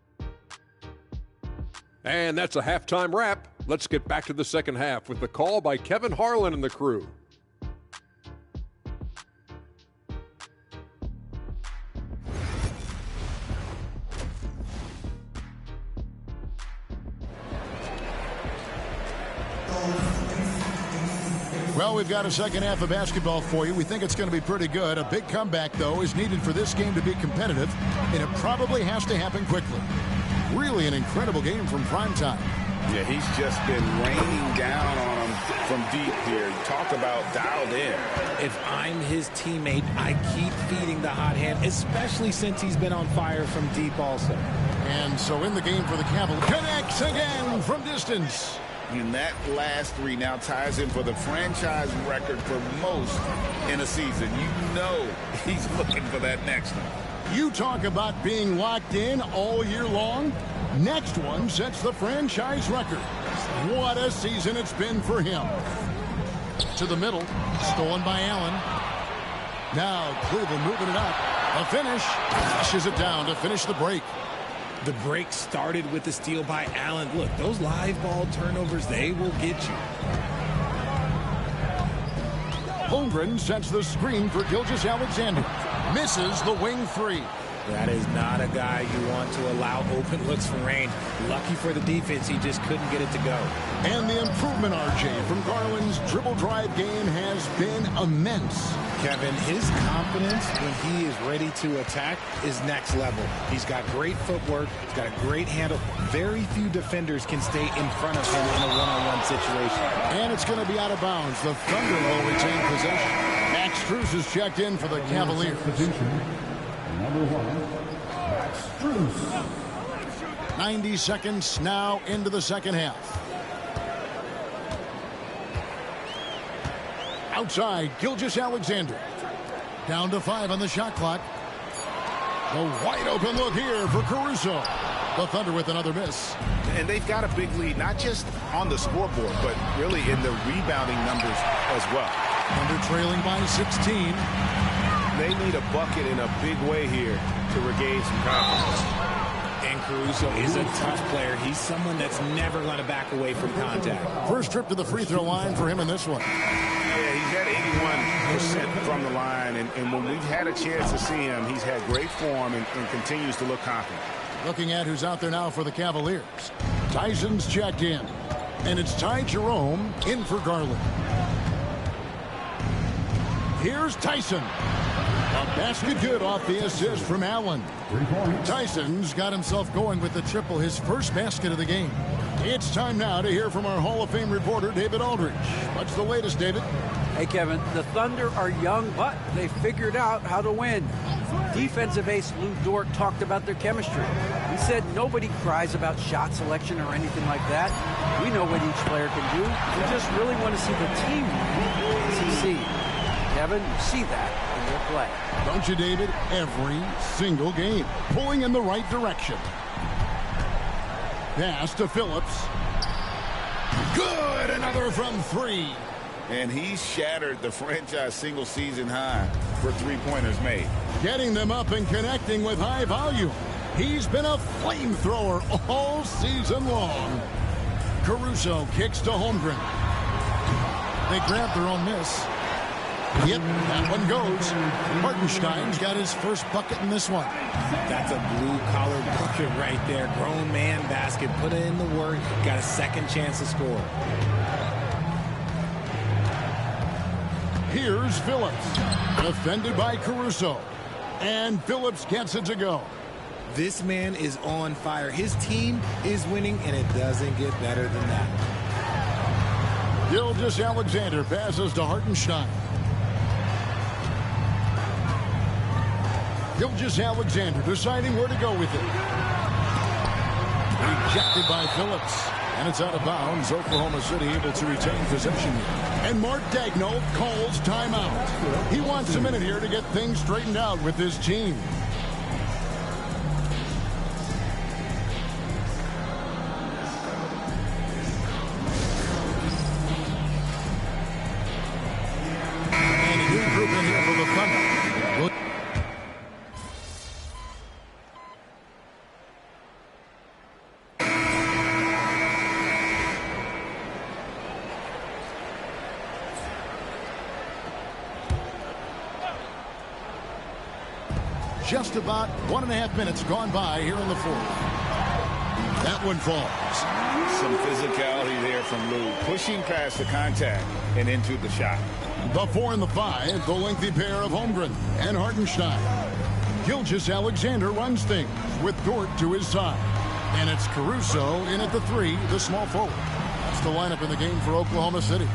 And that's a halftime wrap. Let's get back to the second half with the call by Kevin Harlan and the crew. Well, we've got a second half of basketball for you. We think it's going to be pretty good. A big comeback, though, is needed for this game to be competitive, and it probably has to happen quickly. Really an incredible game from Primetime. Yeah, he's just been raining down on him from deep here. Talk about dialed in. If I'm his teammate, I keep feeding the hot hand, especially since he's been on fire from deep also. And so in the game for the Cavaliers, connects again from distance. And that last three now ties in for the franchise record for most in a season. You know he's looking for that next one. You talk about being locked in all year long. Next one sets the franchise record. What a season it's been for him. To the middle, stolen by Allen. Now Cleveland moving it up. A finish. Flushes it down to finish the break. The break started with the steal by Allen. Look, those live ball turnovers, they will get you. Holmgren sets the screen for Gilgeous-Alexander. Misses the wing three. That is not a guy you want to allow open looks from range. Lucky for the defense, he just couldn't get it to go. And the improvement, RJ, from Garland's dribble drive game has been immense. Kevin, his confidence when he is ready to attack is next level. He's got great footwork. He's got a great handle. Very few defenders can stay in front of him in a one-on-one situation. And it's going to be out of bounds. The Thunder will retain possession. Max Strus is checked in for the Cavaliers. Number 1, Max Strus. 90 seconds now into the second half. Outside, Gilgeous-Alexander. Down to 5 on the shot clock. The wide open look here for Caruso. The Thunder with another miss. And they've got a big lead, not just on the scoreboard, but really in the rebounding numbers as well. Thunder trailing by 16. They need a bucket in a big way here to regain some confidence. And Caruso is a tough player. He's someone that's never going to back away from contact. First trip to the free throw line for him in this one. Yeah, he's at 81% from the line, and when we've had a chance to see him, he's had great form and continues to look confident. Looking at who's out there now for the Cavaliers. Tyson's checked in, and it's Ty Jerome in for Garland. Here's Tyson. A basket good off the assist from Allen. Tyson's got himself going with the triple, his first basket of the game. It's time now to hear from our Hall of Fame reporter, David Aldridge. What's the latest, David? Hey, Kevin, the Thunder are young, but they figured out how to win. Defensive ace Lou Dort talked about their chemistry. He said nobody cries about shot selection or anything like that. We know what each player can do. We just really want to see the team succeed. Kevin, you see that in your play. Don't you, David? Every single game. Pulling in the right direction. Pass to Phillips. Good! Another from 3. And he shattered the franchise single-season high for three-pointers made. Getting them up and connecting with high volume. He's been a flamethrower all season long. Caruso kicks to Holmgren. They grab their own miss. Yep, that one goes. Hartenstein's got his first bucket in this one. That's a blue-collar bucket right there. Grown man basket. Put in the work. Got a second chance to score. Here's Phillips. Defended by Caruso. And Phillips gets it to go. This man is on fire. His team is winning, and it doesn't get better than that. Gilgeous-Alexander passes to Hartenstein. Gilgeous-Alexander deciding where to go with it. Rejected by Phillips. And it's out of bounds. Oklahoma City able to retain possession. And Mark Daigneault calls timeout. He wants a minute here to get things straightened out with his team. And a new group in here for the Thunder. Just about 1.5 minutes gone by here in the fourth. That one falls. Some physicality there from Lou, pushing past the contact and into the shot. The 4 and the 5, the lengthy pair of Holmgren and Hartenstein. Gilgeous-Alexander runs things with Dort to his side. And it's Caruso in at the 3, the small forward. That's the lineup in the game for Oklahoma City.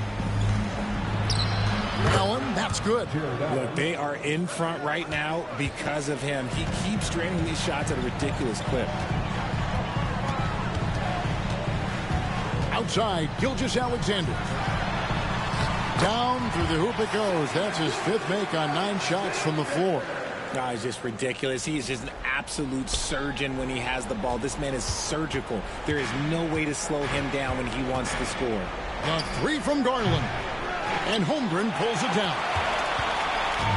Allen, that's good. Look, they are in front right now because of him. He keeps draining these shots at a ridiculous clip. Outside, Gilgeous-Alexander. Down through the hoop it goes. That's his 5th make on 9 shots from the floor. No, it's just ridiculous. He is just an absolute surgeon when he has the ball. This man is surgical. There is no way to slow him down when he wants to score. The 3 from Garland. And Holmgren pulls it down.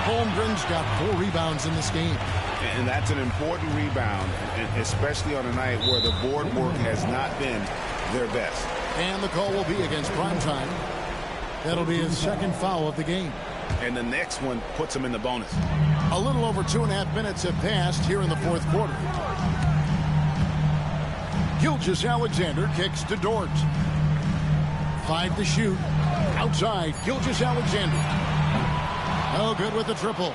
Holmgren's got 4 rebounds in this game. And that's an important rebound, especially on a night where the board work has not been their best. And the call will be against Primetime. That'll be his 2nd foul of the game. And the next one puts him in the bonus. A little over 2.5 minutes have passed here in the 4th quarter. Gilgeous-Alexander kicks to Dort. 5 to shoot. Outside, Gilgeous-Alexander. No good with the triple.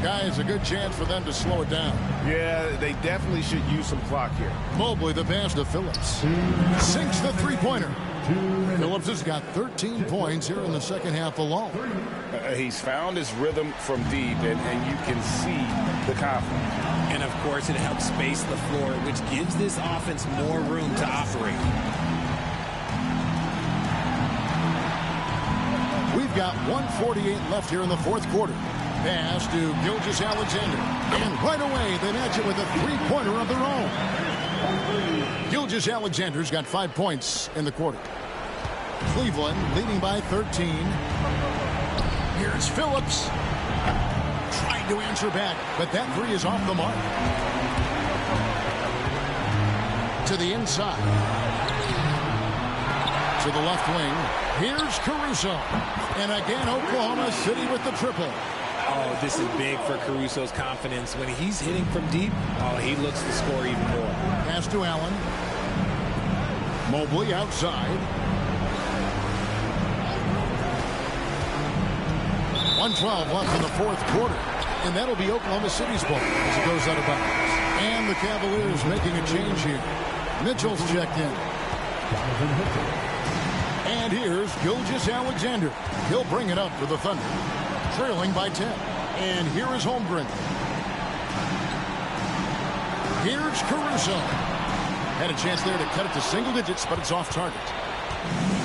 Guys, a good chance for them to slow it down. Yeah, they definitely should use some clock here. Mobley, the pass to Phillips. Sinks the 3-pointer. Phillips has got 13 points here in the 2nd half alone. He's found his rhythm from deep, and you can see the confidence. And, of course, it helps space the floor, which gives this offense more room to operate. We've got 1:48 left here in the 4th quarter. Pass to Gilgeous-Alexander. And right away, they match it with a 3-pointer of their own. Gilgeous-Alexander's got 5 points in the quarter. Cleveland leading by 13. Here's Phillips. Trying to answer back, but that 3 is off the mark. To the inside. To the left wing. Here's Caruso. And again, Oklahoma City with the triple. Oh, this is big for Caruso's confidence. When he's hitting from deep, oh, he looks to score even more. Pass to Allen. Mobley outside. 1:12 left in the 4th quarter. And that'll be Oklahoma City's ball as it goes out of bounds. And the Cavaliers making a change here. Mitchell's checked in. And here's Gilgeous-Alexander. He'll bring it up for the Thunder. Trailing by 10. And here is Holmgren. Here's Caruso. Had a chance there to cut it to single digits, but it's off target.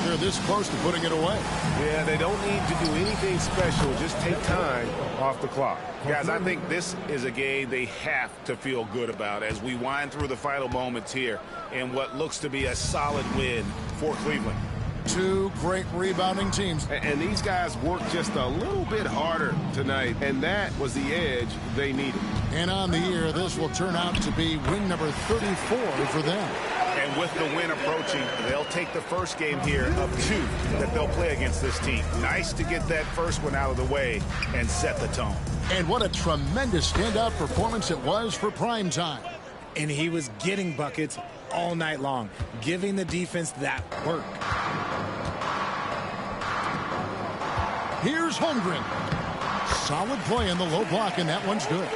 They're this close to putting it away. Yeah, they don't need to do anything special. Just take time off the clock. Guys, I think this is a game they have to feel good about as we wind through the final moments here in what looks to be a solid win for Cleveland. 2 great rebounding teams. And these guys worked just a little bit harder tonight, and that was the edge they needed. And on the year, this will turn out to be win number 34 for them. And with the win approaching, they'll take the first game here of 2 that they'll play against this team. Nice to get that first one out of the way and set the tone. And what a tremendous standout performance it was for Primetime. And he was getting buckets all night long, giving the defense that work. Here's Holmgren. Solid play in the low block, and that one's good.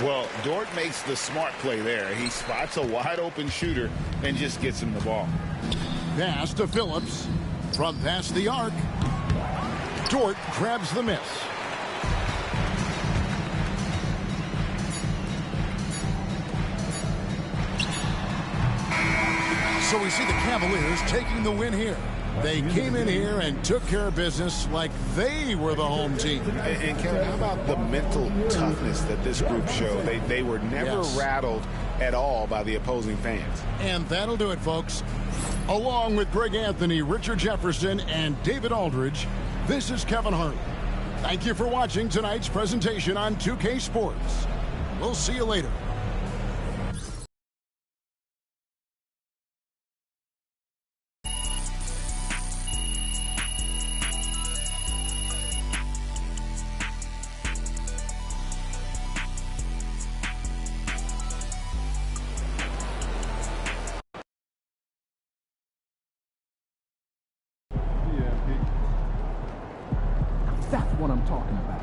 Well, Dort makes the smart play there. He spots a wide-open shooter and just gets him the ball. Pass to Phillips. From past the arc. Dort grabs the miss. So we see the Cavaliers taking the win here. They came in here and took care of business like they were the home team. And Kevin, how about the mental toughness that this group showed? They were never rattled at all by the opposing fans. And that'll do it, folks. Along with Greg Anthony, Richard Jefferson, and David Aldridge, this is Kevin Harlan. Thank you for watching tonight's presentation on 2K Sports. We'll see you later. That's what I'm talking about.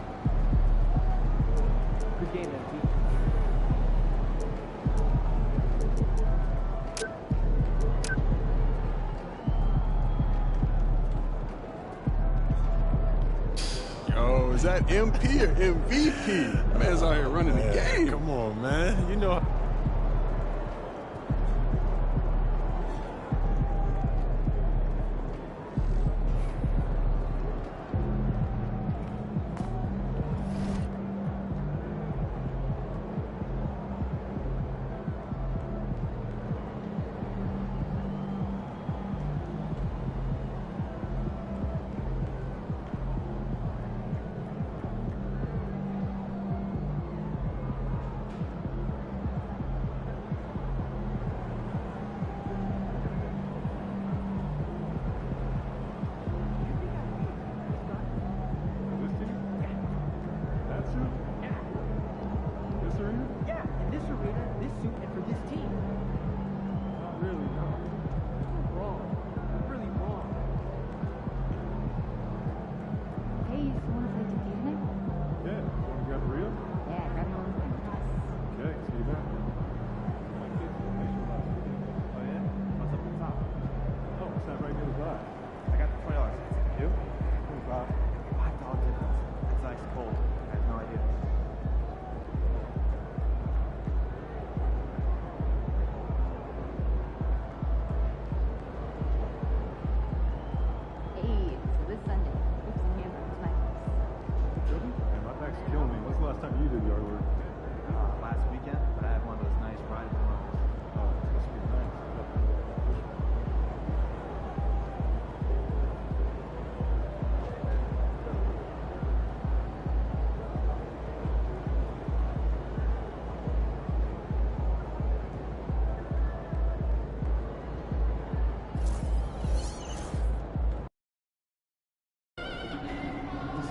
Good game, MP. Oh, is that MP or MVP? Man's out here running the game. Come on, man. You know.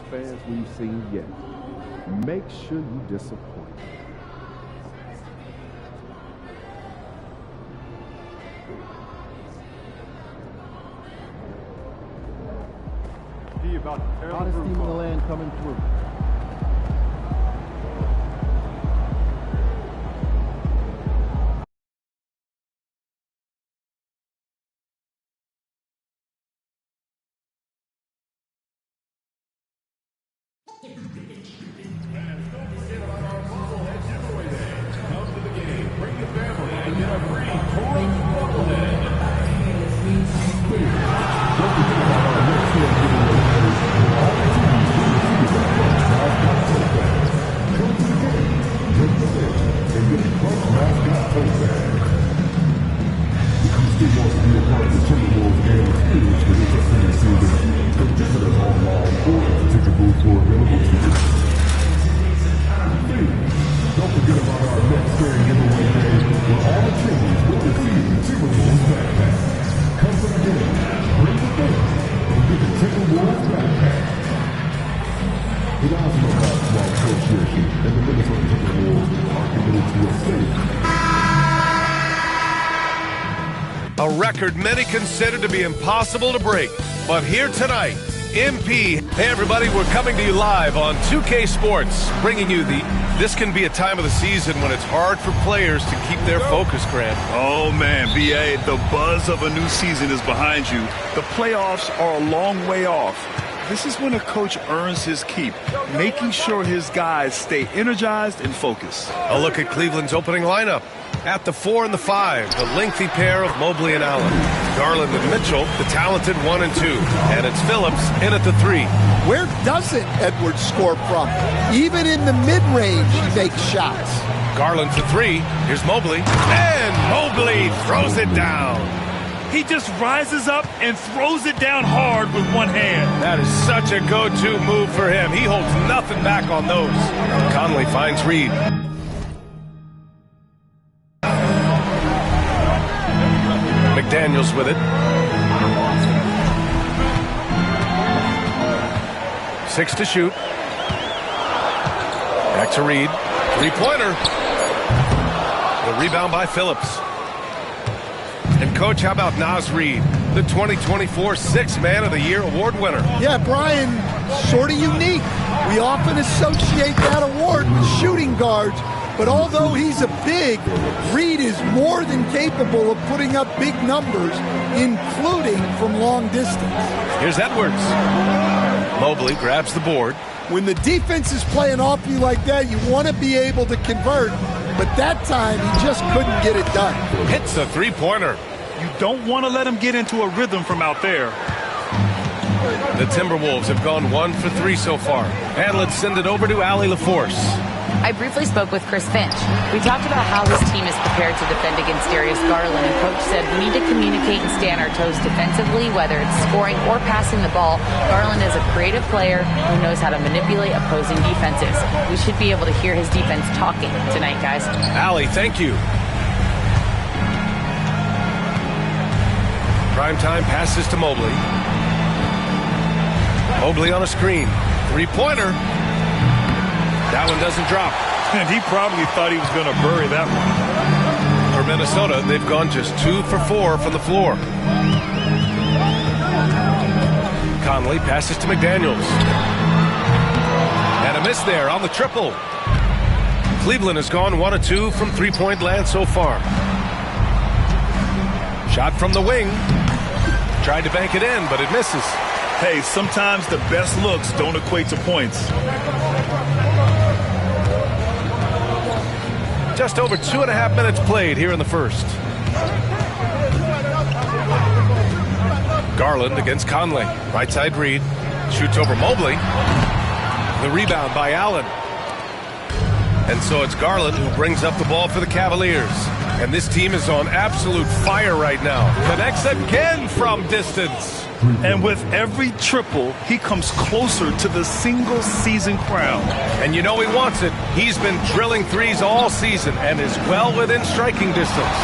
Fans we've seen yet. Make sure you disappoint. Hottest team in the land coming through. A record many consider to be impossible to break. But here tonight, MP. Hey everybody, we're coming to you live on 2K Sports, bringing you this can be a time of the season when it's hard for players to keep their focus, Grant. Oh man, BA, the buzz of a new season is behind you. The playoffs are a long way off. This is when a coach earns his keep, making sure his guys stay energized and focused. A look at Cleveland's opening lineup. At the 4 and the 5, the lengthy pair of Mobley and Allen. Garland and Mitchell, the talented 1 and 2. And it's Phillips in at the 3. Where doesn't Edwards score from? Even in the mid-range, he makes shots. Garland for 3. Here's Mobley. And Mobley throws it down. He just rises up and throws it down hard with one hand. That is such a go-to move for him. He holds nothing back on those. Conley finds Reed. McDaniels with it. 6 to shoot. Back to Reed. Three-pointer. The rebound by Phillips. And, Coach, how about Naz Reid, the 2024 Sixth Man of the Year award winner? Yeah, Brian, sort of unique. We often associate that award with shooting guards, but although he's a big, Reid is more than capable of putting up big numbers, including from long distance. Here's Edwards. Mobley grabs the board. When the defense is playing off you like that, you want to be able to convert, but that time he just couldn't get it done. Hits a three-pointer. You don't want to let him get into a rhythm from out there. The Timberwolves have gone 1 for 3 so far. And let's send it over to Allie LaForce. I briefly spoke with Chris Finch. We talked about how his team is prepared to defend against Darius Garland, and Coach said we need to communicate and stay on our toes defensively, whether it's scoring or passing the ball. Garland is a creative player who knows how to manipulate opposing defenses. We should be able to hear his defense talking tonight, guys. Allie, thank you. Primetime passes to Mobley. Mobley on a screen. Three-pointer. That one doesn't drop. And he probably thought he was going to bury that one. For Minnesota, they've gone just 2 for 4 from the floor. Conley passes to McDaniels. And a miss there on the triple. Cleveland has gone 1 of 2 from three-point land so far. Shot from the wing. Tried to bank it in, but it misses. Hey, sometimes the best looks don't equate to points. Just over 2.5 minutes played here in the first. Garland against Conley. Right side read. Shoots over Mobley. The rebound by Allen. And so it's Garland who brings up the ball for the Cavaliers. And this team is on absolute fire right now. Connects again from distance. And with every triple, he comes closer to the single-season crown. And you know he wants it. He's been drilling threes all season and is well within striking distance.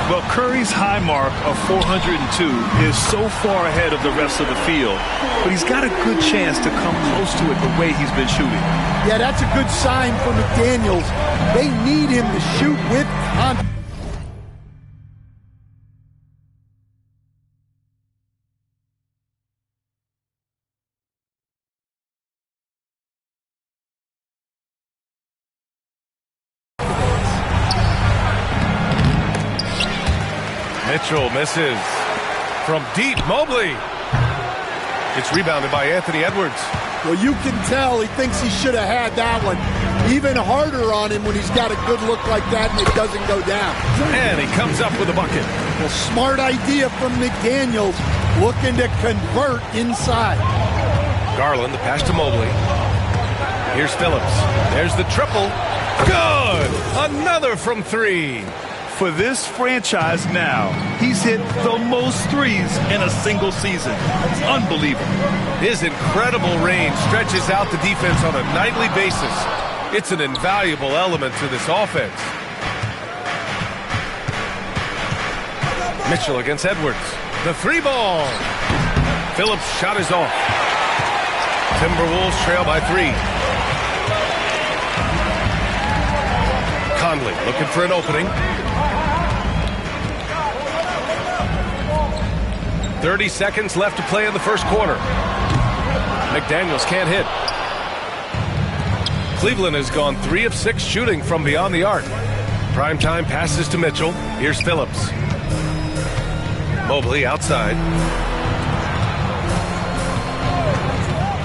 Well, Curry's high mark of 402 is so far ahead of the rest of the field, but he's got a good chance to come close to it the way he's been shooting. Yeah, that's a good sign for McDaniels. They need him to shoot with confidence. Mitchell misses. From deep, Mobley. It's rebounded by Anthony Edwards. Well, you can tell he thinks he should have had that one. Even harder on him when he's got a good look like that and it doesn't go down. And he comes up with a bucket. Well, smart idea from McDaniels, looking to convert inside. Garland, the pass to Mobley. Here's Phillips. There's the triple. Good! Another from 3. For this franchise now, he's hit the most threes in a single season. It's unbelievable. His incredible range stretches out the defense on a nightly basis. It's an invaluable element to this offense. Mitchell against Edwards. The 3-ball. Phillips' shot is off. Timberwolves trail by 3. Conley looking for an opening. 30 seconds left to play in the first quarter. McDaniels can't hit. Cleveland has gone 3 of 6 shooting from beyond the arc. Primetime passes to Mitchell. Here's Phillips. Mobley outside.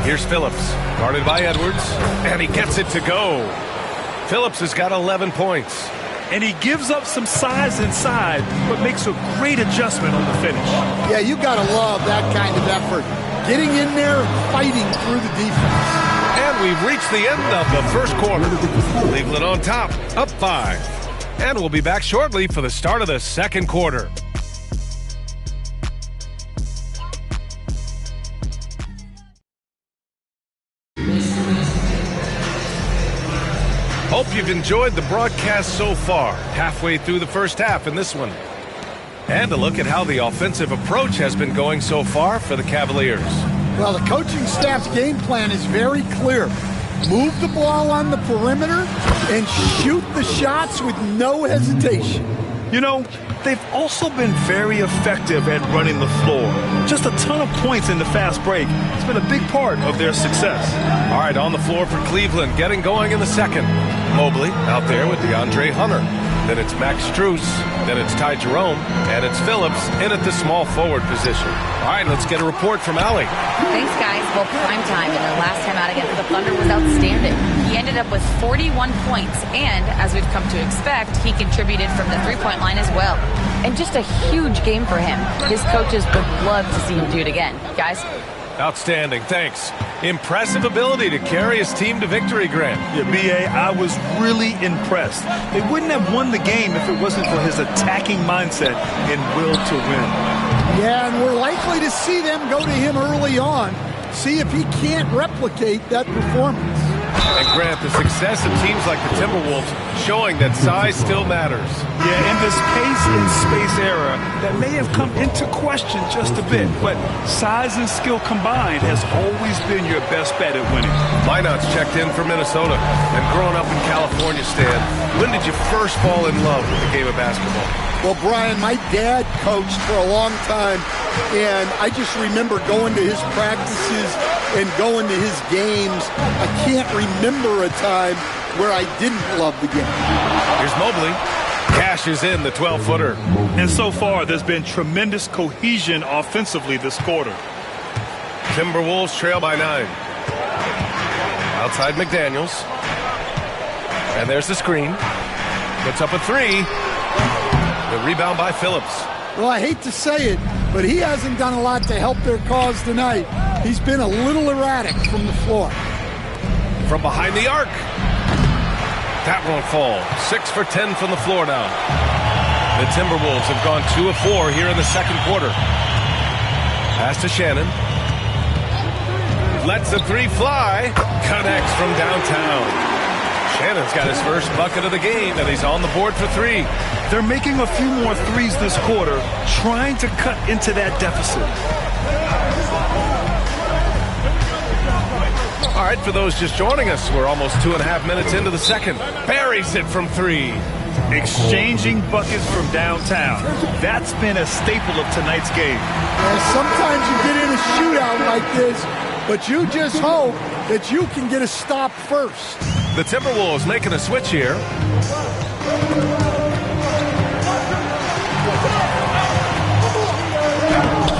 Here's Phillips, guarded by Edwards, and he gets it to go. Phillips has got 11 points. And he gives up some size inside, but makes a great adjustment on the finish. Yeah, you got to love that kind of effort. Getting in there and fighting through the defense. And we've reached the end of the first quarter. Cleveland on top, up 5. And we'll be back shortly for the start of the second quarter. Hope you've enjoyed the broadcast so far, halfway through the first half in this one. And a look at how the offensive approach has been going so far for the Cavaliers. Well, the coaching staff's game plan is very clear. Move the ball on the perimeter and shoot the shots with no hesitation. You know, they've also been very effective at running the floor. Just a ton of points in the fast break. It's been a big part of their success. All right, on the floor for Cleveland, getting going in the second. Mobley out there with DeAndre Hunter. Then it's Max Strus. Then it's Ty Jerome. And it's Phillips in at the small forward position. All right, let's get a report from Allie. Thanks, guys. Well, primetime in their last time out against the Thunder was outstanding. He ended up with 41 points, and as we've come to expect, he contributed from the three-point line as well. And just a huge game for him. His coaches would love to see him do it again. Guys? Outstanding, thanks. Impressive ability to carry his team to victory, Grant. Yeah, B.A., I was really impressed. They wouldn't have won the game if it wasn't for his attacking mindset and will to win. Yeah, and we're likely to see them go to him early on, see if he can't replicate that performance. And Grant, the success of teams like the Timberwolves showing that size still matters. Yeah, in this pace and space era, that may have come into question just a bit, but size and skill combined has always been your best bet at winning. Minot's checked in for Minnesota. And growing up in California, Stan, when did you first fall in love with the game of basketball? Well, Brian, my dad coached for a long time, and I just remember going to his practices and going to his games. I can't remember a time where I didn't love the game. Here's Mobley. Cashes in the 12-footer. And so far, there's been tremendous cohesion offensively this quarter. Timberwolves trail by 9. Outside McDaniels. And there's the screen. Puts up a 3. The rebound by Phillips. Well, I hate to say it, but he hasn't done a lot to help their cause tonight. He's been a little erratic from the floor. From behind the arc. That won't fall. 6 for 10 from the floor now. The Timberwolves have gone 2 of 4 here in the second quarter. Pass to Shannon. Lets the 3 fly. Connects from downtown. Shannon's got his first bucket of the game, and he's on the board for 3. They're making a few more threes this quarter, trying to cut into that deficit. All right, for those just joining us, we're almost 2.5 minutes into the second. Buries it from 3. Exchanging buckets from downtown. That's been a staple of tonight's game. And sometimes you get in a shootout like this, but you just hope that you can get a stop first. The Timberwolves making a switch here.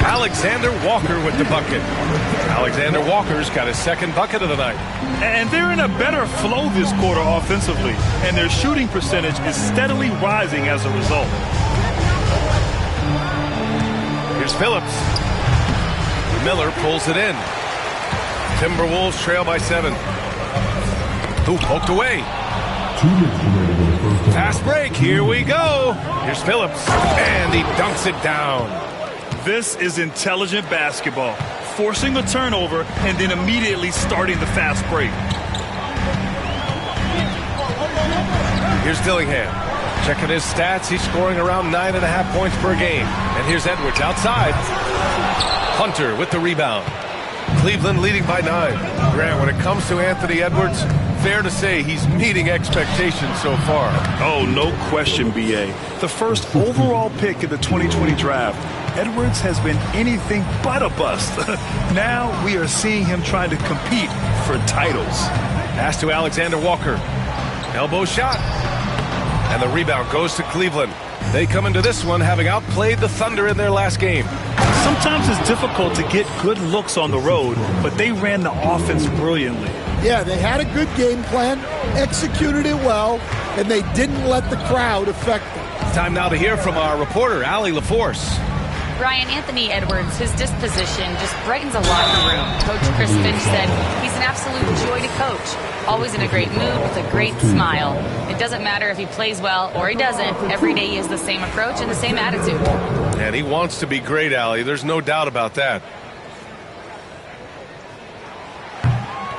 Alexander Walker with the bucket. Alexander Walker's got his second bucket of the night. And they're in a better flow this quarter offensively, and their shooting percentage is steadily rising as a result. Here's Phillips. Miller pulls it in. Timberwolves trail by 7. Ooh, poked away. Fast break. Here we go. Here's Phillips. And he dunks it down. This is intelligent basketball. Forcing a turnover and then immediately starting the fast break. Here's Dillingham. Checking his stats. He's scoring around 9.5 points per game. And here's Edwards outside. Hunter with the rebound. Cleveland leading by 9. Grant, when it comes to Anthony Edwards, fair to say he's meeting expectations so far. Oh, no question, B.A. The first overall pick in the 2020 draft, Edwards has been anything but a bust. Now we are seeing him trying to compete for titles. Pass to Alexander Walker. Elbow shot. And the rebound goes to Cleveland. They come into this one having outplayed the Thunder in their last game. Sometimes it's difficult to get good looks on the road, but they ran the offense brilliantly. Yeah, they had a good game plan, executed it well, and they didn't let the crowd affect them. Time now to hear from our reporter, Allie LaForce. Brian, Anthony Edwards, his disposition just brightens a locker room. Coach Chris Finch said he's an absolute joy to coach. Always in a great mood with a great smile. It doesn't matter if he plays well or he doesn't. Every day he has the same approach and the same attitude. And he wants to be great, Allie. There's no doubt about that.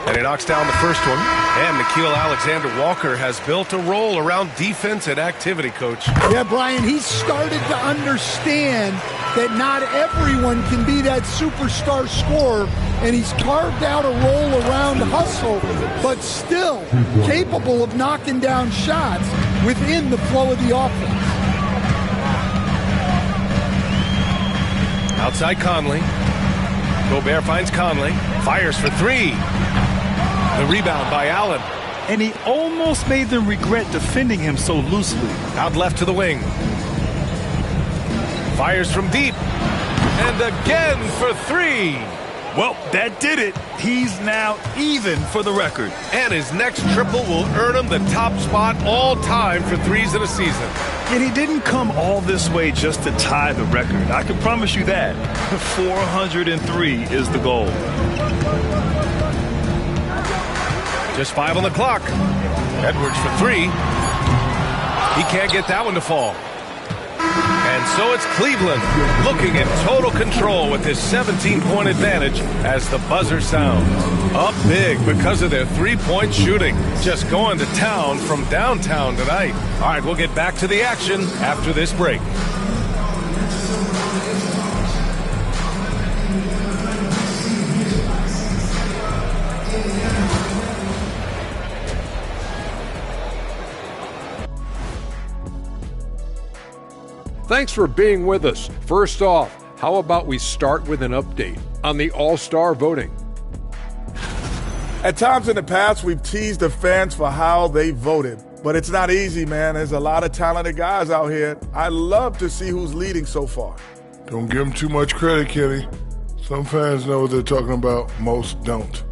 And he knocks down the first one. And Nickeil Alexander-Walker has built a role around defense and activity, Coach. Yeah, Brian, he's started to understand that not everyone can be that superstar scorer, and he's carved out a role around hustle, but still capable of knocking down shots within the flow of the offense. Outside Conley. Gobert finds Conley. Fires for 3. The rebound by Allen. and he almost made them regret defending him so loosely. Out left to the wing. Fires from deep. And again for three. Well, that did it. He's now even for the record. And his next triple will earn him the top spot all time for threes in a season. And he didn't come all this way just to tie the record. I can promise you that. 403 is the goal. Just 5 on the clock. Edwards for three. He can't get that one to fall. And so it's Cleveland looking in total control with this 17-point advantage as the buzzer sounds. Up big because of their three-point shooting. Just going to town from downtown tonight. All right, we'll get back to the action after this break. Thanks for being with us. First off, how about we start with an update on the All-Star voting? At times in the past, we've teased the fans for how they voted. But it's not easy, man. There's a lot of talented guys out here. I love to see who's leading so far. Don't give them too much credit, Kenny. Some fans know what they're talking about. Most don't.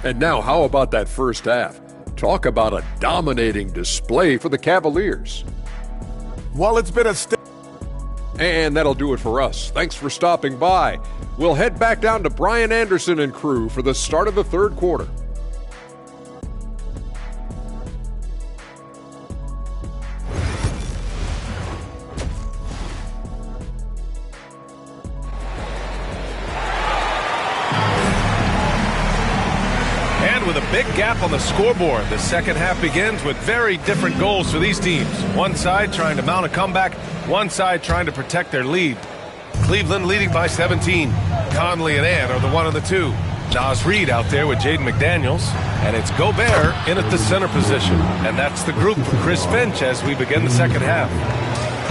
And now, how about that first half? Talk about a dominating display for the Cavaliers. Well, it's been a And that'll do it for us. Thanks for stopping by. We'll head back down to Brian Anderson and crew for the start of the third quarter. With a big gap on the scoreboard, the second half begins with very different goals for these teams. One side trying to mount a comeback, one side trying to protect their lead. Cleveland leading by 17. Conley and Ant are the one and the two. Naz Reid out there with Jaden McDaniels, and it's Gobert in at the center position. And that's the group for Chris Finch as we begin the second half.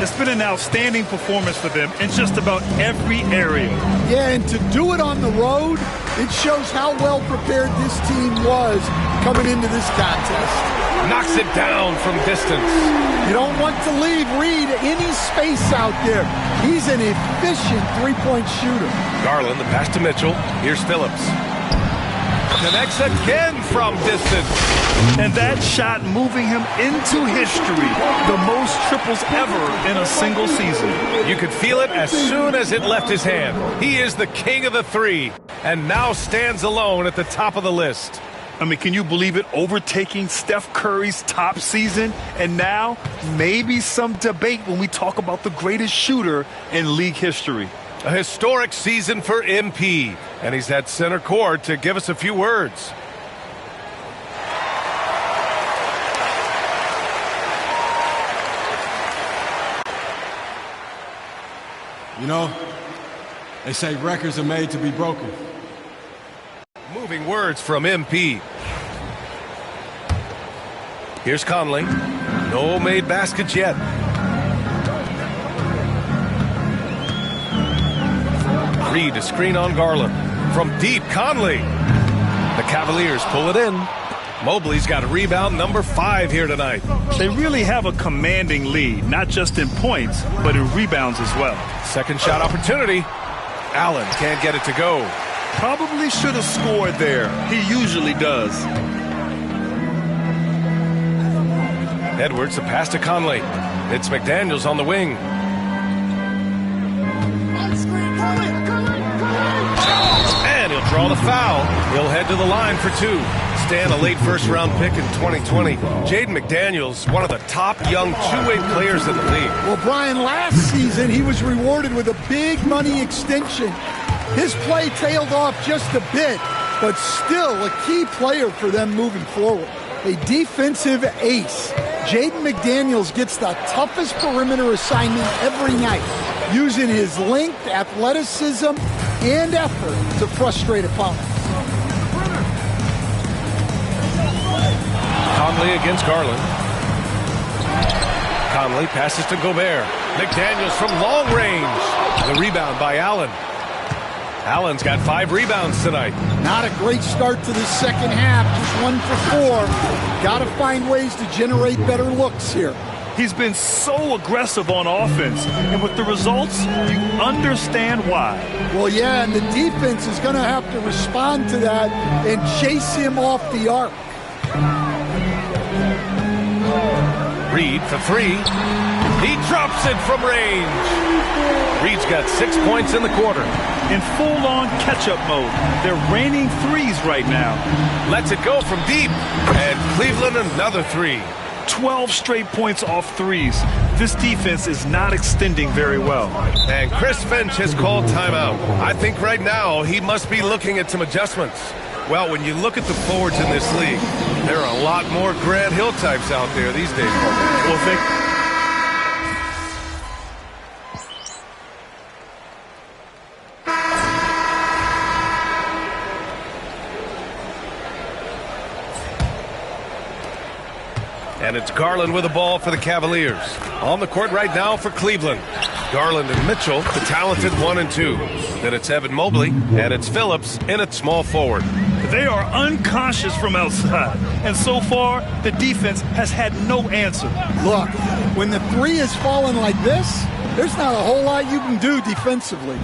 It's been an outstanding performance for them in just about every area. Yeah, and to do it on the road, it shows how well prepared this team was coming into this contest. Knocks it down from distance. You don't want to leave Reid any space out there. He's an efficient three-point shooter. Garland, the pass to Mitchell. Here's Phillips. Connects again from distance. And that shot moving him into history. The most triples ever in a single season. You could feel it as soon as it left his hand. He is the king of the three and now stands alone at the top of the list. I mean, can you believe it? Overtaking Steph Curry's top season. And now maybe some debate when we talk about the greatest shooter in league history. A historic season for MP, and he's at center court to give us a few words. You know, they say records are made to be broken. Moving words from MP. Here's Conley. No made baskets yet. Reid to screen on Garland. From deep, Conley. The Cavaliers pull it in. Mobley's got a rebound number 5 here tonight. They really have a commanding lead, not just in points, but in rebounds as well. Second shot opportunity. Allen can't get it to go. Probably should have scored there. He usually does. Edwards, the pass to Conley. It's McDaniels on the wing. And he'll draw the foul. He'll head to the line for 2. Stan, a late first-round pick in 2020. Jaden McDaniels, one of the top young two-way players in the league. Well, Brian, last season he was rewarded with a big money extension. His play tailed off just a bit, but still a key player for them moving forward. A defensive ace. Jaden McDaniels gets the toughest perimeter assignment every night, using his length, athleticism, and effort to frustrate opponents. Conley against Garland. Conley passes to Gobert. McDaniels from long range. The rebound by Allen. Allen's got 5 rebounds tonight. Not a great start to the second half, just 1 for 4. Got to find ways to generate better looks here. He's been so aggressive on offense, and with the results, you understand why. Well, yeah, and the defense is going to have to respond to that and chase him off the arc. Reed for 3. He drops it from range. Reed's got 6 points in the quarter. In full-on catch-up mode. They're raining threes right now. Lets it go from deep. And Cleveland another 3. 12 straight points off threes. This defense is not extending very well. And Chris Finch has called timeout. I think right now he must be looking at some adjustments. Well, when you look at the forwards in this league, there are a lot more Grant Hill types out there these days. Well, And it's Garland with the ball for the Cavaliers. On the court right now for Cleveland. Garland and Mitchell, the talented 1 and 2. Then it's Evan Mobley, and it's Phillips in at small forward. They are unconscious from outside, and so far, the defense has had no answer. Look, when the 3 is falling like this, there's not a whole lot you can do defensively.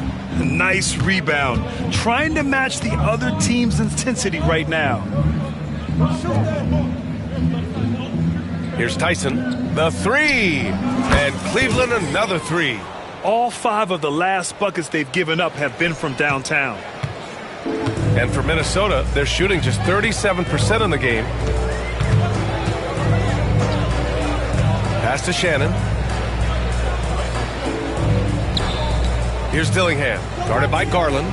Nice rebound. Trying to match the other team's intensity right now. Here's Tyson, the 3, and Cleveland another 3. All 5 of the last buckets they've given up have been from downtown. And for Minnesota, they're shooting just 37% in the game. Pass to Shannon. Here's Dillingham, guarded by Garland,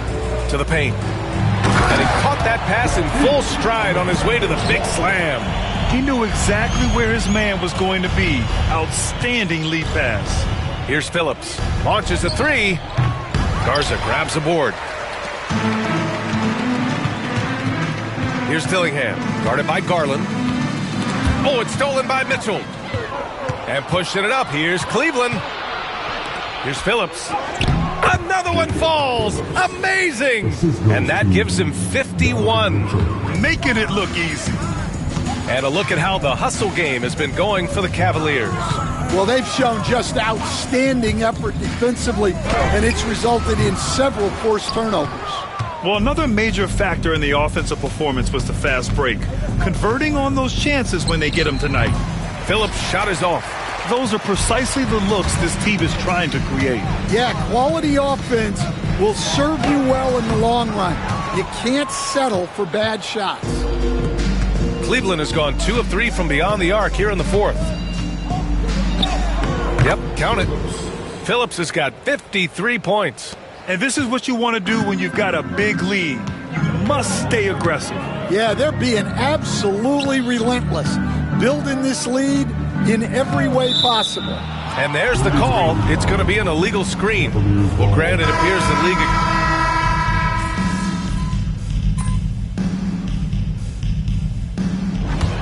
to the paint. And he caught that pass in full stride on his way to the big slam. He knew exactly where his man was going to be. Outstanding lead pass. Here's Phillips. Launches a 3. Garza grabs the board. Here's Dillingham, guarded by Garland. Oh, it's stolen by Mitchell. And pushing it up. Here's Cleveland. Here's Phillips. Another one falls. Amazing. And that gives him 51. Making it look easy. And a look at how the hustle game has been going for the Cavaliers. Well, they've shown just outstanding effort defensively, and it's resulted in several forced turnovers. Well, another major factor in the offensive performance was the fast break. Converting on those chances when they get them tonight. Phillips' shot is off. Those are precisely the looks this team is trying to create. Yeah, quality offense will serve you well in the long run. You can't settle for bad shots. Cleveland has gone 2 of 3 from beyond the arc here in the 4th. Yep, count it. Phillips has got 53 points. And this is what you want to do when you've got a big lead. You must stay aggressive. Yeah, they're being absolutely relentless, building this lead in every way possible. And there's the call. It's going to be an illegal screen. Well, granted, it appears the league...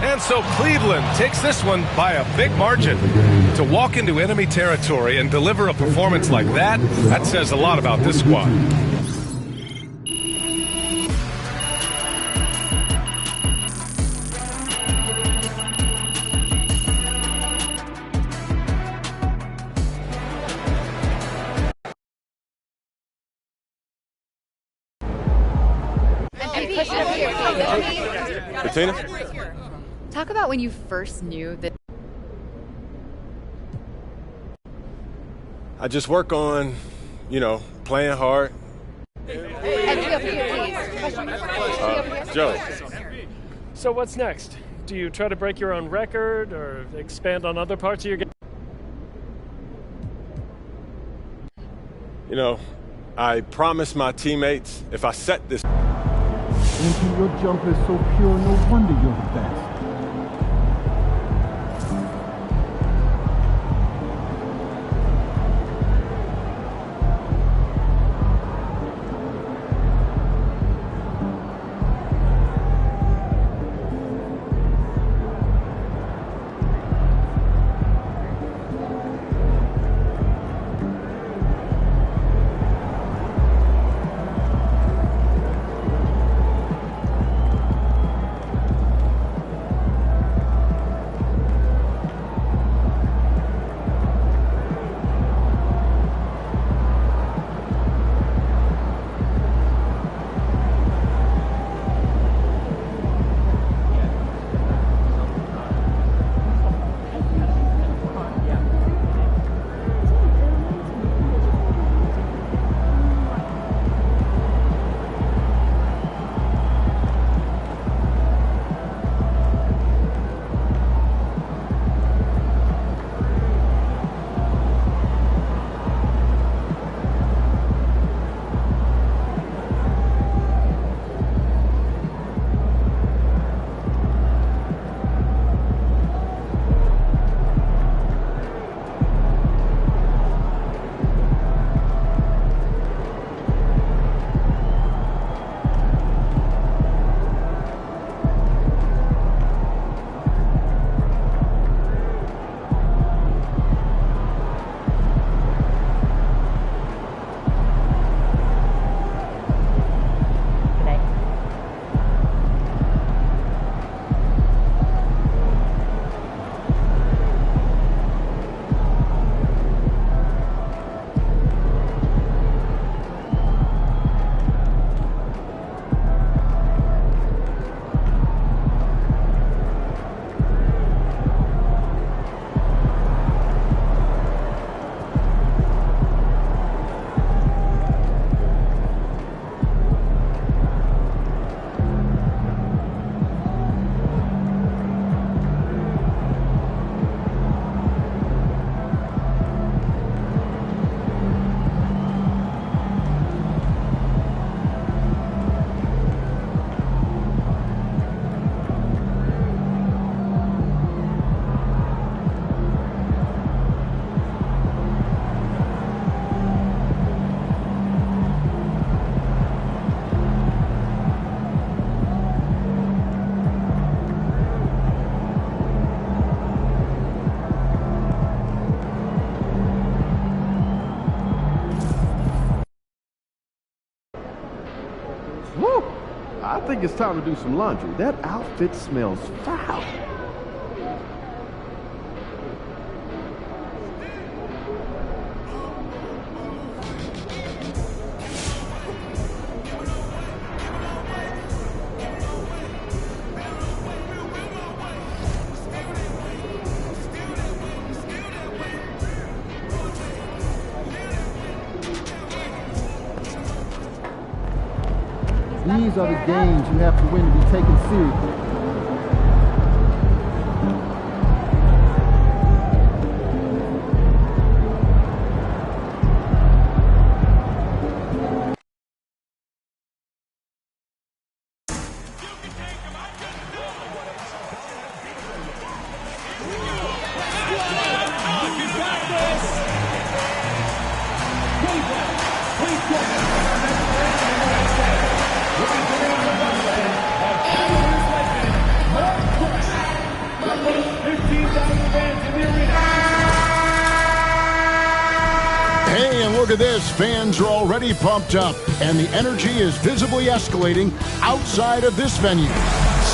And so Cleveland takes this one by a big margin. To walk into enemy territory and deliver a performance like that, that says a lot about this squad. Bettina? Talk about when you first knew that. I just work on, playing hard. Joe. So what's next? Do you try to break your own record or expand on other parts of your game? I promised my teammates if I set this. Angie, your jump is so pure, no wonder you're the best. think it's time to do some laundry. That outfit smells foul. These are the games you have to win to be taken seriously. Look at this. Fans are already pumped up, and the energy is visibly escalating outside of this venue.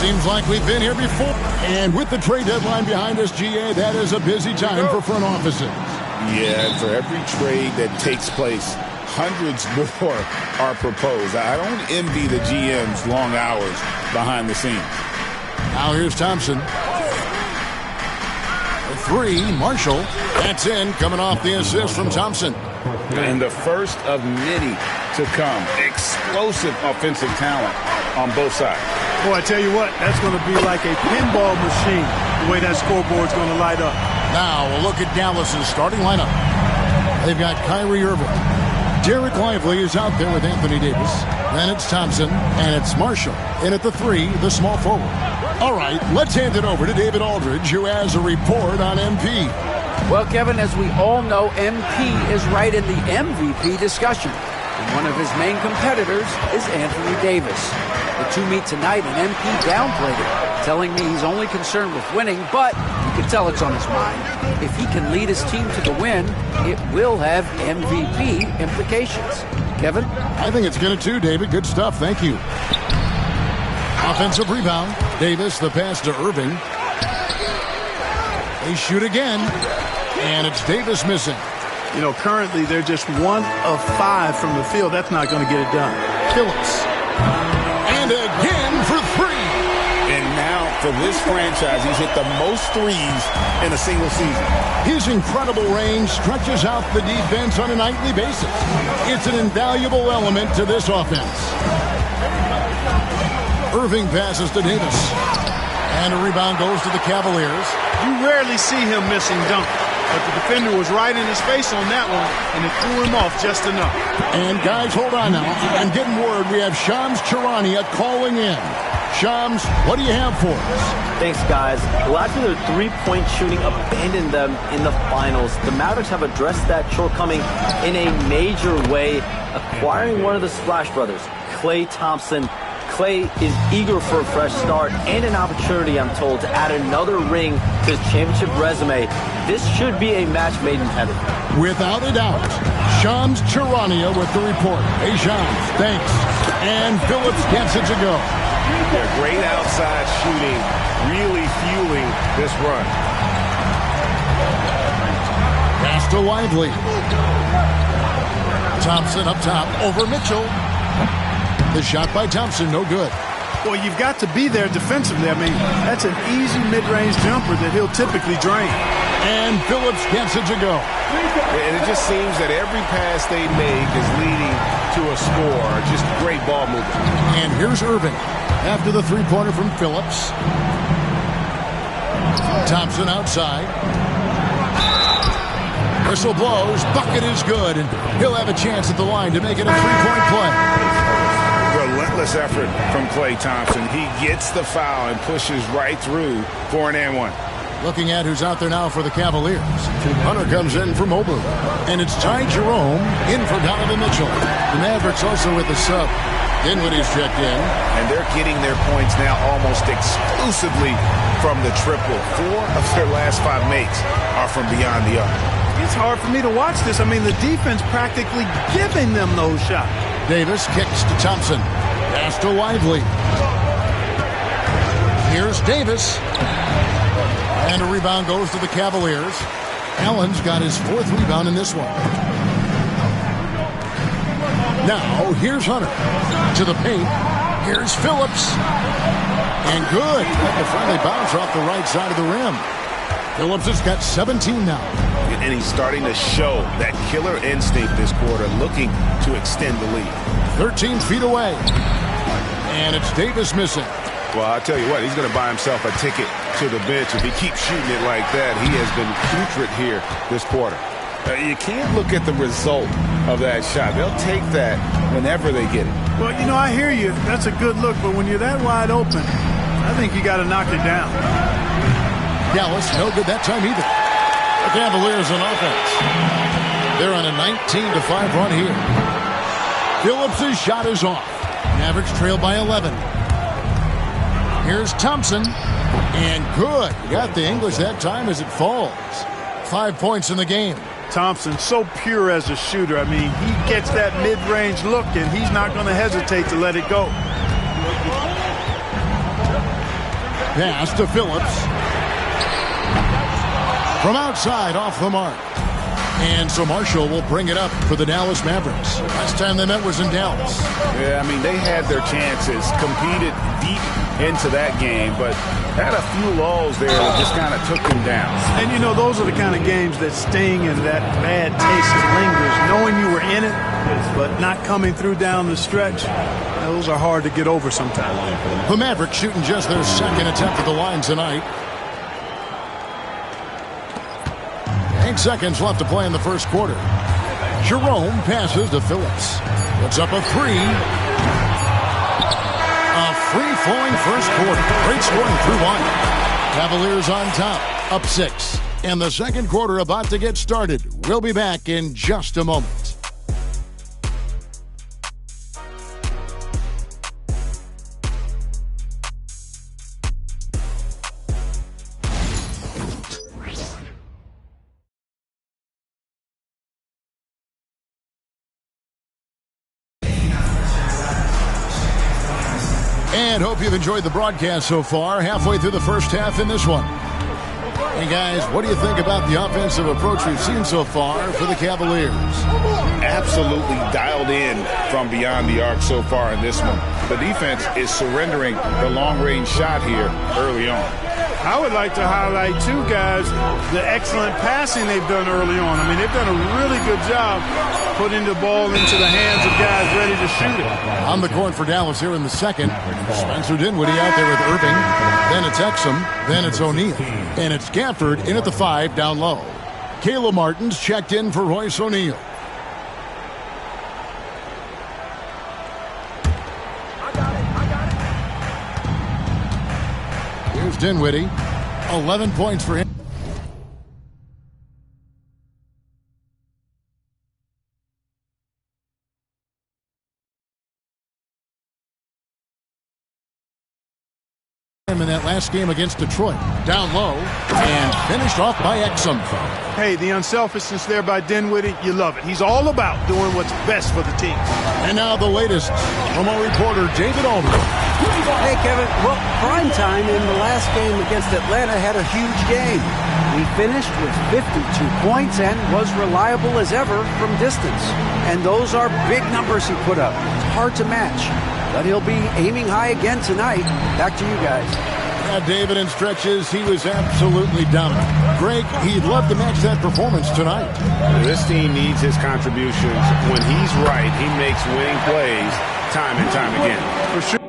Seems like we've been here before. And with the trade deadline behind us, GA, that is a busy time for front offices. Yeah, and for every trade that takes place, hundreds more are proposed. I don't envy the GM's long hours behind the scenes. Now here's Thompson. A three, Marshall. That's in, coming off the assist from Thompson. And the first of many to come. Explosive offensive talent on both sides. Boy, I tell you what, that's going to be like a pinball machine, the way that scoreboard's going to light up. Now we'll look at Dallas's starting lineup. They've got Kyrie Irving. Derek Lively is out there with Anthony Davis. Then it's Thompson, and it's Marshall. In at the three, the small forward. All right, let's hand it over to David Aldridge, who has a report on MP. Well, Kevin, as we all know, MP is right in the MVP discussion. And one of his main competitors is Anthony Davis. The two meet tonight, and MP downplayed it, telling me he's only concerned with winning, but you can tell it's on his mind. If he can lead his team to the win, it will have MVP implications. Kevin? I think it's going to too, David. Good stuff. Thank you. Offensive rebound. Davis, the pass to Irving. They shoot again. And it's Davis missing. You know, currently they're just 1 of 5 from the field. That's not going to get it done. Phillips. And again for three. And now for this franchise, he's hit the most threes in a single season. His incredible range stretches out the defense on a nightly basis. It's an invaluable element to this offense. Irving passes to Davis. And a rebound goes to the Cavaliers. You rarely see him missing dunk. But the defender was right in his face on that one, and it threw him off just enough. And guys, hold on now. I'm getting word we have Shams Charania calling in. Shams, what do you have for us? Thanks, guys. Last year, their three-point shooting abandoned them in the finals. The Mavericks have addressed that shortcoming in a major way, acquiring one of the Splash Brothers, Klay Thompson. Klay is eager for a fresh start and an opportunity, I'm told, to add another ring to his championship resume. This should be a match made in heaven. Without a doubt. Shams Charania with the report. Hey, Shams, thanks. And Phillips gets it to go. They're great outside shooting, really fueling this run. Pass to Lively. Thompson up top over Mitchell. The shot by Thompson, no good. Well, you've got to be there defensively. I mean, that's an easy mid-range jumper that he'll typically drain. And Phillips gets it to go. And it just seems that every pass they make is leading to a score. Just great ball movement. And here's Irving after the three-pointer from Phillips. Thompson outside. Whistle blows. Bucket is good. And he'll have a chance at the line to make it a three-point play. Relentless effort from Klay Thompson. He gets the foul and pushes right through for an and one. Looking at who's out there now for the Cavaliers. Hunter comes in for Mobley. And it's Ty Jerome in for Donovan Mitchell. The Mavericks also with the sub. Dinwiddie's checked in. And they're getting their points now almost exclusively from the triple. 4 of their last 5 makes are from beyond the arc. It's hard for me to watch this. I mean, the defense practically giving them those shots. Davis kicks to Thompson. Pass to Lively. Here's Davis. And a rebound goes to the Cavaliers. Allen's got his 4th rebound in this one. Now, here's Hunter. To the paint. Here's Phillips. And good. Got the friendly bounce off the right side of the rim. Phillips has got 17 now. And he's starting to show that killer instinct this quarter, looking to extend the lead. 13 feet away. And it's Davis missing. Well, I'll tell you what, he's going to buy himself a ticket to the bench. If he keeps shooting it like that, he has been putrid here this quarter. You can't look at the result of that shot. They'll take that whenever they get it. Well, you know, I hear you. That's a good look, but when you're that wide open, I think you got to knock it down. Dallas, no good that time either. The Cavaliers on offense. They're on a 19-5 run here. Phillips' shot is off. Mavericks trail by 11. Here's Thompson. And good. Got the English that time as it falls. 5 points in the game. Thompson, so pure as a shooter. I mean, he gets that mid-range look, and he's not going to hesitate to let it go. Pass to Phillips. From outside, off the mark. And so Marshall will bring it up for the Dallas Mavericks. Last time they met was in Dallas. Yeah, I mean, they had their chances, competed deep into that game, but had a few lulls there that just kind of took them down. And, you know, those are the kind of games that sting and that bad taste lingers. Knowing you were in it, but not coming through down the stretch, those are hard to get over sometimes. The Mavericks shooting just their 2nd attempt at the line tonight. 8 seconds left to play in the first quarter. Jerome passes to Phillips. Puts up a 3. A free-flowing first quarter. Great scoring through 1. Cavaliers on top, up 6. And the second quarter about to get started. We'll be back in just a moment. And hope you've enjoyed the broadcast so far. Halfway through the first half in this one. Hey guys, what do you think about the offensive approach we've seen so far for the Cavaliers? Absolutely dialed in from beyond the arc so far in this one. The defense is surrendering the long-range shot here early on. I would like to highlight, too, guys, the excellent passing they've done early on. I mean, they've done a really good job putting the ball into the hands of guys ready to shoot it. On the court for Dallas here in the second. Spencer Dinwiddie out there with Irving. Then it's Exum. Then it's O'Neal. And it's Gafford in at the 5 down low. Caleb Martin's checked in for Royce O'Neal. Here's Dinwiddie. 11 points for him. In that last game against Detroit. Down low and finished off by Exum. Hey, the unselfishness there by Dinwiddie, you love it. He's all about doing what's best for the team. And now the latest from our reporter, David Aldridge. Hey, Kevin. Well, prime time in the last game against Atlanta had a huge game. He finished with 52 points and was reliable as ever from distance. And those are big numbers he put up. It's hard to match. But he'll be aiming high again tonight. Back to you guys. Yeah, David, in stretches, he was absolutely dominant. Greg, he'd love to match that performance tonight. This team needs his contributions. When he's right, he makes winning plays time and time again. For sure.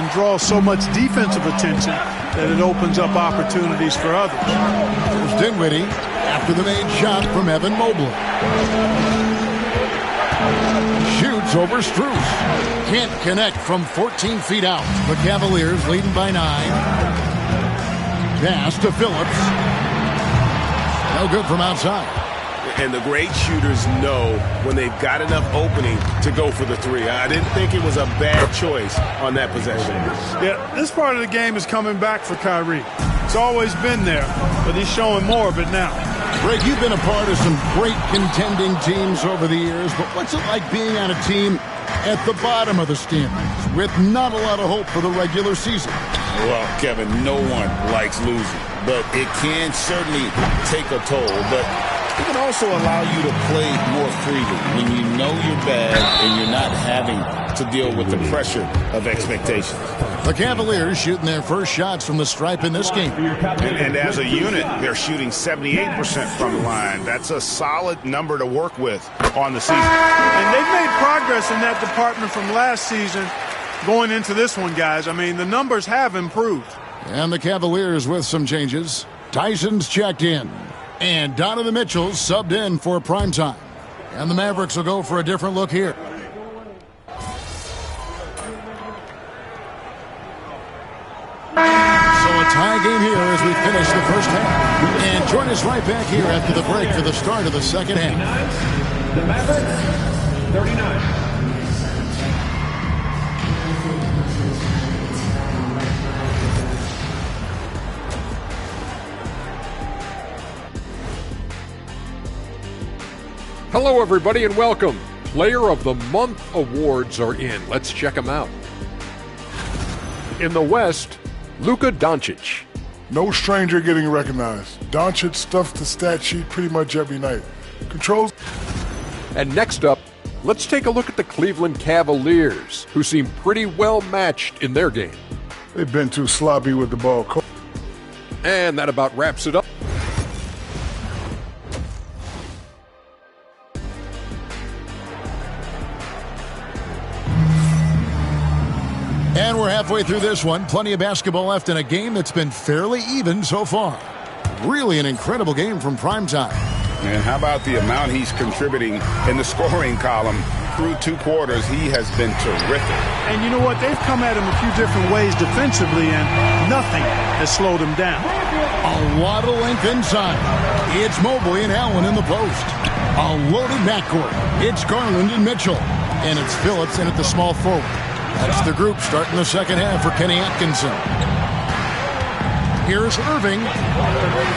and draws so much defensive attention that it opens up opportunities for others. Here's Dinwiddie after the made shot from Evan Mobley. Shoots over Strus. Can't connect from 14 feet out. The Cavaliers leading by 9. Pass to Phillips. No good from outside. And the great shooters know when they've got enough opening to go for the three. I didn't think it was a bad choice on that possession. Yeah, this part of the game is coming back for Kyrie. It's always been there, but he's showing more of it now. Greg, you've been a part of some great contending teams over the years, but what's it like being on a team at the bottom of the standings with not a lot of hope for the regular season? Well, Kevin, no one likes losing, but it can certainly take a toll. But it can also allow you to play more freely when you know you're bad and you're not having to deal with the pressure of expectations. The Cavaliers shooting their first shots from the stripe in this game. And as a unit, they're shooting 78% from the line. That's a solid number to work with on the season. And they've made progress in that department from last season going into this one, guys. I mean, the numbers have improved. And the Cavaliers with some changes. Tyson's checked in. And Donovan Mitchell subbed in for primetime. And the Mavericks will go for a different look here. So a tie game here as we finish the first half. And join us right back here after the break for the start of the second half. The Mavericks, 39. Hello, everybody, and welcome. Player of the Month awards are in. Let's check them out. In the West, Luka Doncic. No stranger getting recognized. Doncic stuffs the stat sheet pretty much every night. Controls. And next up, let's take a look at the Cleveland Cavaliers, who seem pretty well matched in their game. They've been too sloppy with the ball. And that about wraps it up. And we're halfway through this one. Plenty of basketball left in a game that's been fairly even so far. Really an incredible game from primetime. And how about the amount he's contributing in the scoring column? Through 2 quarters, he has been terrific. And you know what? They've come at him a few different ways defensively, and nothing has slowed him down. A lot of length inside. It's Mobley and Allen in the post. A loaded backcourt. It's Garland and Mitchell. And it's Phillips in at the small forward. That's the group starting the second half for Kenny Atkinson. Here's Irving.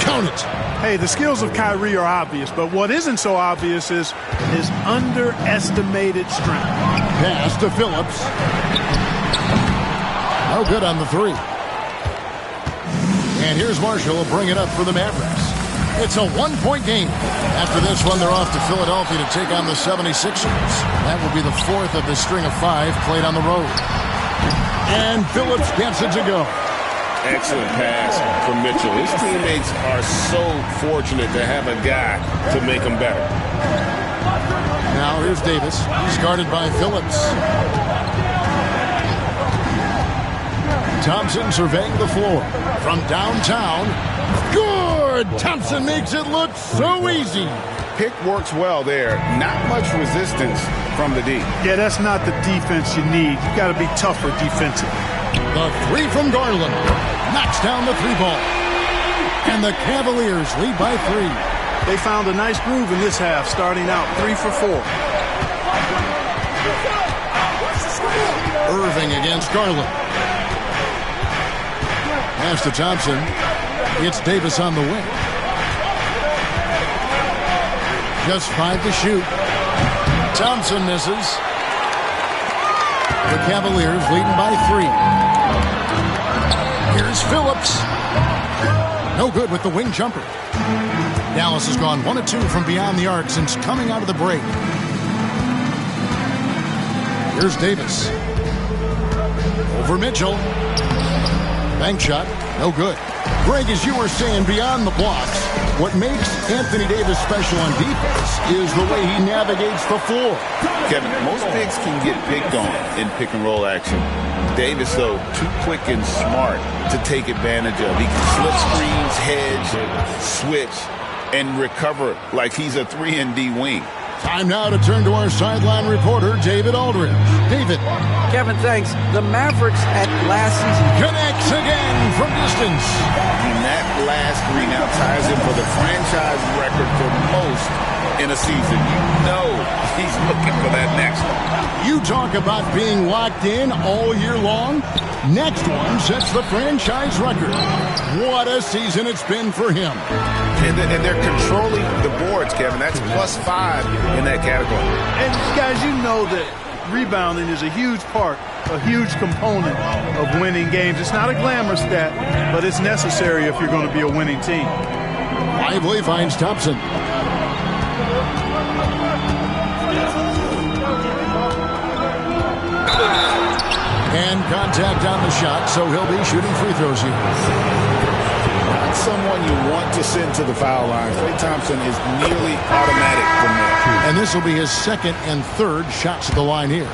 Count it. Hey, the skills of Kyrie are obvious, but what isn't so obvious is his underestimated strength. Pass to Phillips. No good on the three. And here's Marshall will bring it up for the Mavericks. It's a one-point game. After this one, they're off to Philadelphia to take on the 76ers. That will be the 4th of the string of 5 played on the road. And Phillips gets it to go. Excellent pass from Mitchell. His teammates are so fortunate to have a guy to make them better. Now here's Davis. He's guarded by Phillips. Thompson surveying the floor. From downtown. Good! Thompson makes it look so easy. Pick works well there. Not much resistance from the D. Yeah, that's not the defense you need. You got to be tougher defensively. The three from Garland knocks down the 3-ball. And the Cavaliers lead by 3. They found a nice groove in this half, starting out 3 for 4. Irving against Garland. Pass to Thompson. It's Davis on the wing. Just 5 to shoot. Thompson misses. The Cavaliers leading by 3. Here's Phillips. No good with the wing jumper. Dallas has gone 1 of 2 from beyond the arc since coming out of the break. Here's Davis. Over Mitchell. Bank shot. No good. Greg, as you were saying, beyond the blocks, what makes Anthony Davis special on defense is the way he navigates the floor. Kevin, most bigs can get picked on in pick-and-roll action. Davis, though, too quick and smart to take advantage of. He can slip screens, hedge, switch, and recover like he's a 3-and-D wing. Time now to turn to our sideline reporter, David Aldridge. David. Kevin, thanks. The Mavericks at last season connects again from distance. And that last three now ties him for the franchise record for most in a season. You know he's looking for that next one. You talk about being locked in all year long. Next one sets the franchise record. What a season it's been for him. And they're controlling the boards, Kevin. That's +5 in that category. And guys, you know that rebounding is a huge part, a huge component of winning games. It's not a glamour stat, but it's necessary if you're going to be a winning team. Lively finds Thompson. And contact on the shot, so he'll be shooting free throws here. Not someone you want to send to the foul line. Klay Thompson is nearly automatic from there. And this will be his second and third shots at the line here.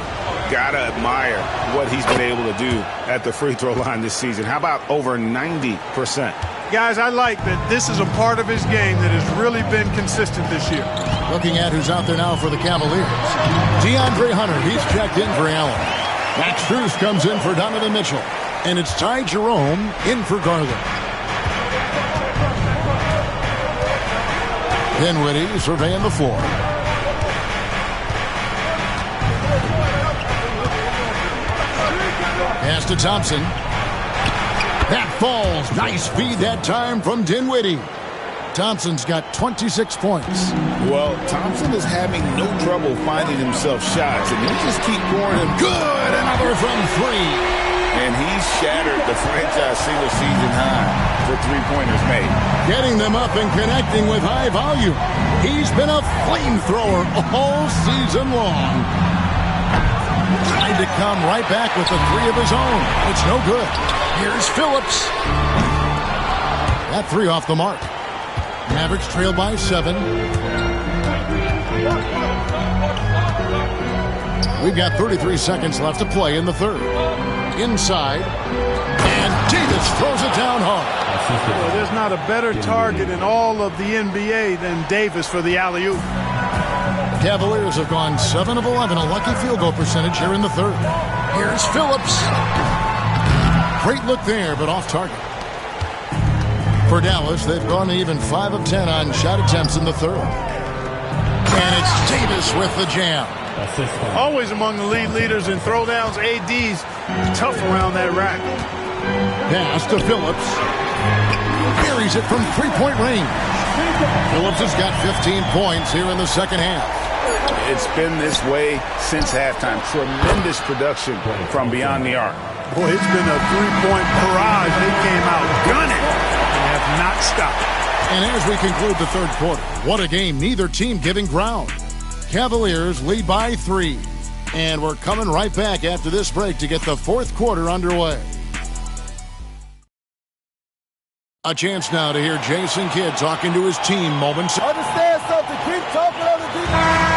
Gotta admire what he's been able to do at the free throw line this season. How about over 90%? Guys, I like that this is a part of his game that has really been consistent this year. Looking at who's out there now for the Cavaliers. DeAndre Hunter, he's checked in for Allen. Max Strus comes in for Donovan Mitchell. And it's Ty Jerome in for Garland. Dinwiddie surveying the floor. Pass to Thompson. That falls. Nice feed that time from Dinwiddie. Thompson's got 26 points. Well, Thompson is having no trouble finding himself shots, and you just keep pouring him. Good! Another from three. And he's shattered the franchise single-season high for three-pointers made. Getting them up and connecting with high volume. He's been a flamethrower all season long. Tried to come right back with the three of his own. It's no good. Here's Phillips. That three off the mark. Mavericks trail by 7. We've got 33 seconds left to play in the third. Inside. And Davis throws it down hard. Well, there's not a better target in all of the NBA than Davis for the alley-oop. Cavaliers have gone 7 of 11, a lucky field goal percentage here in the third. Here's Phillips. Great look there, but off target. For Dallas, they've gone even 5 of 10 on shot attempts in the third. And it's Davis with the jam. Always among the lead leaders in throwdowns. AD's tough around that rack. Pass to Phillips. Buries it from three-point range. Phillips has got 15 points here in the second half. It's been this way since halftime. Tremendous production from beyond the arc. Boy, it's been a three-point barrage. They came out gunning and have not stopped. And as we conclude the third quarter, what a game. Neither team giving ground. Cavaliers lead by 3. And we're coming right back after this break to get the fourth quarter underway. A chance now to hear Jason Kidd talking to his team moments. Understand something. Keep talking on the defense.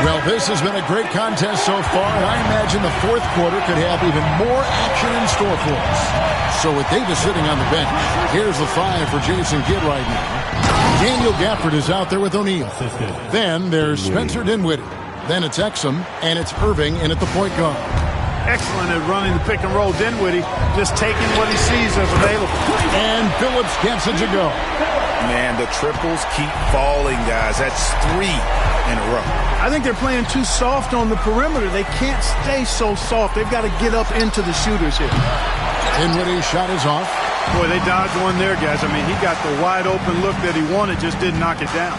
Well, this has been a great contest so far, and I imagine the fourth quarter could have even more action in store for us. So with Davis sitting on the bench, here's the 5 for Jason Kidd right now. Daniel Gafford is out there with O'Neal. Then there's Spencer Dinwiddie. Then it's Exum, and it's Irving in at the point guard. Excellent at running the pick and roll. Dinwiddie just taking what he sees as available. And Phillips gets it to go. Man, the triples keep falling, guys. That's 3 in a row. I think they're playing too soft on the perimeter. They can't stay so soft. They've got to get up into the shooters here. Dinwiddie's shot is off. Boy, they dodged one there, guys. I mean, he got the wide open look that he wanted, just didn't knock it down.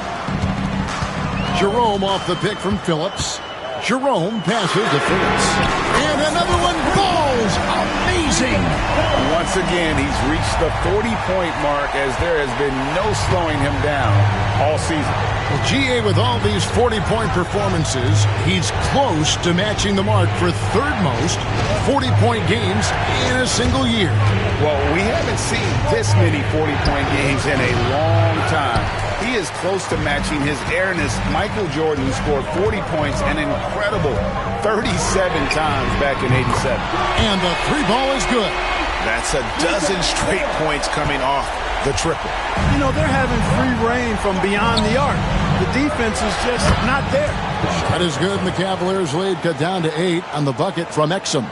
Jerome off the pick from Phillips. Jerome passes to Phillips. And another one falls. Amazing. Once once again, he's reached the 40-point mark as there has been no slowing him down all season. Well, GA, with all these 40-point performances, he's close to matching the mark for third most 40-point games in a single year. Well, we haven't seen this many 40-point games in a long time. He is close to matching his airness. Michael Jordan scored 40 points an incredible 37 times back in '87. And the three ball is good. That's a dozen straight points coming off the triple. You know, they're having free reign from beyond the arc. The defense is just not there. That is good, and the Cavaliers lead cut down to 8 on the bucket from Exum.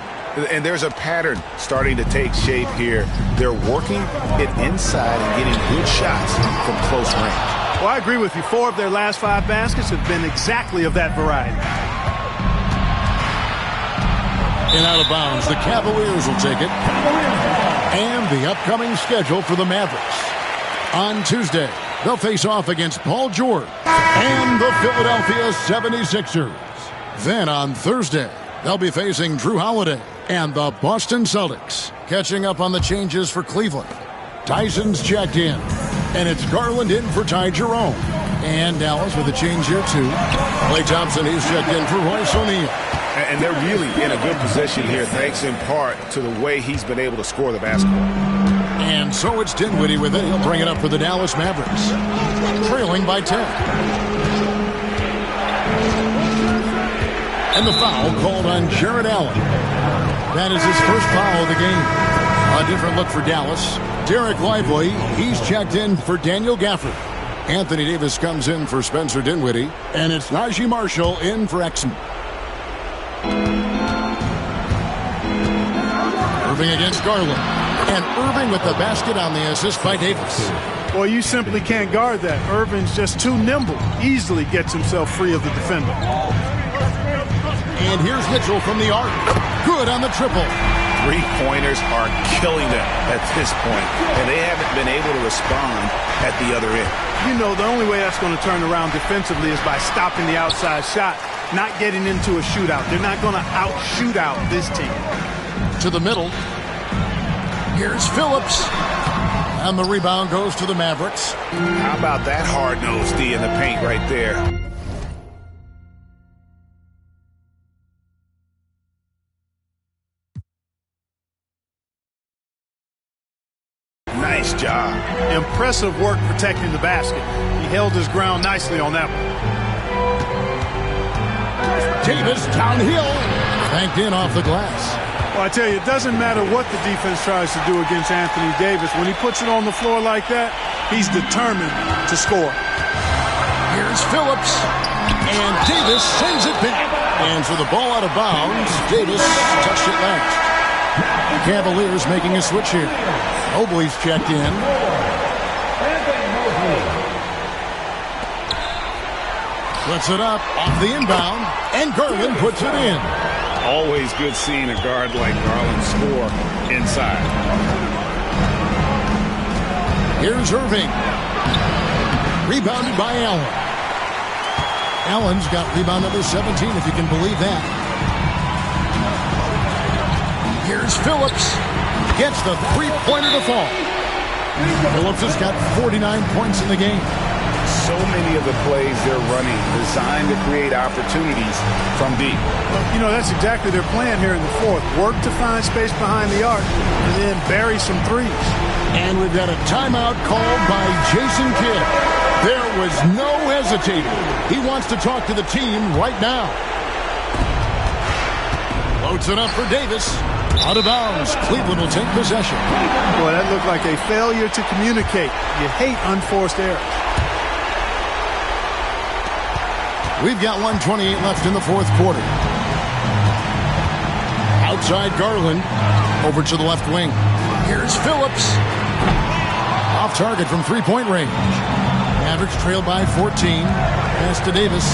And there's a pattern starting to take shape here. They're working it inside and getting good shots from close range. Well, I agree with you. 4 of their last 5 baskets have been exactly of that variety. And out of bounds, the Cavaliers will take it. And the upcoming schedule for the Mavericks. On Tuesday, they'll face off against Paul George and the Philadelphia 76ers. Then on Thursday, they'll be facing Drew Holiday and the Boston Celtics. Catching up on the changes for Cleveland. Tyson's checked in. And it's Garland in for Ty Jerome. And Dallas with a change here, too. Klay Thompson, he's checked in for Royce O'Neal. And they're really in a good position here, thanks in part to the way he's been able to score the basketball. And so it's Dinwiddie with it. He'll bring it up for the Dallas Mavericks. Trailing by 10. And the foul called on Jared Allen. That is his first foul of the game. A different look for Dallas. Derek Lively, he's checked in for Daniel Gafford. Anthony Davis comes in for Spencer Dinwiddie. And it's Najee Marshall in for Exum. Irving against Garland. And Irving with the basket on the assist by Davis. Well, you simply can't guard that. Irving's just too nimble. Easily gets himself free of the defender. And here's Mitchell from the arc. Good on the triple. Three-pointers are killing them at this point, and they haven't been able to respond at the other end. You know, the only way that's going to turn around defensively is by stopping the outside shot, not getting into a shootout. They're not going to out-shootout this team. To the middle. Here's Phillips. And the rebound goes to the Mavericks. How about that hard-nosed D in the paint right there? Nice job. Impressive work protecting the basket. He held his ground nicely on that one. Davis downhill. Banked in off the glass. Well, I tell you, it doesn't matter what the defense tries to do against Anthony Davis. When he puts it on the floor like that, he's determined to score. Here's Phillips. And Davis sends it back. And for the ball out of bounds, Davis touched it last. Cavaliers making a switch here. Mobley's checked in. Puts it up off the inbound, and Garland puts it in. Always good seeing a guard like Garland score inside. Here's Irving. Rebounded by Allen. Allen's got rebound number 17, if you can believe that. Here's Phillips. Gets the three-pointer to fall. Phillips has got 49 points in the game. So many of the plays they're running designed to create opportunities from deep. Well, you know, that's exactly their plan here in the fourth. Work to find space behind the arc and then bury some threes. And we've got a timeout called by Jason Kidd. There was no hesitating. He wants to talk to the team right now. Loads it up for Davis. Out of bounds. Cleveland will take possession. Boy, that looked like a failure to communicate. You hate unforced errors. We've got 1:28 left in the fourth quarter. Outside Garland. Over to the left wing. Here's Phillips. Off target from three-point range. Mavericks trail by 14. Pass to Davis.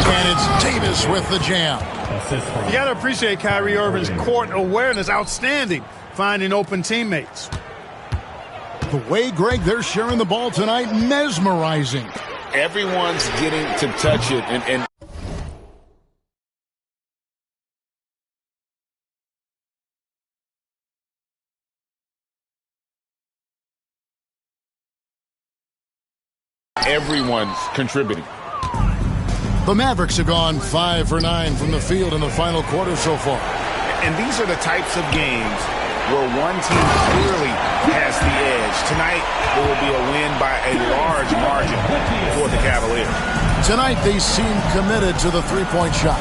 And it's Davis with the jam. You got to appreciate Kyrie Irving's court awareness. Outstanding. Finding open teammates. The way, Greg, they're sharing the ball tonight, mesmerizing. Everyone's getting to touch it, and everyone's contributing. The Mavericks have gone 5 for 9 from the field in the final quarter so far. And these are the types of games where one team clearly has the edge. Tonight, it will be a win by a large margin for the Cavaliers. Tonight, they seem committed to the three-point shot.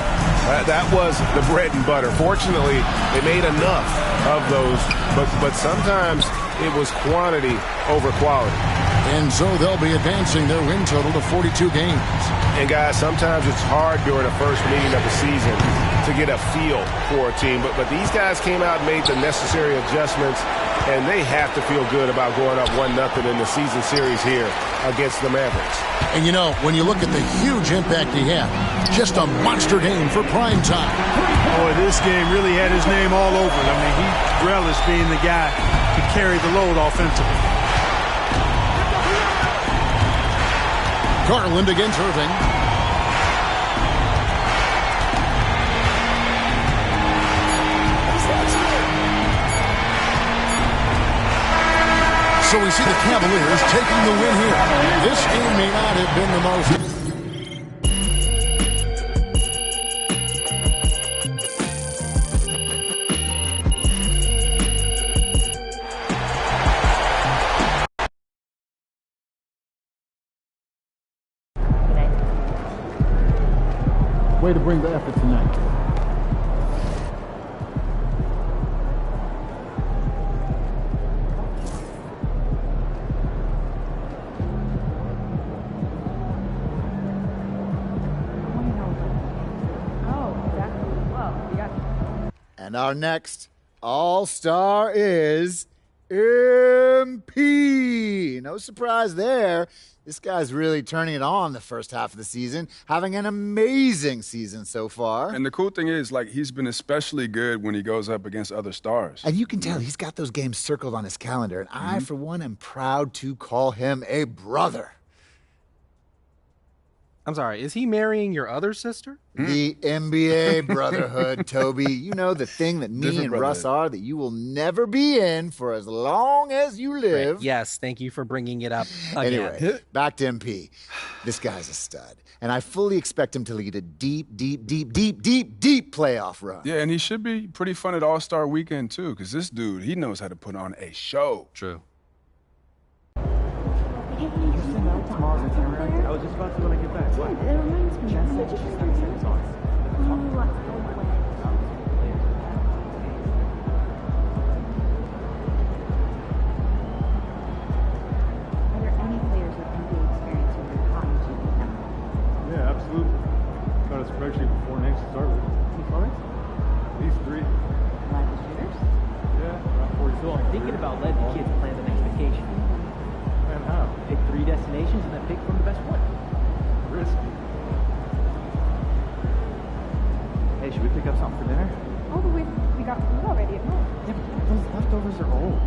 That was the bread and butter. Fortunately, they made enough of those, but sometimes it was quantity over quality. And so they'll be advancing their win total to 42 games. And guys, sometimes it's hard during the first meeting of the season to get a feel for a team. But these guys came out and made the necessary adjustments, and they have to feel good about going up 1-0 in the season series here against the Mavericks. And you know, when you look at the huge impact he had, just a monster game for prime time. Boy, this game really had his name all over it. I mean, he relished being the guy to carry the load offensively. Garland against Irving. So we see the Cavaliers taking the win here. This game may not have been the most... Way to bring the effort tonight. And our next All-Star is MP. No surprise there. This guy's really turning it on the first half of the season, having an amazing season so far. And the cool thing is, like, he's been especially good when he goes up against other stars. And you can tell he's got those games circled on his calendar. And I, for one, am proud to call him a brother. I'm sorry, is he marrying your other sister? The NBA brotherhood, Toby. You know, the thing that me Different and Russ are that you will never be in for as long as you live. Right. Yes, thank you for bringing it up again. Anyway, back to MP. This guy's a stud. And I fully expect him to lead a deep playoff run. Yeah, and he should be pretty fun at All-Star Weekend, too, because this dude, he knows how to put on a show. True. I was just about to when I get back. What? It reminds me. Are there any players with NBA experience who are hot and cheap? Yeah, absolutely. Got a spreadsheet before names to start with. Two forwards? At least 3. Reliable shooters? Yeah, around 40. So I'm thinking about letting the kids plan the next vacation. And how? Pick 3 destinations and then pick from the best one. Risky. Hey, should we pick up something for dinner? Oh, but we got food already at home. Yeah, but those leftovers are old.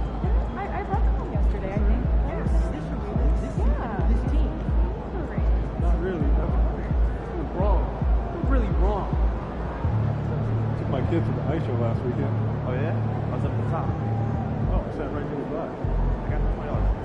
I brought them home yesterday, I think. Yes. This team. Not really. What's wrong? What's really wrong? Took my kid to the ice show last weekend. Oh, yeah? I was up at the top. Oh, I sat right near the back. I got $20.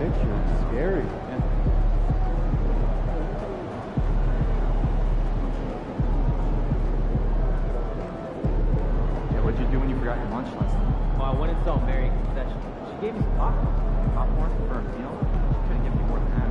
red shirt is scary, man. Yeah, what'd you do when you forgot your lunch last night? Well, I went and saw Mary in concession. She gave me some popcorn. Popcorn for a meal? She couldn't give me more than that.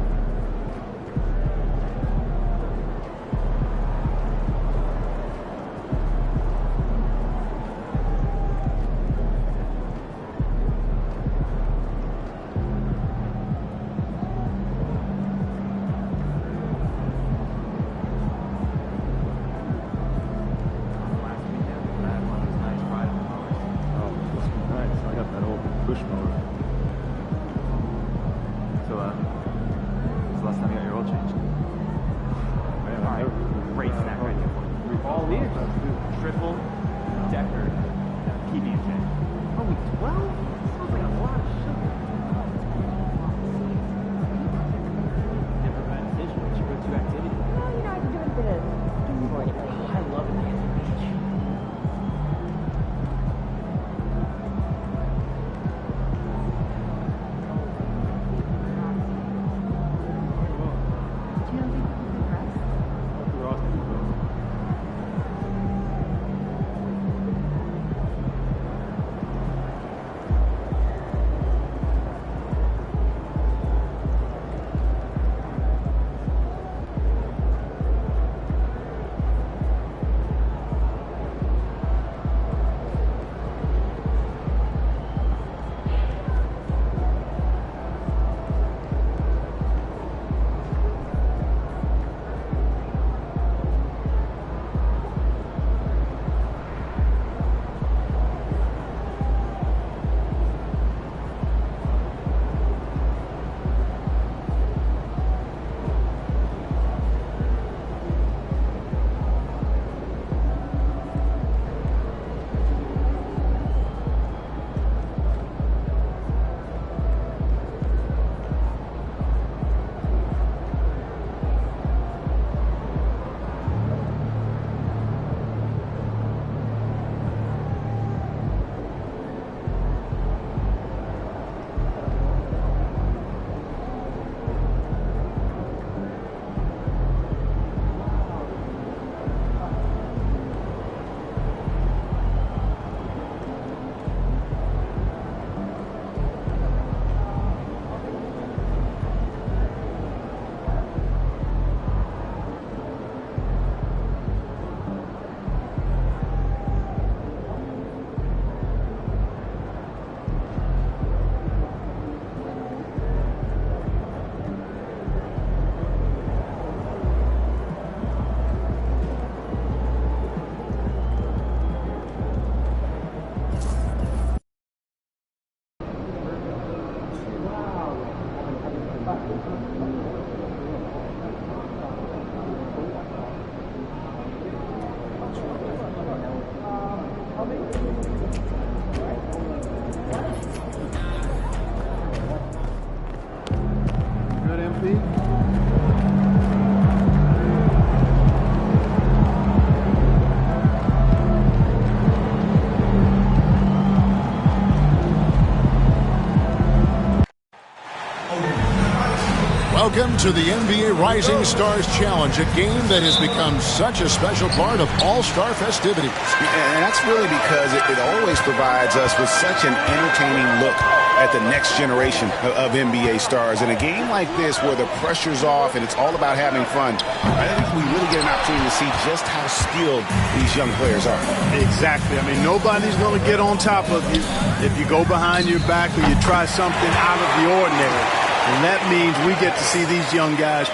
Welcome to the NBA Rising Stars Challenge, a game that has become such a special part of all-star festivities. And that's really because it always provides us with such an entertaining look at the next generation of NBA stars. In a game like this where the pressure's off and it's all about having fun, I think we really get an opportunity to see just how skilled these young players are. Exactly. I mean, nobody's going to get on top of you if you go behind your back or you try something out of the ordinary. And that means we get to see these young guys.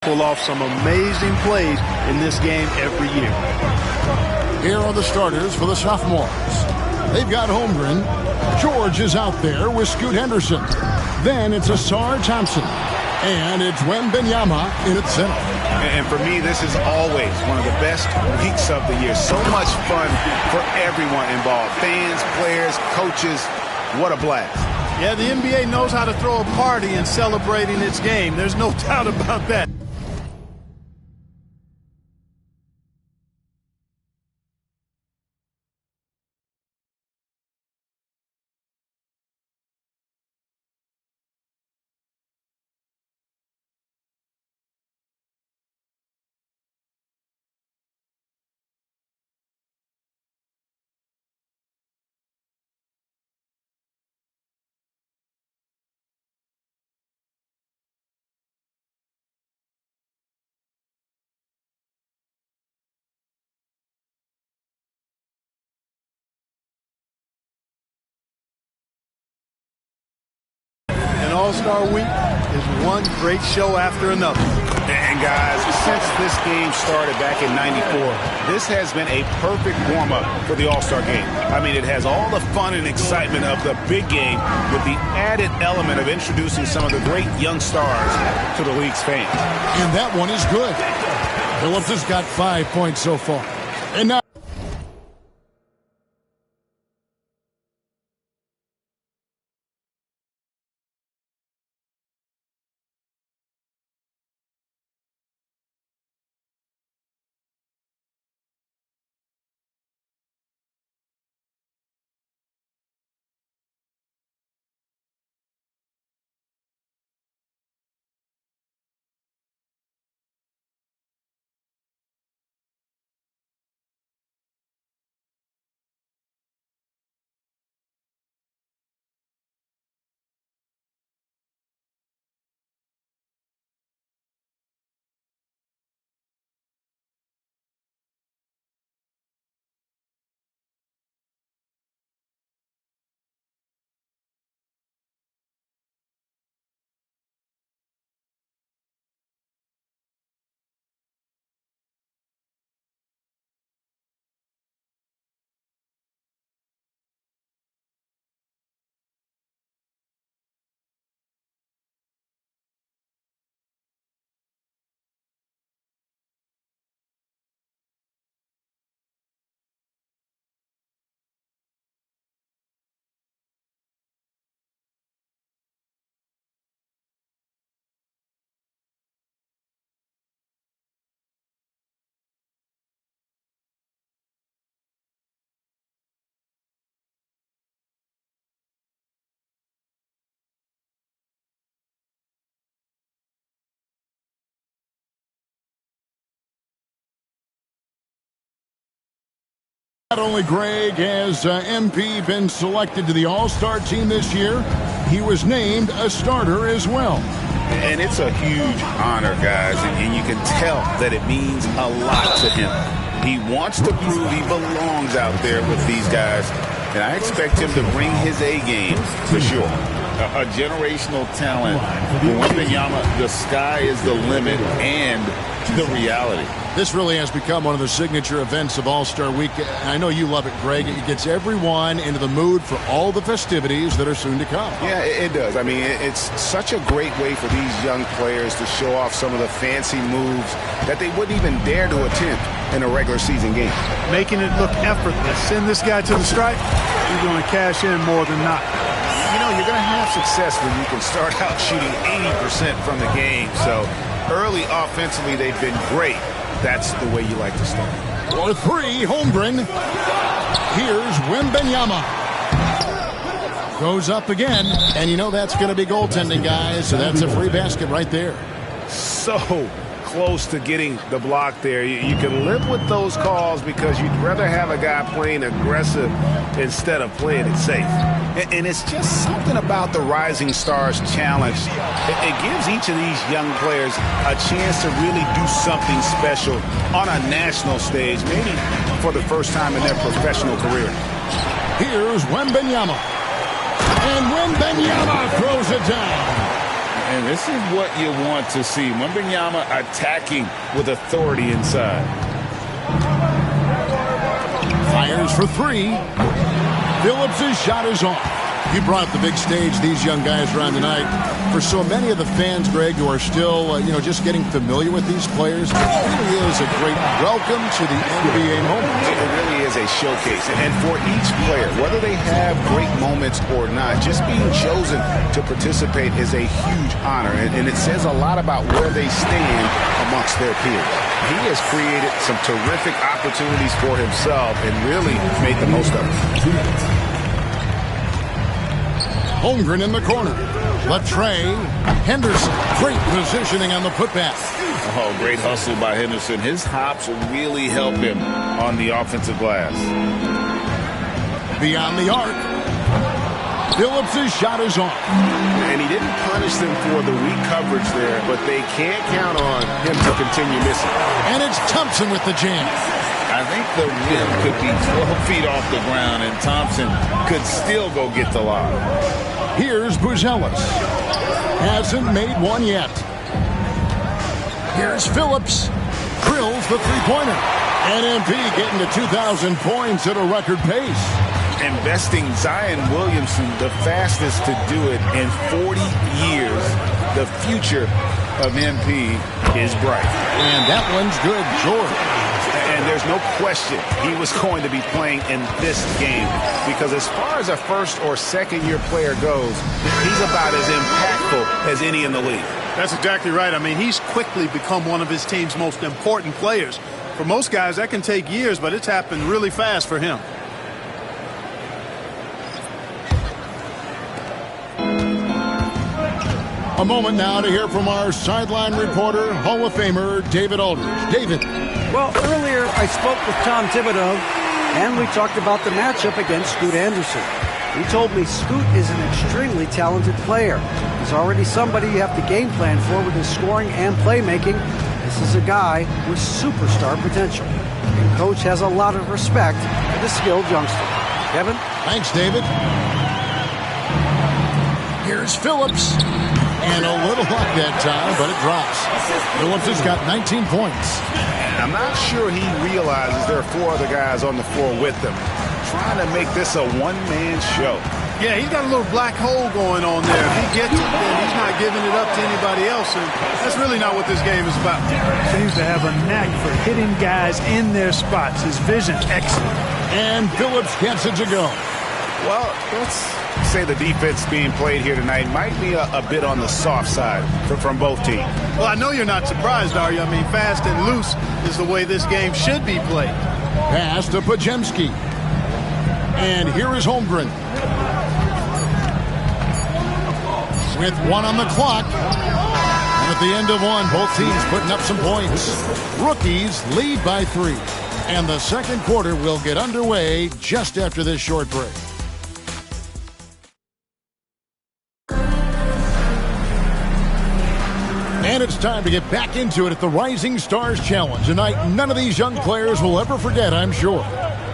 Pull off some amazing plays in this game every year. Here are the starters for the sophomores. They've got Holmgren. George is out there with Scoot Henderson. Then it's Asar Thompson. And it's Wembanyama in its center. And for me, this is always one of the best weeks of the year. So much fun for everyone involved. Fans, players, coaches. What a blast. Yeah, the NBA knows how to throw a party in celebrating its game. There's no doubt about that. All-Star Week is one great show after another. And guys, since this game started back in '94, this has been a perfect warm-up for the All-Star game. I mean, it has all the fun and excitement of the big game with the added element of introducing some of the great young stars to the league's fans. And that one is good. Phillips has got 5 points so far. And now not only, Greg, has MP been selected to the All-Star team this year, he was named a starter as well. And it's a huge honor, guys, and you can tell that it means a lot to him. He wants to prove he belongs out there with these guys, and I expect him to bring his A game for sure. A generational talent. Wembanyama, the sky is the limit and the reality. This really has become one of the signature events of All-Star Week. I know you love it, Greg. It gets everyone into the mood for all the festivities that are soon to come. Yeah, it does. I mean, it's such a great way for these young players to show off some of the fancy moves that they wouldn't even dare to attempt in a regular season game. Making it look effortless. Send this guy to the stripe, he's going to cash in more than not. You know, you're going to have success when you can start out shooting 80% from the game. So early offensively, they've been great. That's the way you like to start. For three, Holmgren. Here's Wembanyama. Goes up again. And you know that's going to be goaltending, guys. So that's a free basket right there. So close to getting the block there. You can live with those calls because you'd rather have a guy playing aggressive instead of playing it safe. And it's just something about the Rising Stars Challenge. It gives each of these young players a chance to really do something special on a national stage, maybe for the first time in their professional career. Here's Wembanyama. And Wembanyama throws it down. And this is what you want to see. Wembanyama attacking with authority inside. Fires for three. Phillips' shot is off. You brought up the big stage these young guys are on tonight. For so many of the fans, Greg, who are still, just getting familiar with these players, it really is a great welcome to the NBA moment. It really is a showcase. And for each player, whether they have great moments or not, just being chosen to participate is a huge honor. And it says a lot about where they stand amongst their peers. He has created some terrific opportunities for himself and really made the most of it. Holmgren in the corner. Latrey Henderson. Great positioning on the putback. Oh, great hustle by Henderson. His hops really help him on the offensive glass. Beyond the arc. Phillips' shot is on. And he didn't punish them for the weak coverage there, but they can't count on him to continue missing. And it's Thompson with the jam. I think the rim could be 12 feet off the ground, and Thompson could still go get the lob. Here's Buzelis. Hasn't made one yet. Here's Phillips. Drills the three-pointer. NMP getting to 2,000 points at a record pace. Investing Zion Williamson, the fastest to do it in 40 years. The future of MP is bright. And that one's good, George. And there's no question he was going to be playing in this game because as far as a first or second year player goes, he's about as impactful as any in the league. That's exactly right. I mean, he's quickly become one of his team's most important players. For most guys, that can take years, but it's happened really fast for him. A moment now to hear from our sideline reporter, Hall of Famer David Aldridge. David. Well, earlier I spoke with Tom Thibodeau, and we talked about the matchup against Scoot Anderson. He told me Scoot is an extremely talented player. He's already somebody you have to game plan for with his scoring and playmaking. This is a guy with superstar potential. And Coach has a lot of respect for the skilled youngster. Kevin? Thanks, David. Here's Phillips. And a little luck that time, but it drops. Phillips has got 19 points. I'm not sure he realizes there are four other guys on the floor with him, trying to make this a one-man show. Yeah, he's got a little black hole going on there. If he gets it, then he's not giving it up to anybody else, and that's really not what this game is about. Seems to have a knack for hitting guys in their spots. His vision, excellent. And Phillips gets it to go. Well, let's say the defense being played here tonight might be a bit on the soft side from both teams. Well, I know you're not surprised, are you? I mean, fast and loose is the way this game should be played. Pass to Podziemski. And here is Holmgren. With one on the clock. And at the end of one, both teams putting up some points. Rookies lead by 3. And the second quarter will get underway just after this short break. And it's time to get back into it at the Rising Stars Challenge. A night none of these young players will ever forget, I'm sure.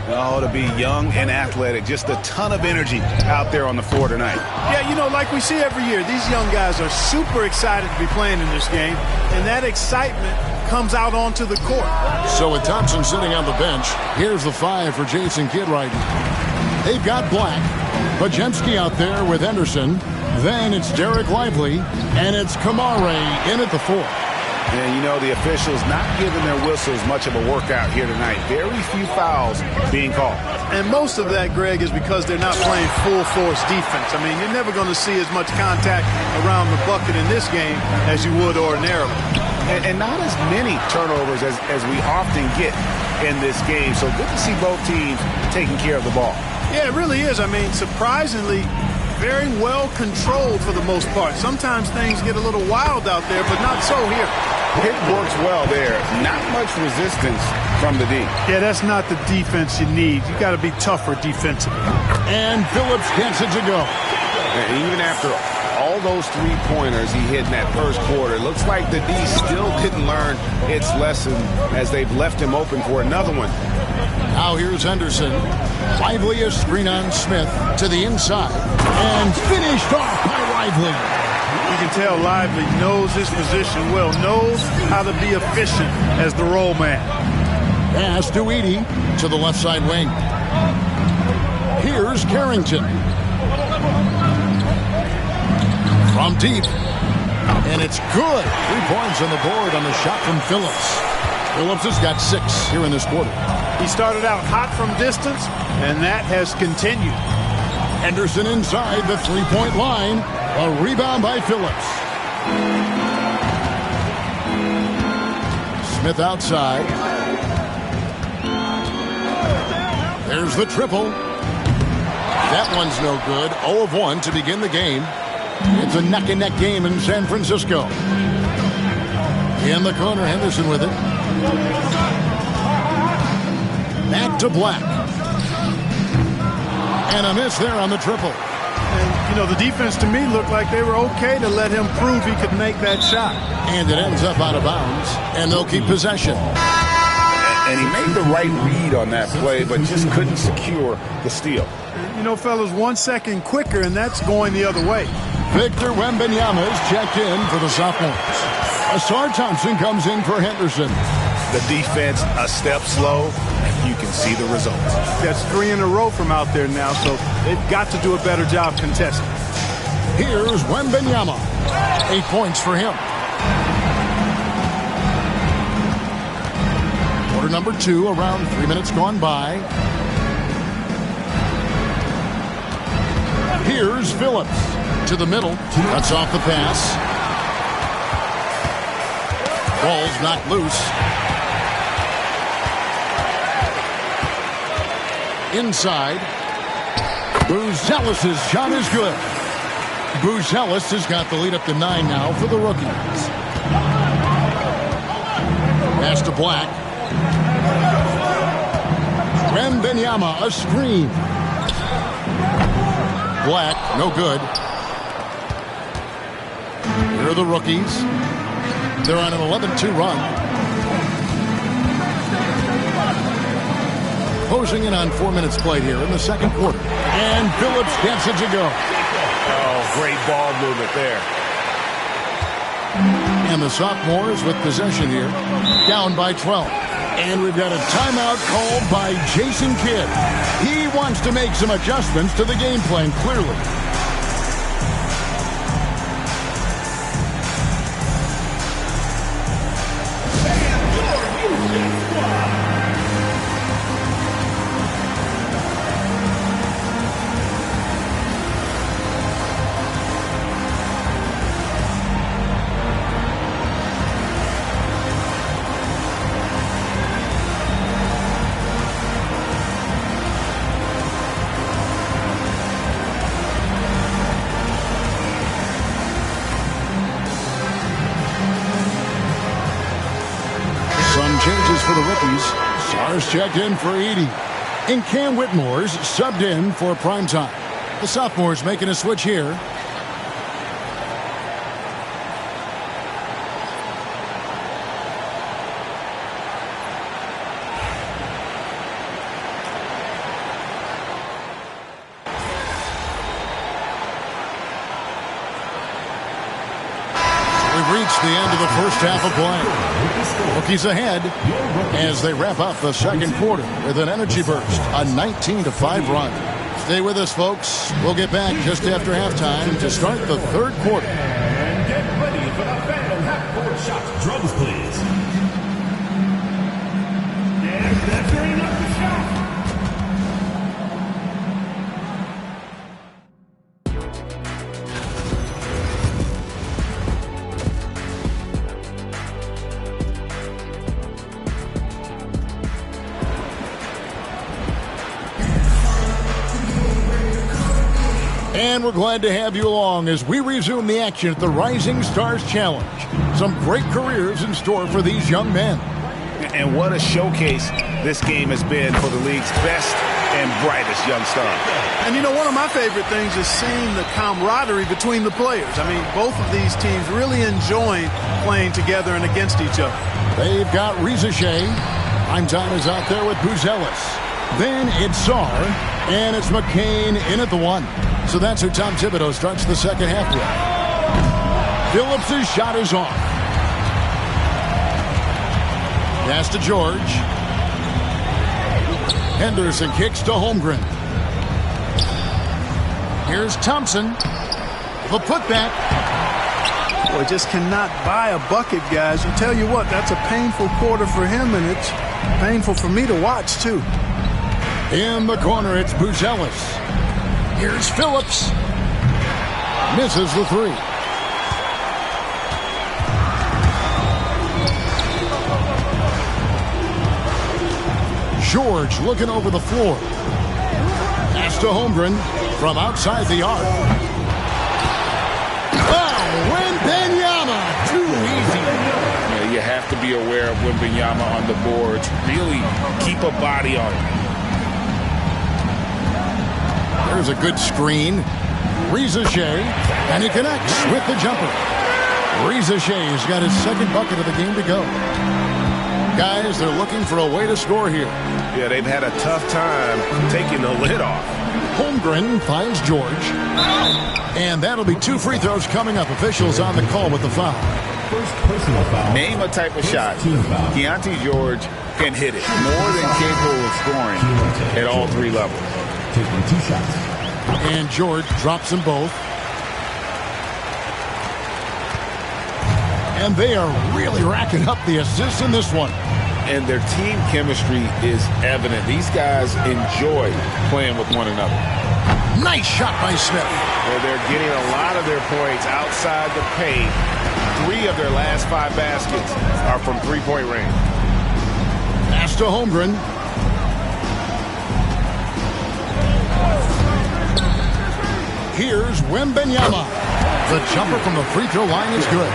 Oh, to be young and athletic. Just a ton of energy out there on the floor tonight. Yeah, you know, like we see every year, these young guys are super excited to be playing in this game. And that excitement comes out onto the court. So with Thompson sitting on the bench, here's the 5 for Jason Kidd riding. They've got Black. Podziemski out there with Henderson. Then it's Derek Lively, and it's Kamare in at the 4. And, you know, the officials not giving their whistles much of a workout here tonight. Very few fouls being called. And most of that, Greg, is because they're not playing full-force defense. I mean, you're never going to see as much contact around the bucket in this game as you would ordinarily. And not as many turnovers as we often get in this game. So good to see both teams taking care of the ball. Yeah, it really is. I mean, surprisingly, very well controlled for the most part. Sometimes things get a little wild out there, but not so here. It works well there. Not much resistance from the D. Yeah, that's not the defense you need. You got to be tougher defensively. And Phillips gets it to go. And even after all those three-pointers he hit in that first quarter, it looks like the D still didn't learn its lesson as they've left him open for another one. Now here's Henderson. Lively a screen on Smith to the inside. And finished off by Lively. You can tell Lively knows his position well, knows how to be efficient as the roll man. Pass to Edey to the left side wing. Here's Carrington. From deep. And it's good. 3 points on the board on the shot from Phillips. Phillips has got 6 here in this quarter. He started out hot from distance, and that has continued. Henderson inside the three-point line. A rebound by Phillips. Smith outside. There's the triple. That one's no good. 0 of 1 to begin the game. It's a neck-and-neck game in San Francisco. In the corner, Henderson with it. Back to Black. And a miss there on the triple. And, you know, the defense to me looked like they were okay to let him prove he could make that shot. And it ends up out of bounds, and they'll keep possession. And he made the right read on that play, but just couldn't secure the steal. You know, fellas, 1 second quicker, and that's going the other way. Victor Wembanyama is checked in for the sophomores. Asar Thompson comes in for Henderson. The defense a step slow, and you can see the results. That's 3 in a row from out there now, so they've got to do a better job contesting. Here's Wembanyama. 8 points for him. Quarter number 2, around 3 minutes gone by. Here's Phillips to the middle. Cuts off the pass. Ball's knocked loose. Inside. Buzelis' shot is good. Buzelis has got the lead up to 9 now for the rookies. Pass to Black. Wembanyama, a screen. Black, no good. Here are the rookies. They're on an 11-2 run. Closing in on 4 minutes played here in the second quarter. And Phillips gets it to go. Oh, great ball movement there. And the sophomores with possession here. Down by 12. And we've got a timeout called by Jason Kidd. He wants to make some adjustments to the game plan, clearly. Changes for the rookies. Sar's checked in for Edey. And Cam Whitmore's subbed in for primetime. The sophomores making a switch here. We've reached the end of the first half of play. Rookies ahead as they wrap up the second quarter with an energy burst, a 19-5 run. Stay with us, folks. We'll get back just after halftime to start the third quarter. And get ready for the Phantom half-court shot. Drums, please. And that's bringing up the shot. And we're glad to have you along as we resume the action at the Rising Stars Challenge. Some great careers in store for these young men. And what a showcase this game has been for the league's best and brightest young stars. And you know, one of my favorite things is seeing the camaraderie between the players. I mean, both of these teams really enjoying playing together and against each other. They've got Reza Shea. Primetime is out there with Buzelis. Then it's Sar, and it's McCain in at the 1. So that's who Tom Thibodeau starts the second half with. Phillips' shot is off. Pass to George. Henderson kicks to Holmgren. Here's Thompson. The putback. Boy, just cannot buy a bucket, guys. I tell you what, that's a painful quarter for him, and it's painful for me to watch, too. In the corner, it's Buzelis. Here's Phillips. Misses the three. George looking over the floor. Pass to Holmgren from outside the arc. Oh, Wembanyama. Too easy. Yeah, you have to be aware of Wembanyama on the boards. Really keep a body on him. There's a good screen. Reza Shea, and he connects with the jumper. Reza Shea's got his second bucket of the game to go. Guys, they're looking for a way to score here. Yeah, they've had a tough time taking the lid off. Holmgren finds George. And that'll be 2 free throws coming up. Officials on the call with the foul. First personal foul. Name a type of shot. Keontae George can hit it. More than capable of scoring at all 3 levels. Taking 2 shots. And George drops them both. And they are really racking up the assists in this one. And their team chemistry is evident. These guys enjoy playing with one another. Nice shot by Smith. Well, they're getting a lot of their points outside the paint. 3 of their last 5 baskets are from three-point range. Pass to Holmgren. Here's Wembanyama. The jumper from the free throw line is good.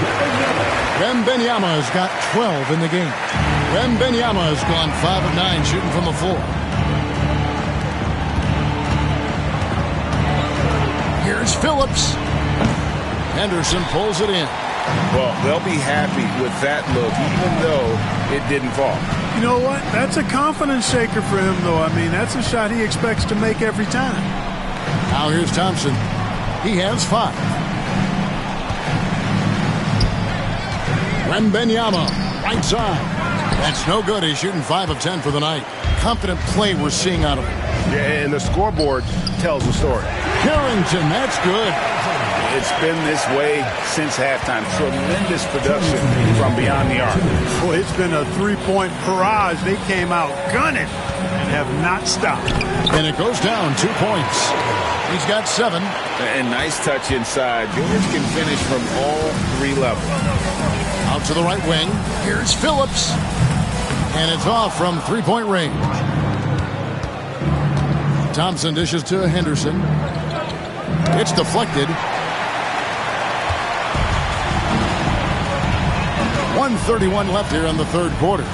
Wembanyama has got 12 in the game. Wembanyama has gone 5 of 9 shooting from the floor. Here's Phillips. Henderson pulls it in. Well, they'll be happy with that look, even though it didn't fall. You know what? That's a confidence shaker for him, though. I mean, that's a shot he expects to make every time. Now here's Thompson. He has 5. Wembanyama, right side. That's no good. He's shooting 5 of 10 for the night. Confident play we're seeing out of him. Yeah, and the scoreboard tells the story. Harrington, that's good. It's been this way since halftime. Tremendous production from beyond the arc. Boy, it's been a 3-point barrage. They came out gunning and have not stopped. And it goes down 2 points. He's got 7. And nice touch inside. George can finish from all 3 levels. Out to the right wing. Here's Phillips. And it's off from 3-point range. Thompson dishes to Henderson. It's deflected. 1:31 left here in the third quarter.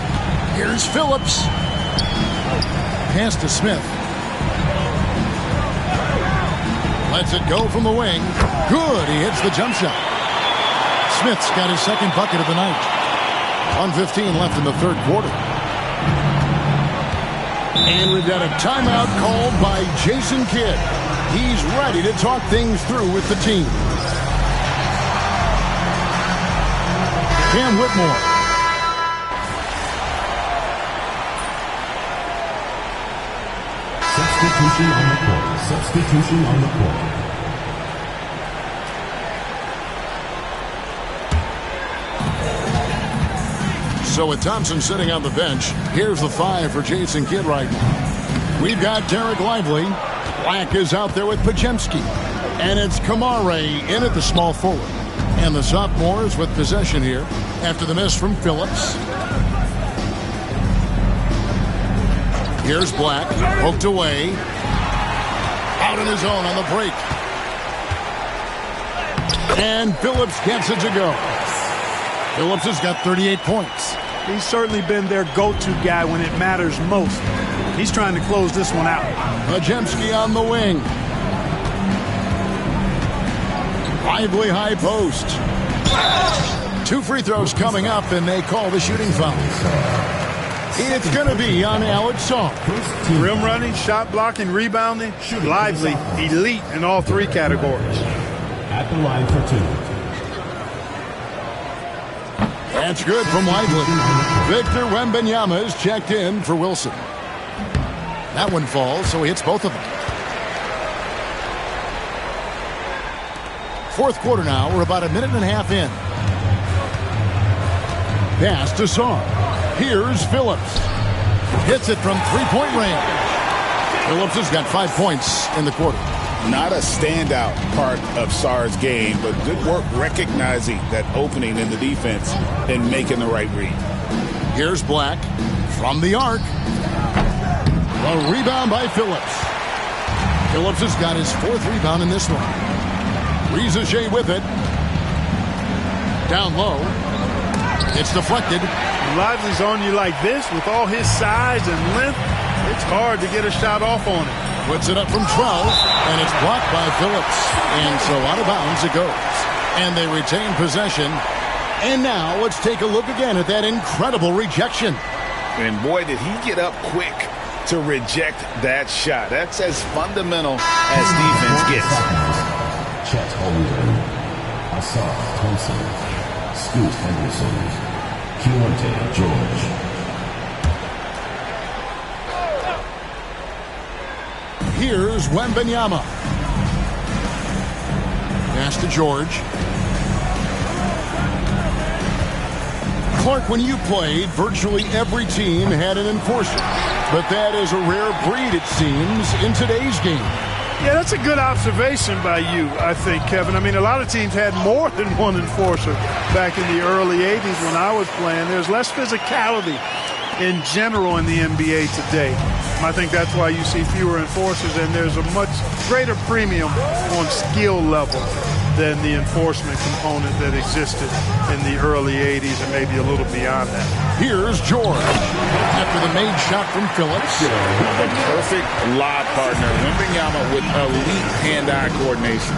Here's Phillips. Pass to Smith. Lets it go from the wing. Good. He hits the jump shot. Smith's got his second bucket of the night. 1:15 left in the third quarter. And we've got a timeout called by Jason Kidd. He's ready to talk things through with the team. Cam Whitmore. Substitution on the court. Substitution on the court. So with Thompson sitting on the bench, here's the 5 for Jason Kidd right now. We've got Derek Lively. Black is out there with Pajemski. And it's Kamare in at the small forward. And the sophomores with possession here after the miss from Phillips. Here's Black, poked away. Out on his own on the break. And Phillips gets it to go. Phillips has got 38 points. He's certainly been their go-to guy when it matters most. He's trying to close this one out. Pajemski on the wing. Lively high post. 2 free throws coming up, and they call the shooting foul. It's going to be on Alex Song. Rim running, shot blocking, rebounding, Lively, elite in all 3 categories. At the line for 2. That's good from Lively. Victor Wembanyama is checked in for Wilson. That one falls, so he hits both of them. Fourth quarter now. We're about a minute and a half in. Pass to Sarr. Here's Phillips. Hits it from three-point range. Phillips has got 5 points in the quarter. Not a standout part of Sarr's game, but good work recognizing that opening in the defense and making the right read. Here's Black from the arc. A rebound by Phillips. Phillips has got his 4th rebound in this one. Rizache with it. Down low. It's deflected. Lively's on you like this with all his size and length. It's hard to get a shot off on it. Puts it up from 12, and it's blocked by Phillips. And so out of bounds it goes. And they retain possession. And now let's take a look again at that incredible rejection. And boy, did he get up quick to reject that shot. That's as fundamental as defense gets. Chet Holmgren, Asaf Thompson, Scoot Henderson, Keontae George. Here's Wembanyama. Pass to George. Clark, when you played, virtually every team had an enforcer. But that is a rare breed, it seems, in today's game. Yeah, that's a good observation by you, I think, Kevin. I mean, a lot of teams had more than one enforcer back in the early 80s when I was playing. There's less physicality in general in the NBA today. I think that's why you see fewer enforcers, and there's a much greater premium on skill level than the enforcement component that existed in the early 80s and maybe a little beyond that. Here's George. After the made shot from Phillips. The perfect lob partner. Wembanyama with elite hand-eye coordination.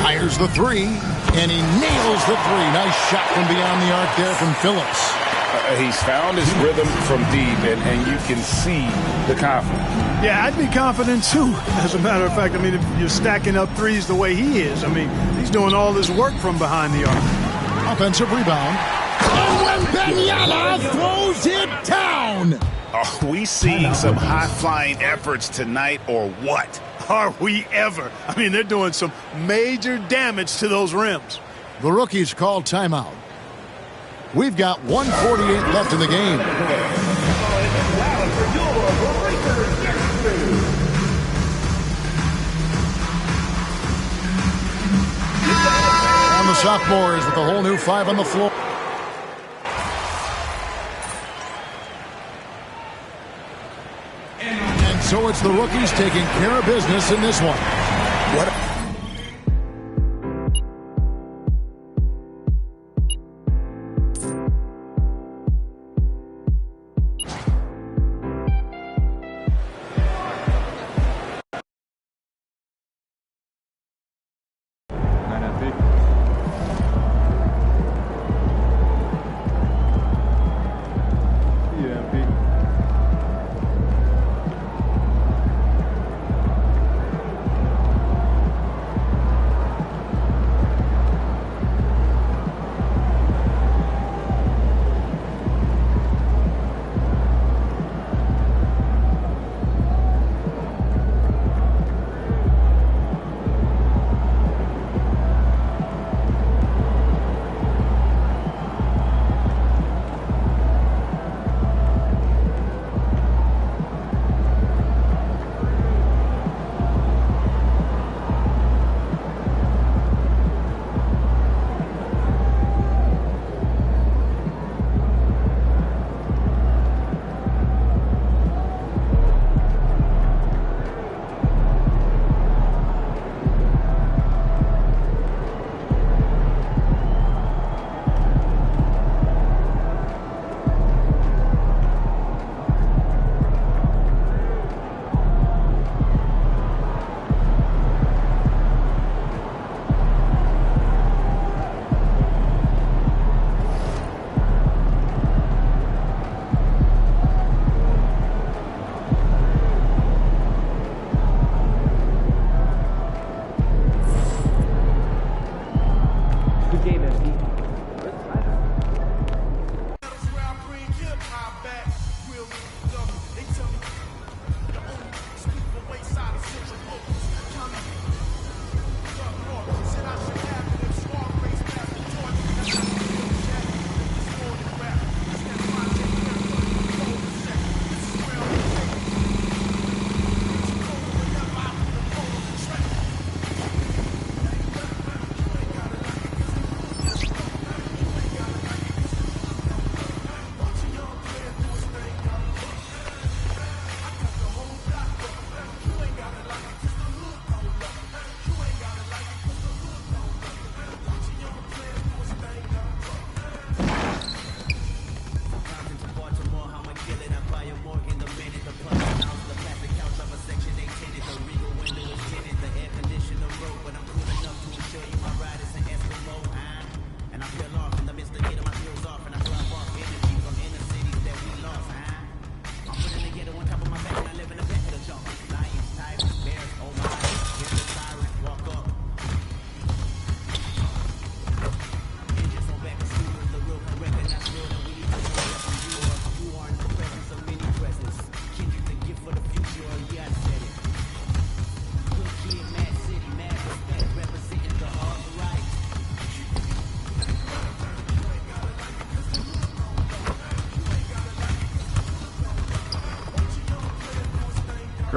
Fires the three, and he nails the three. Nice shot from beyond the arc there from Phillips. He's found his rhythm from deep, and you can see the confidence. Yeah, I'd be confident too. As a matter of fact, I mean, if you're stacking up threes the way he is, I mean, he's doing all this work from behind the arc. Offensive rebound. And Wembanyama throws it down. Are we seeing some high-flying efforts tonight or what? Are we ever? I mean, they're doing some major damage to those rims. The rookies call timeout. We've got 1:48 left in the game. And the sophomores with a whole new 5 on the floor. And so it's the rookies taking care of business in this one. What?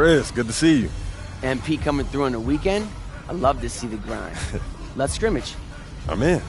Chris, good to see you. MP coming through on the weekend? I love to see the grind. Let's scrimmage. I'm in.